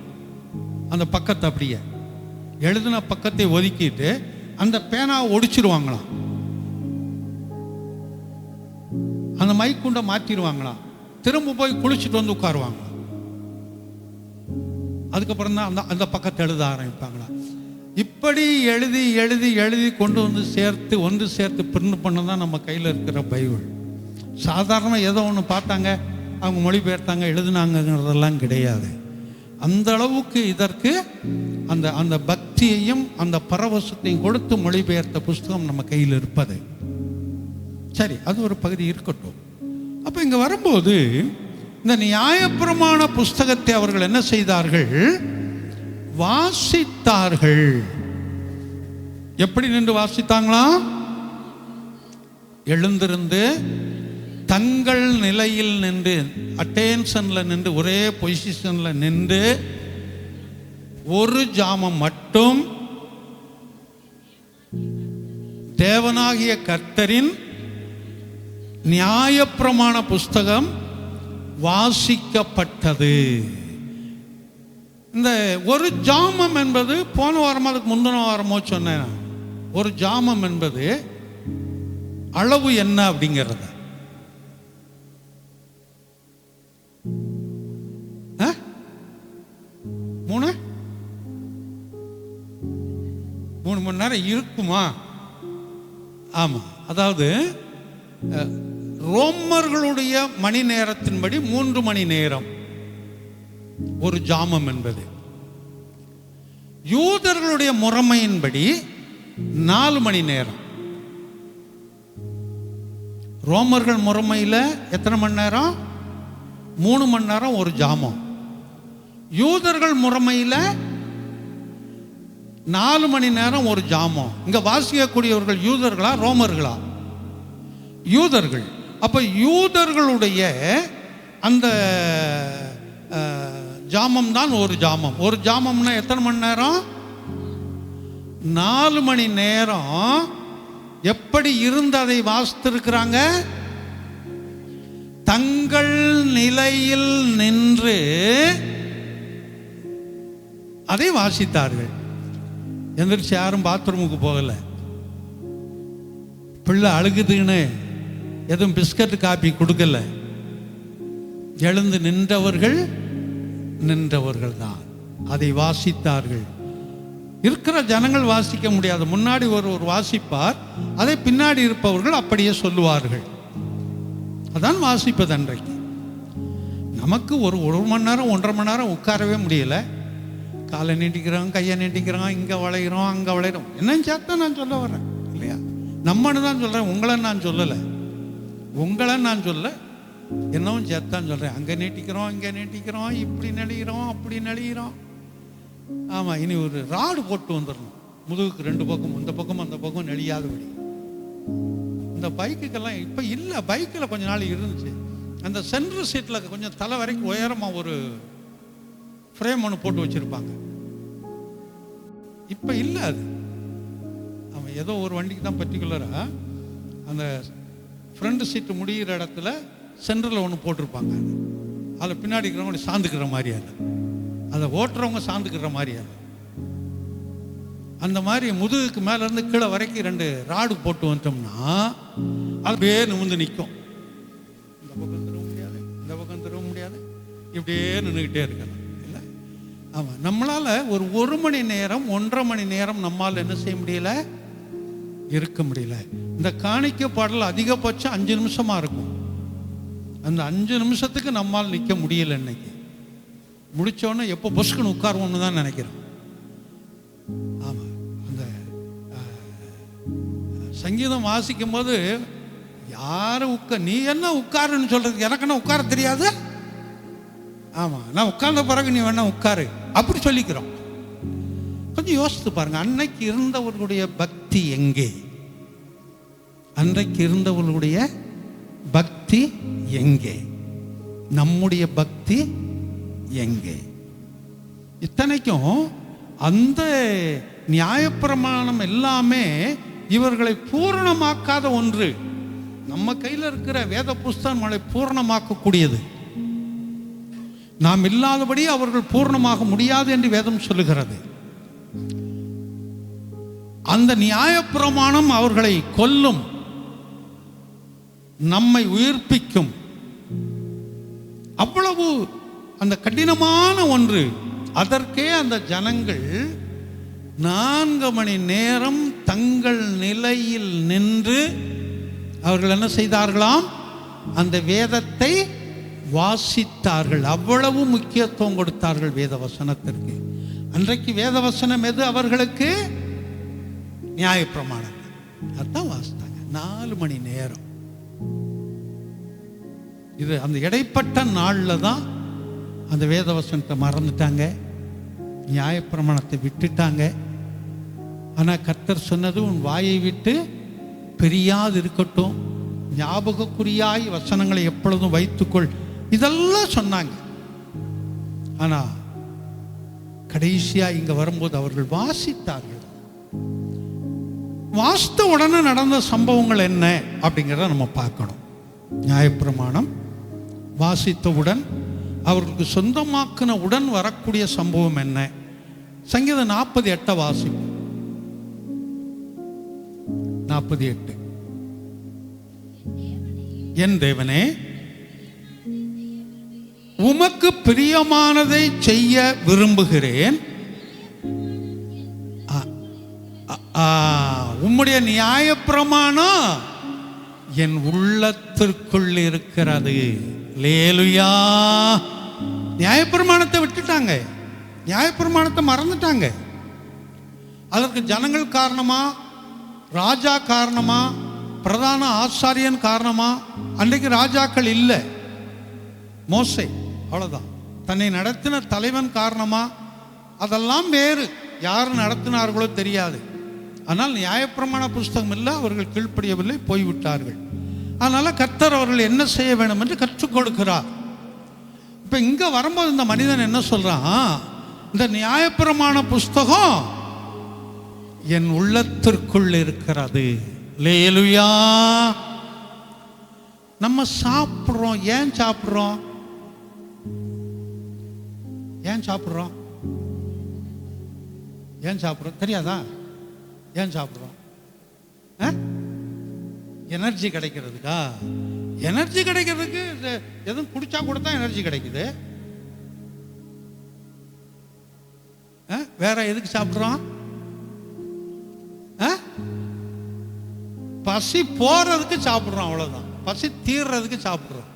அந்த பக்கத்தை அப்படியே எழுதின பக்கத்தை ஒதுக்கிட்டு அந்த பேனாவை ஒடிச்சிருவாங்களாம். அந்த மைக்குண்டை மாற்றிடுவாங்களாம். திரும்ப போய் குளிச்சுட்டு வந்து உட்காருவாங்க. அதுக்கப்புறம் தான் அந்த பக்கத்தை எழுத ஆரம்பிப்பாங்களா. இப்படி எழுதி எழுதி எழுதி கொண்டு வந்து சேர்த்து பிரிண்ட் பண்ண தான் நம்ம கையில் இருக்கிற பைபிள். சாதாரண ஏதோ ஒன்று பார்த்தாங்க, அவங்க மொழிபெயர்த்தாங்க, எழுதுனாங்கிறதெல்லாம் கிடையாது. அந்த அளவுக்கு இதற்கு அந்த பக்தியையும் அந்த பரவசத்தையும் கொடுத்து மொழிபெயர்த்த புஸ்தகம் நம்ம கையில் இருப்பது. சரி, அது ஒரு பகுதி இருக்கட்டும். அப்போ இங்கே வரும்போது இந்த நியாயப்பிரமாண புஸ்தகத்தை அவர்கள் என்ன செய்தார்கள்? வாசித்தார்கள். எப்படி நின்று வாசித்தாங்களா? எழுந்திருந்து தங்கள் நிலையில் நின்று, அட்டென்ஷன்ல நின்று, ஒரே பொசிஷன்ல நின்று ஒரு ஜாமம் மட்டும் தேவனாகிய கர்த்தரின் நியாயப்பிரமாண புஸ்தகம் வாசிக்கப்பட்டது. இந்த ஒரு ஜாமம் என்பது போன வாரமோ அதுக்கு முந்தின வாரமோ சொன்னேன். ஒரு ஜாமம் என்பது அளவு என்ன அப்படிங்கிறது. 3 மணி நேரம் இருக்குமா? ஆமா. அதாவது ரோமர்களுடைய மணி நேரத்தின்படி 3 மணி நேரம் ஒரு ஜாமம் என்பது. யூதர்களுடைய முறைமையின்படி 4 மணி நேரம். ரோமர்கள் முறைமையில் எத்தனை மணி நேரம்? 3 மணி நேரம் ஒரு ஜாமம். யூதர்கள் முறைமையில் 4 மணி நேரம் ஒரு ஜாமம். இங்க வாசிக்கக்கூடியவர்கள் யூதர்களா ரோமர்களா? யூதர்கள். அப்ப யூதர்களுடைய அந்த ஜாமம் தான் ஒரு ஜாமம். ஒரு ஜாமம்னா எத்தனை மணி நேரம்? 4 மணி நேரம். எப்படி இருந்து அதை வாசித்திருக்கிறாங்க? தங்கள் நிலையில் நின்று அதை வாசித்தார்கள். எந்திரிச்சு யாரும் பாத்ரூமுக்கு போகல. பிள்ளை அழுகுதுன்னு எதுவும் பிஸ்கட் காப்பி கொடுக்கல. எழுந்து நின்றவர்கள் தான் அதை வாசித்தார்கள். இருக்கிற ஜனங்கள் வாசிக்க முடியாது. முன்னாடி ஒரு வாசிப்பார், அதை பின்னாடி இருப்பவர்கள் அப்படியே சொல்லுவார்கள். அதான் வாசிப்பது. அன்றைக்கு நமக்கு ஒரு மணி நேரம் 1.5 மணி நேரம் உட்காரவே முடியல. காலை நீட்டிக்கிறோம், கையை நீட்டிக்கிறோம், இங்கே வளைகிறோம், அங்கே வளைகிறோம். என்னன்னு சேர்த்தா நான் சொல்ல வரேன் இல்லையா? நம்மன்னு தான் சொல்கிறேன், உங்களை நான் சொல்லலை. உங்களை நான் சொல்ல என்னவும் சேர்த்தான் சொல்கிறேன். அங்கே நீட்டிக்கிறோம், இங்கே நீட்டிக்கிறோம், இப்படி நெளிகிறோம், அப்படி நெளிகிறோம். ஆமாம், இனி ஒரு ராடு போட்டு வந்துடணும் முதுகுக்கு 2 பக்கம், இந்த பக்கம் அந்த பக்கம் நெளியாதபடி. இந்த பைக்குக்கெல்லாம் இப்போ இல்லை. பைக்கில் கொஞ்ச நாள் இருந்துச்சு. அந்த சென்ட்ரல் சீட்டில் கொஞ்சம் தலை வரைக்கும் உயரமாக ஒரு ஃப்ரேம் ஒன்று போட்டு வச்சுருப்பாங்க. இப்போ இல்லை அது. அவன் ஏதோ ஒரு வண்டிக்கு தான் பர்டிகுலராக அந்த ஃப்ரண்ட் சீட்டு முடிகிற இடத்துல சென்டரில் ஒன்று போட்டிருப்பாங்க. அதில் பின்னாடி இருக்கிறவங்க சாந்துக்கிற மாதிரியா இல்லை, அதை ஓட்டுறவங்க சாந்துக்கிற மாதிரியா இல்லை. அந்த மாதிரி முதுகுக்கு மேலேருந்து கீழே வரைக்கும் 2 ராடு போட்டு வந்துட்டோம்னா அது அப்படியே நிமிர்ந்து நிற்கும். இந்த பக்கம் திரும்ப முடியாது, இந்த பக்கம் திரும்ப முடியாது, இப்படியே நின்றுக்கிட்டே இருக்கலாம் இல்லை? ஆமாம், நம்மளால் ஒரு மணி நேரம் 1.5 மணி நேரம் நம்மால் என்ன செய்ய முடியல, இருக்க முடியல. இந்த காணிக்கை பாடல் அதிகபட்சம் 5 நிமிஷமாக இருக்கும். அந்த 5 நிமிஷத்துக்கு நம்மால் நிற்க முடியல. இன்னைக்கு முடித்தோடனே எப்போ பொஸ்குன்னு உட்காருவோம்னு தான் நினைக்கிறேன். ஆமாம், அந்த சங்கீதம் வாசிக்கும் போது யாரும் நீ என்ன உட்காருன்னு சொல்றதுக்கு எனக்குன்னா உட்கார தெரியாது. ஆமாம், நான் உட்கார்ந்த பிறகு நீ வேணா உட்காரு அப்படி சொல்லிக்கிறோம். கொஞ்சம் யோசித்து பாருங்க, அன்னைக்கு இருந்தவர்களுடைய பக்தி எங்கே? அன்றைக்கு இருந்தவர்களுடைய பக்தி எங்கே? நம்முடைய பக்தி எங்கே? இத்தனைக்கும் அந்த நியாயப்பிரமாணம் எல்லாமே இவர்களை பூரணமாக்காத ஒன்று. நம்ம கையில் இருக்கிற வேத புஸ்தகம் நம்மளை பூரணமாக்கக்கூடியது. நாம் இல்லாதபடி அவர்கள் பூர்ணமாக முடியாது என்று வேதம் சொல்லுகிறது. அந்த நியாயப்பிரமாணம் அவர்களை கொல்லும், நம்மை உயிர்ப்பிக்கும். அவ்வளவு அந்த கடினமான ஒன்று. அதற்கே அந்த ஜனங்கள் 4 மணி நேரம் தங்கள் நிலையில் நின்று அவர்கள் என்ன செய்தார்களாம்? அந்த வேதத்தை வாசித்தார்கள். அவ்வளவு முக்கியத்துவம் கொடுத்தார்கள் வேத வசனத்திற்கு. அன்றைக்கு வேத வசனம் எது அவர்களுக்கு? நியாயப்பிரமாணம். அதான் வாசித்தாங்க 4 மணி நேரம். இது அந்த இடைப்பட்ட நாளில் தான் அந்த வேத வசனத்தை மறந்துட்டாங்க, நியாயப்பிரமாணத்தை விட்டுட்டாங்க. ஆனால் கர்த்தர் சொன்னது, உன் வாயை விட்டு பிரியாது இருக்கட்டும், ஞாபகக்குறியாய் வசனங்களை எப்பொழுதும் வைத்துக்கொள், இதெல்லாம் சொன்னாங்க. ஆனால் கடைசியாக இங்கே வரும்போது அவர்கள் வாசித்தார்கள். வாசித்த உடனே நடந்த சம்பவங்கள் என்ன அப்படிங்கிறத நம்ம பார்க்கணும். நியாயப்பிரமாணம் வாசித்தவுடன் அவர்களுக்கு சொந்தமாக்கின உடன் வரக்கூடிய சம்பவம் என்ன? சங்கீதம் 48 வாசிப்போம். 48. என் தேவனே, உமக்கு பிரியமானதை செய்ய விரும்புகிறேன். உம்முடைய நியாயப்பிரமாணம் என் உள்ளத்திற்குள் இருக்கிறது. லேலுயா. நியாயப்பிரமாணத்தை விட்டுட்டாங்க, நியாயப்பிரமாணத்தை மறந்துட்டாங்க. அதற்கு ஜனங்கள் காரணமா, ராஜா காரணமா, பிரதான ஆசாரியன் காரணமா? அன்றைக்கு ராஜாக்கள் இல்லை, மோசே அவ்வளோதான். தன்னை நடத்தின தலைவன் காரணமா? அதெல்லாம் வேறு, யார் நடத்தினார்களோ தெரியாது. ஆனால் நியாயப்பிரமாண புஸ்தகம் இல்லை, அவர்கள் கீழ்ப்படியவில்லை, போய்விட்டார்கள். அதனால் கர்த்தர் அவர்கள் என்ன செய்ய வேண்டும் என்று கற்றுக் கொடுக்கிறார். இப்போ இங்கே வரும்போது இந்த மனிதன் என்ன சொல்கிறான்? இந்த நியாயப்பிரமாண புஸ்தகம் என் உள்ளத்திற்குள் இருக்கிறது. லேலுயா. நம்ம சாப்பிட்றோம், ஏன் சாப்பிட்றோம்? ஏன் சாப்பிட்றோம்? ஏன் சாப்பிட்றோம் தெரியாதா? ஏன் சாப்பிட்றோம்? எனர்ஜி கிடைக்கிறதுக்கா? எனர்ஜி கிடைக்கிறதுக்கு எதுவும் குடிச்சா கூட தான் எனர்ஜி கிடைக்குது. வேற எதுக்கு சாப்பிட்றோம்? பசி போறதுக்கு சாப்பிட்றோம், அவ்வளவுதான். பசி தீர்றதுக்கு சாப்பிட்றோம்.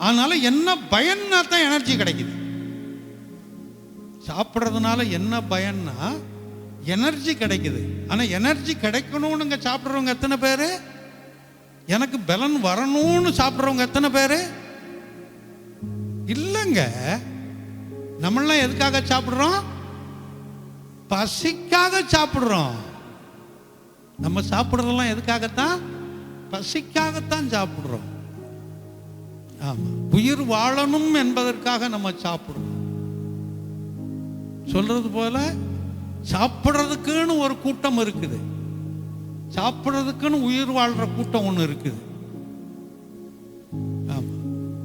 அதனால என்ன பயன்னா தான் எனர்ஜி கிடைக்குது. சாப்பிட்றதுனால என்ன பயன்னா எனர்ஜி கிடைக்குது. ஆனா எனர்ஜி கிடைக்கணும்னுங்க சாப்பிட்றவங்க எத்தனை பேரு? எனக்கு பலன் வரணும்னு சாப்பிட்றவங்க எத்தனை பேரு? இல்லைங்க. நம்மளாம் எதுக்காக சாப்பிட்றோம்? பசிக்காக சாப்பிட்றோம். நம்ம சாப்பிட்றதெல்லாம் எதுக்காகத்தான்? பசிக்காகத்தான் சாப்பிட்றோம். ஆமா, உயிர் வாழணும் என்பதற்காக நம்ம சாப்பிடுறோம். சொல்றது போல சாப்பிட்றதுக்குன்னு ஒரு கூட்டம் இருக்குது, சாப்பிட்றதுக்குன்னு உயிர் வாழ்ற கூட்டம் ஒன்று இருக்குது. ஆமா,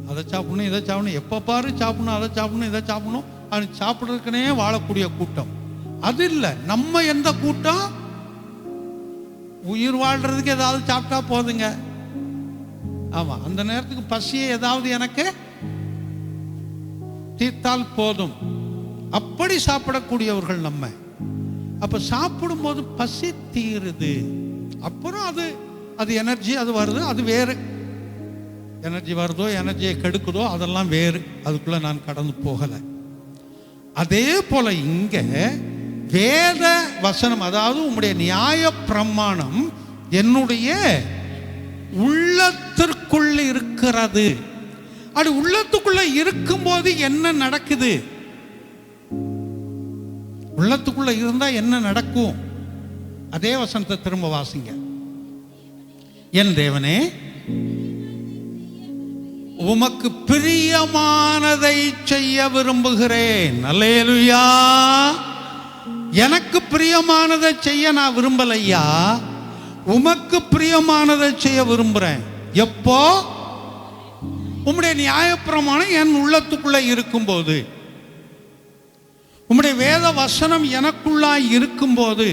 அதை சாப்பிடணும், இதை சாப்பிடணும், எப்போ பாரு சாப்பிடணும், அதை சாப்பிடணும், இதை சாப்பிடணும். அது சாப்பிட்றதுக்குனே வாழக்கூடிய கூட்டம் அது இல்லை. நம்ம எந்த கூட்டம்? உயிர் வாழ்றதுக்கு ஏதாவது சாப்பிட்டா போதுங்க. ஆமா, அந்த நேரத்துக்கு பசியை ஏதாவது எனக்கு தீர்த்தால் போதும், அப்படி சாப்பிடக்கூடியவர்கள் நம்ம. அப்ப சாப்பிடும்போது பசி தீருது, அப்புறம் அது எனர்ஜி, அது வருது, அது வேறு. எனர்ஜி வருதோ எனர்ஜியை கெடுக்குதோ அதெல்லாம் வேறு, அதுக்குள்ள நான் கடந்து போகலை. அதே போல இங்க வேத வசனம், அதாவது உம்முடைய நியாய பிரமாணம் என்னுடைய உள்ளத்திற்குள் இருக்கிறது. அது உள்ளத்துக்குள்ள இருக்கும்போது என்ன நடக்குது? உள்ளத்துக்குள்ள இருந்தா என்ன நடக்கும்? அதே வசனத்தை திரும்ப வாசிங்க. என் தேவனே, உமக்கு பிரியமானதை செய்ய விரும்புகிறேன். அல்லேலூயா. எனக்கு பிரியமானதை செய்ய நான் விரும்பலையா, உமக்கு பிரியமானதை செய்ய விரும்புறேன். எப்போ? உம்முடைய நியாயப்பிரமாணம் என் உள்ளத்துக்குள்ள இருக்கும்போது, உம்முடைய வேத வசனம் எனக்குள்ளாய் இருக்கும்போது,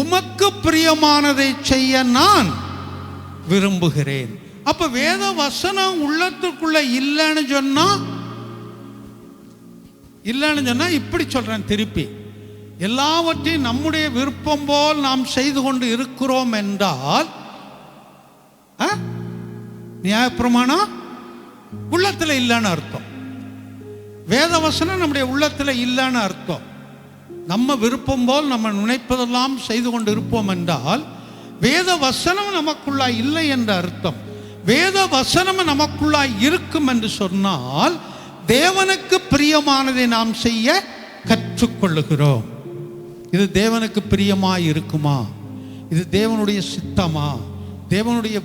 உமக்கு பிரியமானதை செய்ய நான் விரும்புகிறேன். அப்ப வேத வசனம் உள்ளத்துக்குள்ள இல்லைன்னு சொன்னா இப்படி சொல்றேன் திருப்பி, எல்லாவற்றையும் நம்முடைய விருப்பம் போல் நாம் செய்து கொண்டு இருக்கிறோம் என்றால் நியாயப்பிரமாணம் உள்ளத்துல இல்லைன்னு அர்த்தம். வேதவசனம் நம்முடைய உள்ளத்துல இல்லைன்னு அர்த்தம். நம்ம விருப்பம் போல் நம்ம நினைப்பதெல்லாம் செய்து கொண்டு இருப்போம் என்றால் வேத வசனம் நமக்குள்ளாய் இல்லை என்ற அர்த்தம். வேத வசனம் நமக்குள்ளாய் இருக்கும் என்று சொன்னால் தேவனுக்கு பிரியமானதை நாம் செய்ய கற்றுக்கொள்ளுகிறோம். இது தேவனுக்கு பிரியமாய் இருக்குமா? இது தேவனுடைய சித்தமா? தேவனுடைய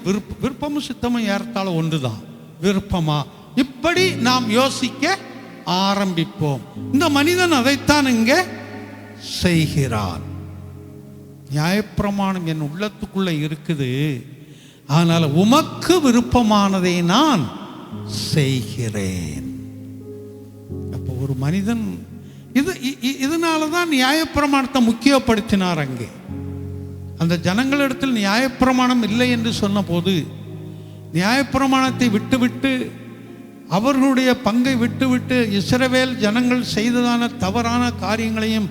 விருப்பமும் சித்தமும் ஏறத்தாழ ஒன்றுதான். விருப்பமா? இப்படி நாம் யோசிக்க ஆரம்பிப்போம். இந்த மனிதன் அதைத்தான் இங்கே செய்கிறான். நியாயப்பிரமாணம் என் உள்ளத்துக்குள்ள இருக்குது, ஆனால் உமக்கு விருப்பமானதை நான் செய்கிறேன். அப்போ ஒரு மனிதன் இதனாலதான் நியாயப்பிரமாணத்தை முக்கியப்படுத்தினார். அங்கே அந்த ஜனங்களிடத்தில் நியாயப்பிரமாணம் இல்லை என்று சொன்ன போது, நியாயப்பிரமாணத்தை விட்டுவிட்டு அவர்களுடைய பங்கை விட்டுவிட்டு இஸ்ரவேல் ஜனங்கள் செய்ததான தவறான காரியங்களையும்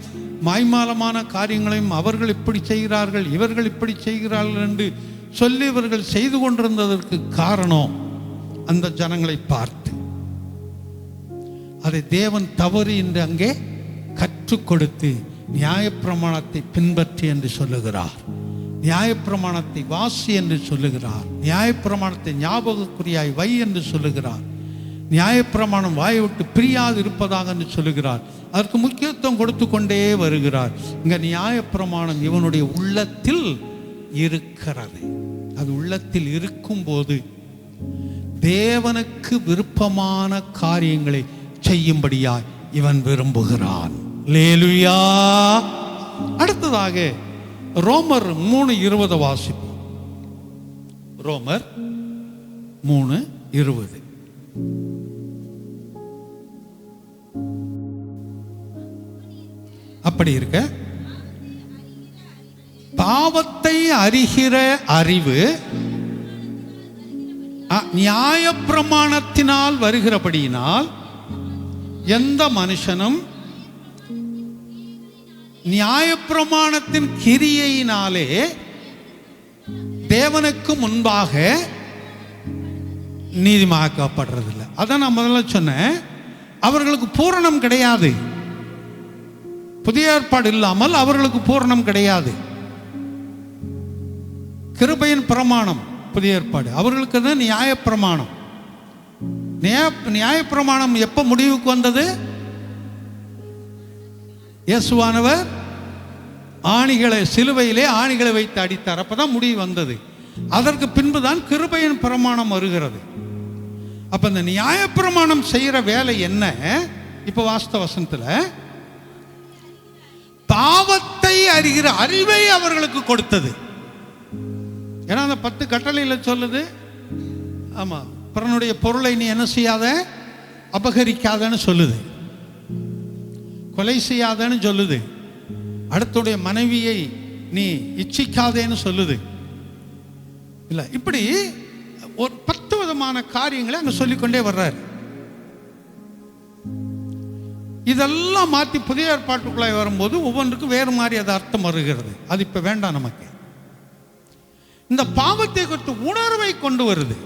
மாய்மாலமான காரியங்களையும் அவர்கள் இப்படி செய்கிறார்கள், இவர்கள் இப்படி செய்கிறார்கள் என்று சொல்லி இவர்கள் செய்து கொண்டிருந்ததற்கு காரணம் அந்த ஜனங்களை பார்த்து அதை தேவன் தவறு என்று அங்கே கற்றுக் கொடுத்து நியாயப்பிரமாணத்தை பின்பற்றி என்று சொல்லுகிறார். நியாயப்பிரமாணத்தை வாசி என்று சொல்லுகிறார். நியாயப்பிரமாணத்தை ஞாபகக்குறியாய் வை என்று சொல்லுகிறார். நியாயப்பிரமாணம் வாயை விட்டு பிரியாது இருப்பதாக என்று சொல்லுகிறார். அதற்கு முக்கியத்துவம் கொடுத்து கொண்டே வருகிறார். இங்க நியாயப்பிரமாணம் இவனுடைய உள்ளத்தில் இருக்கிறது. அது உள்ளத்தில் இருக்கும்போது தேவனுக்கு விருப்பமான காரியங்களை செய்யும்படியாய் இவன் விரும்புகிறான். அல்லேலூயா. அடுத்ததாக ரோமர் 3:20 வாசிப்போம். ரோமர் 3:20. அப்படி இருக்க பாவத்தை அறிகிற அறிவு நியாயப்பிரமாணத்தினால் வருகிறபடியினால் எந்த மனுஷனும் நியாயப்பிரமாணத்தின் கிரியையினாலே தேவனுக்கு முன்பாக நீதிமாக்கப்படுறதில்லை. அதான் நான் முதல்ல சொன்னேன், அவர்களுக்கு பூரணம் கிடையாது. புதிய ஏற்பாடு இல்லாமல் அவர்களுக்கு பூரணம் கிடையாது. கிருபையின் பிரமாணம் புதிய ஏற்பாடு, அவர்களுக்கு தான் நியாயப்பிரமாணம். நியாயப்பிரமாணம் எப்போ முடிவுக்கு வந்தது? இயேசுவானவர் ஆணிகளை சிலுவையிலே ஆணிகளை வைத்து அடித்தார். அப்பதான் முடிவு வந்தது. அதற்கு பின்புதான் கிருபையின் பிரமாணம் வருகிறது. அப்ப இந்த நியாயப்பிரமாணம் செய்யற வேலை என்ன? இப்ப வாஸ்தவ வசனத்துல பாவத்தை அறிகிற அறிவை அவர்களுக்கு கொடுத்தது. ஏன்னா அந்த 10 கட்டளையில சொல்லுது, ஆமா, பிறனுடைய பொருளை நீ என்ன செய்யாத, அபகரிக்காதன்னு சொல்லுது, கொலை செய்யாதன்னு சொல்லுது, அடுத்துடைய மனைவியை நீ இச்சிக்காதேன்னு சொல்லுது. இல்ல, இப்படி ஒரு 10 விதமான காரியங்களை அங்க சொல்லிக்கொண்டே வர்றாரு. இதெல்லாம் மாற்றி புதிய ஏற்பாட்டுக்குள்ளாய் வரும்போது ஒவ்வொன்றுக்கும் வேறு மாதிரி அது அர்த்தம் வருகிறது. அது இப்ப வேண்டாம் நமக்கு. இந்த பாவத்தை குறித்து உணர்வை கொண்டு வருது.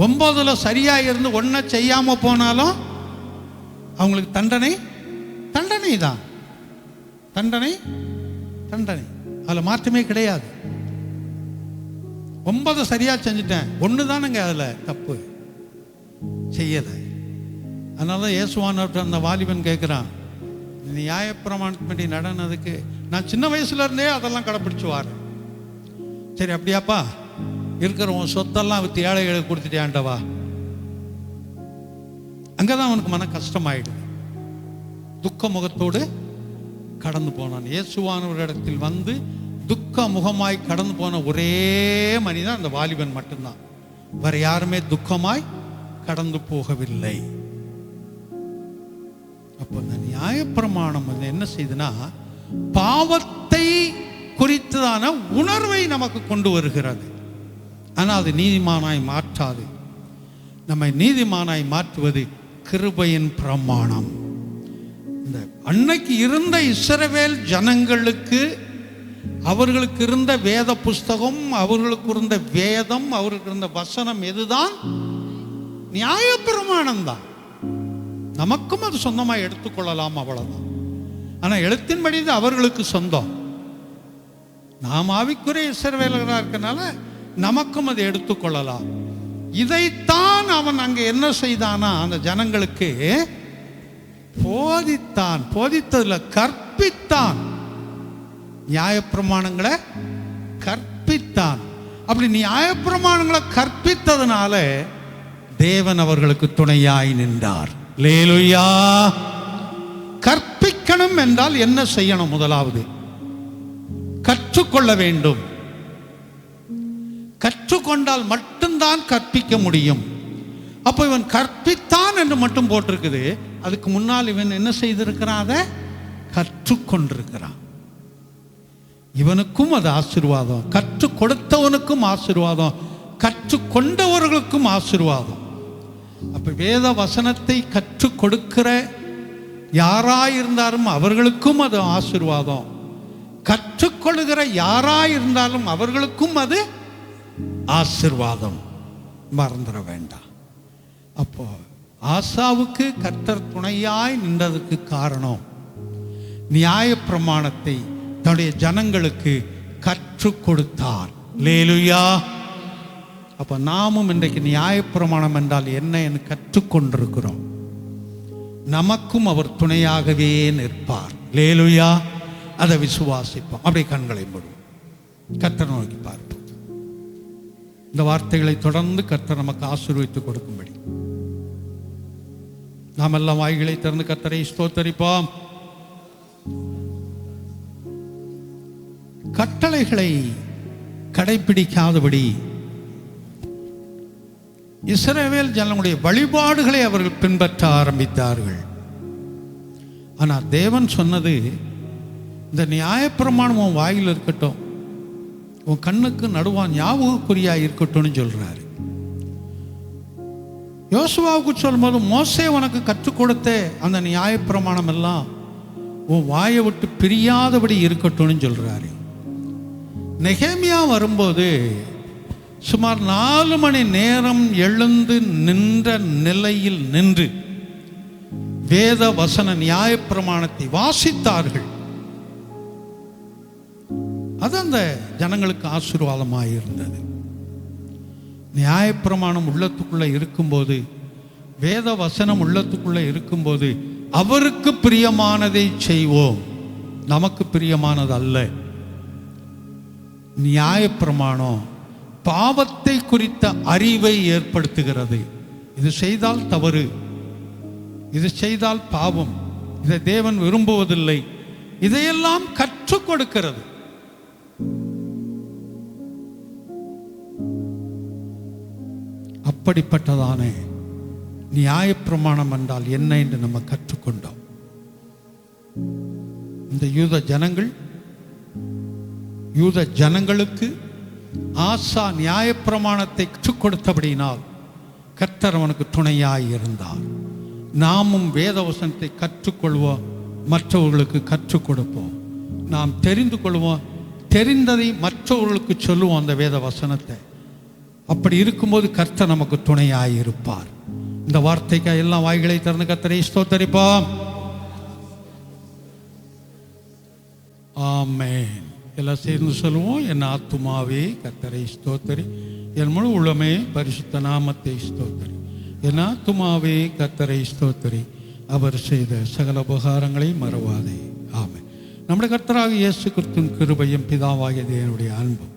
9ல சரியா இருந்து 1 செய்யாம போனாலும் அவங்களுக்கு தண்டனை தண்டனை தான். தண்டனை தண்டனை, அதுல மாற்றமே கிடையாது. 9 சரியா செஞ்சுட்டேன், 1 தானுங்க அதுல தப்பு செய்யல. அதனால இயேசுவானவர்கிட்ட அந்த வாலிபன் கேட்கிறான், நியாயப்பிரமாணத்தின்படி நடனதுக்கு நான் சின்ன வயசுல இருந்தே அதெல்லாம் கடைப்பிடிச்சு வாரேன். சரி, அப்படியாப்பா, இருக்கிற உன் சொத்தெல்லாம் வித்து ஏழைகளுக்கு கொடுத்துட்டேன்டவா. அங்கதான் அவனுக்கு மன கஷ்டமாயிடுது. துக்க முகத்தோடு கடந்து போனான். இயேசுவானவரிடத்தில் வந்து துக்க முகமாய் கடந்து போன ஒரே மனிதன் அந்த வாலிபன் மட்டும்தான். வேற யாருமே துக்கமாய் கடந்து போகவில்லை. அப்போ இந்த நியாயப்பிரமாணம் வந்து என்ன செய்யுதுன்னா, பாவத்தை குறித்ததான உணர்வை நமக்கு கொண்டு வருகிறது. ஆனால் அது நீதிமானாய் மாற்றாது. நம்மை நீதிமானாய் மாற்றுவது கிருபையின் பிரமாணம். இந்த அன்னைக்கு இருந்த இஸ்ரவேல் ஜனங்களுக்கு அவர்களுக்கு இருந்த வேத புஸ்தகம், அவர்களுக்கு இருந்த வேதம், அவர்களுக்கு இருந்த வசனம் எதுதான்? நியாயப்பிரமாணம் தான். நமக்கும் அது சொந்தமாக எடுத்துக்கொள்ளலாம், அவ்வளவுதான். ஆனா எழுத்தின்படி இது அவர்களுக்கு சொந்தம். நாம் ஆவிக்குரிய இஸ்ரவேலர்களாக இருக்கனால நமக்கும் அதை எடுத்துக்கொள்ளலாம். இதைத்தான் அவன் அங்க என்ன செய்தானா, அந்த ஜனங்களுக்கு போதித்தான். போதித்ததுல கற்பித்தான். நியாயப்பிரமாணங்களை கற்பித்தான். அப்படி நியாயப்பிரமாணங்களை கற்பித்ததுனால தேவன் அவர்களுக்கு துணையாய் நின்றார். அல்லேலூயா. கற்பிக்கணும் என்றால் என்ன செய்யணும்? முதலாவது கற்றுக்கொள்ள வேண்டும். கற்றுக்கொண்டால் மட்டும்தான் கற்பிக்க முடியும். அப்போ இவன் கற்பித்தான் என்று மட்டும் போட்டிருக்குது. அதுக்கு முன்னால் இவன் என்ன செய்திருக்கிறான்? அதை கற்றுக்கொண்டிருக்கிறான். இவனுக்கும் அது ஆசீர்வாதம், கற்றுக் கொடுத்தவனுக்கும் ஆசீர்வாதம், கற்றுக்கொண்டவர்களுக்கும் ஆசீர்வாதம். அப்ப வேத வசனத்தை கற்றுக் கொடுக்கிற யாராயிருந்தாலும் அவர்களுக்கும் அது ஆசீர்வாதம், கற்றுக்கொள்ளுகிற யாராயிருந்தாலும் அவர்களுக்கும் அது ஆசீர்வாதம் மறந்துட வேண்டாம். அப்போ ஆசாவுக்கு கர்த்தர் துணையாய் நின்றதுக்கு காரணம் நியாயப்பிரமாணத்தை தன்னுடைய ஜனங்களுக்கு கற்றுக் கொடுத்தார். அல்லேலூயா. அப்போ நாமும் இன்றைக்கு நியாயப்பிரமாணம் என்றால் என்ன என்று கற்றுக்கொண்டிருக்கிறோம். நமக்கும் அவர் துணையாகவே நிற்பார். அல்லேலூயா. அதை விசுவாசிப்போம். அப்படியே கண்களை மூடுவோம், கர்த்தர் நோக்கி பார்ப்போம். இந்த வார்த்தைகளை தொடர்ந்து கர்த்தர் நமக்கு ஆசீர்வதித்து கொடுக்கும்படி நாம் எல்லாம் வாய்களை திறந்து கர்த்தரை ஸ்தோத்தரிப்போம். கட்டளைகளை கடைபிடிக்காதபடி இஸ்ரவேல் ஜனங்களுடைய வழிபாடுகளை அவர்கள் பின்பற்ற ஆரம்பித்தார்கள். ஆனால் தேவன் சொன்னது, இந்த நியாயப்பிரமாணம் உன் வாயில் இருக்கட்டும், உன் கண்ணுக்கு நடுவான் ஞாபகக்குறியா இருக்கட்டும்னு சொல்றாரு. யோசுவாவுக்கு சொல்லும்போது, மோசே உனக்கு கற்றுக் கொடுத்த அந்த நியாயப்பிரமாணம் எல்லாம் உன் வாயை விட்டு பிரியாதபடி இருக்கட்டும்னு சொல்றாரு. நெகேமியா வரும்போது சுமார் 4 மணி நேரம் எழுந்து நின்ற நிலையில் நின்று வேத வசன நியாயப்பிரமாணத்தை வாசித்தார்கள். அது அந்த ஜனங்களுக்கு ஆசீர்வாதமாக இருந்தது. நியாயப்பிரமாணம் உள்ளத்துக்குள்ள இருக்கும்போது, வேத வசனம் உள்ளத்துக்குள்ள இருக்கும்போது, அவருக்கு பிரியமானதை செய்வோம், நமக்கு பிரியமானது அல்ல. நியாயப்பிரமாணம் பாவத்தை குறித்த அறிவை ஏற்படுத்துகிறது. இது செய்தால் தவறு, இது செய்தால் பாவம், இதை தேவன் விரும்புவதில்லை, இதையெல்லாம் கற்றுக் கொடுக்கிறது. அப்படிப்பட்டதான நியாயப்பிரமாணம் என்றால் என்ன என்று நம்ம கற்றுக்கொண்டோம். இந்த யூத ஜனங்களுக்கு ஆசா நியாயப்பிரமாணத்தை கற்றுக் கொடுத்தபடியினால் கர்த்தர் அவனுக்கு துணையாய் இருந்தார். நாமும் வேதவசனத்தை கற்றுக்கொள்வோம், மற்றவர்களுக்கு கற்றுக் கொடுப்போம். நாம் தெரிந்து கொள்வோம், தெரிந்ததை மற்றவர்களுக்கு சொல்லுவோம் அந்த வேத வசனத்தை. அப்படி இருக்கும்போது கர்த்தர் நமக்கு துணையாய் இருப்பார். இந்த வார்த்தைக்கு எல்லாம் வாய்களை திறந்து கர்த்தரை ஸ்தோத்தரிப்போம். ஆமென். எல்லாம் சேர்ந்து சொல்லுவோம். என் ஆத்துமாவே கர்த்தரை ஸ்தோத்தரி, என் முழு உள்ளமே பரிசுத்த நாமத்தை ஸ்தோத்தரி. என் ஆத்துமாவே கர்த்தரை ஸ்தோத்தரி, அவர் செய்த சகல உபகாரங்களை மறவாதே. ஆமென். நம்முடைய கர்த்தராக இயேசு கிறிஸ்துவின் கிருபையும் பிதாவாகிய தேவனுடைய அன்பும்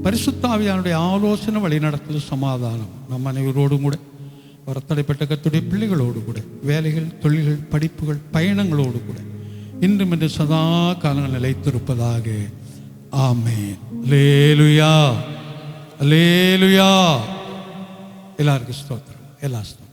பரிசுத்த ஆவியானுடைய ஆலோசனை வழிநடத்தல் சமாதானம் நம் அனைவரோடும் கூட, வரத்தடைப்பட்ட கர்த்தருடைய பிள்ளைகளோடு கூட, வேலைகள், தொழில்கள், படிப்புகள், பயணங்களோடு கூட இன்றும் இன்று சதா காலங்கள் நிலைத்திருப்பதாக. ஆமென். அல்லேலூயா, அல்லேலூயா. எல்லாருக்கும் ஸ்தோத்திரம். எல்லா ஸ்தோத்திரம்.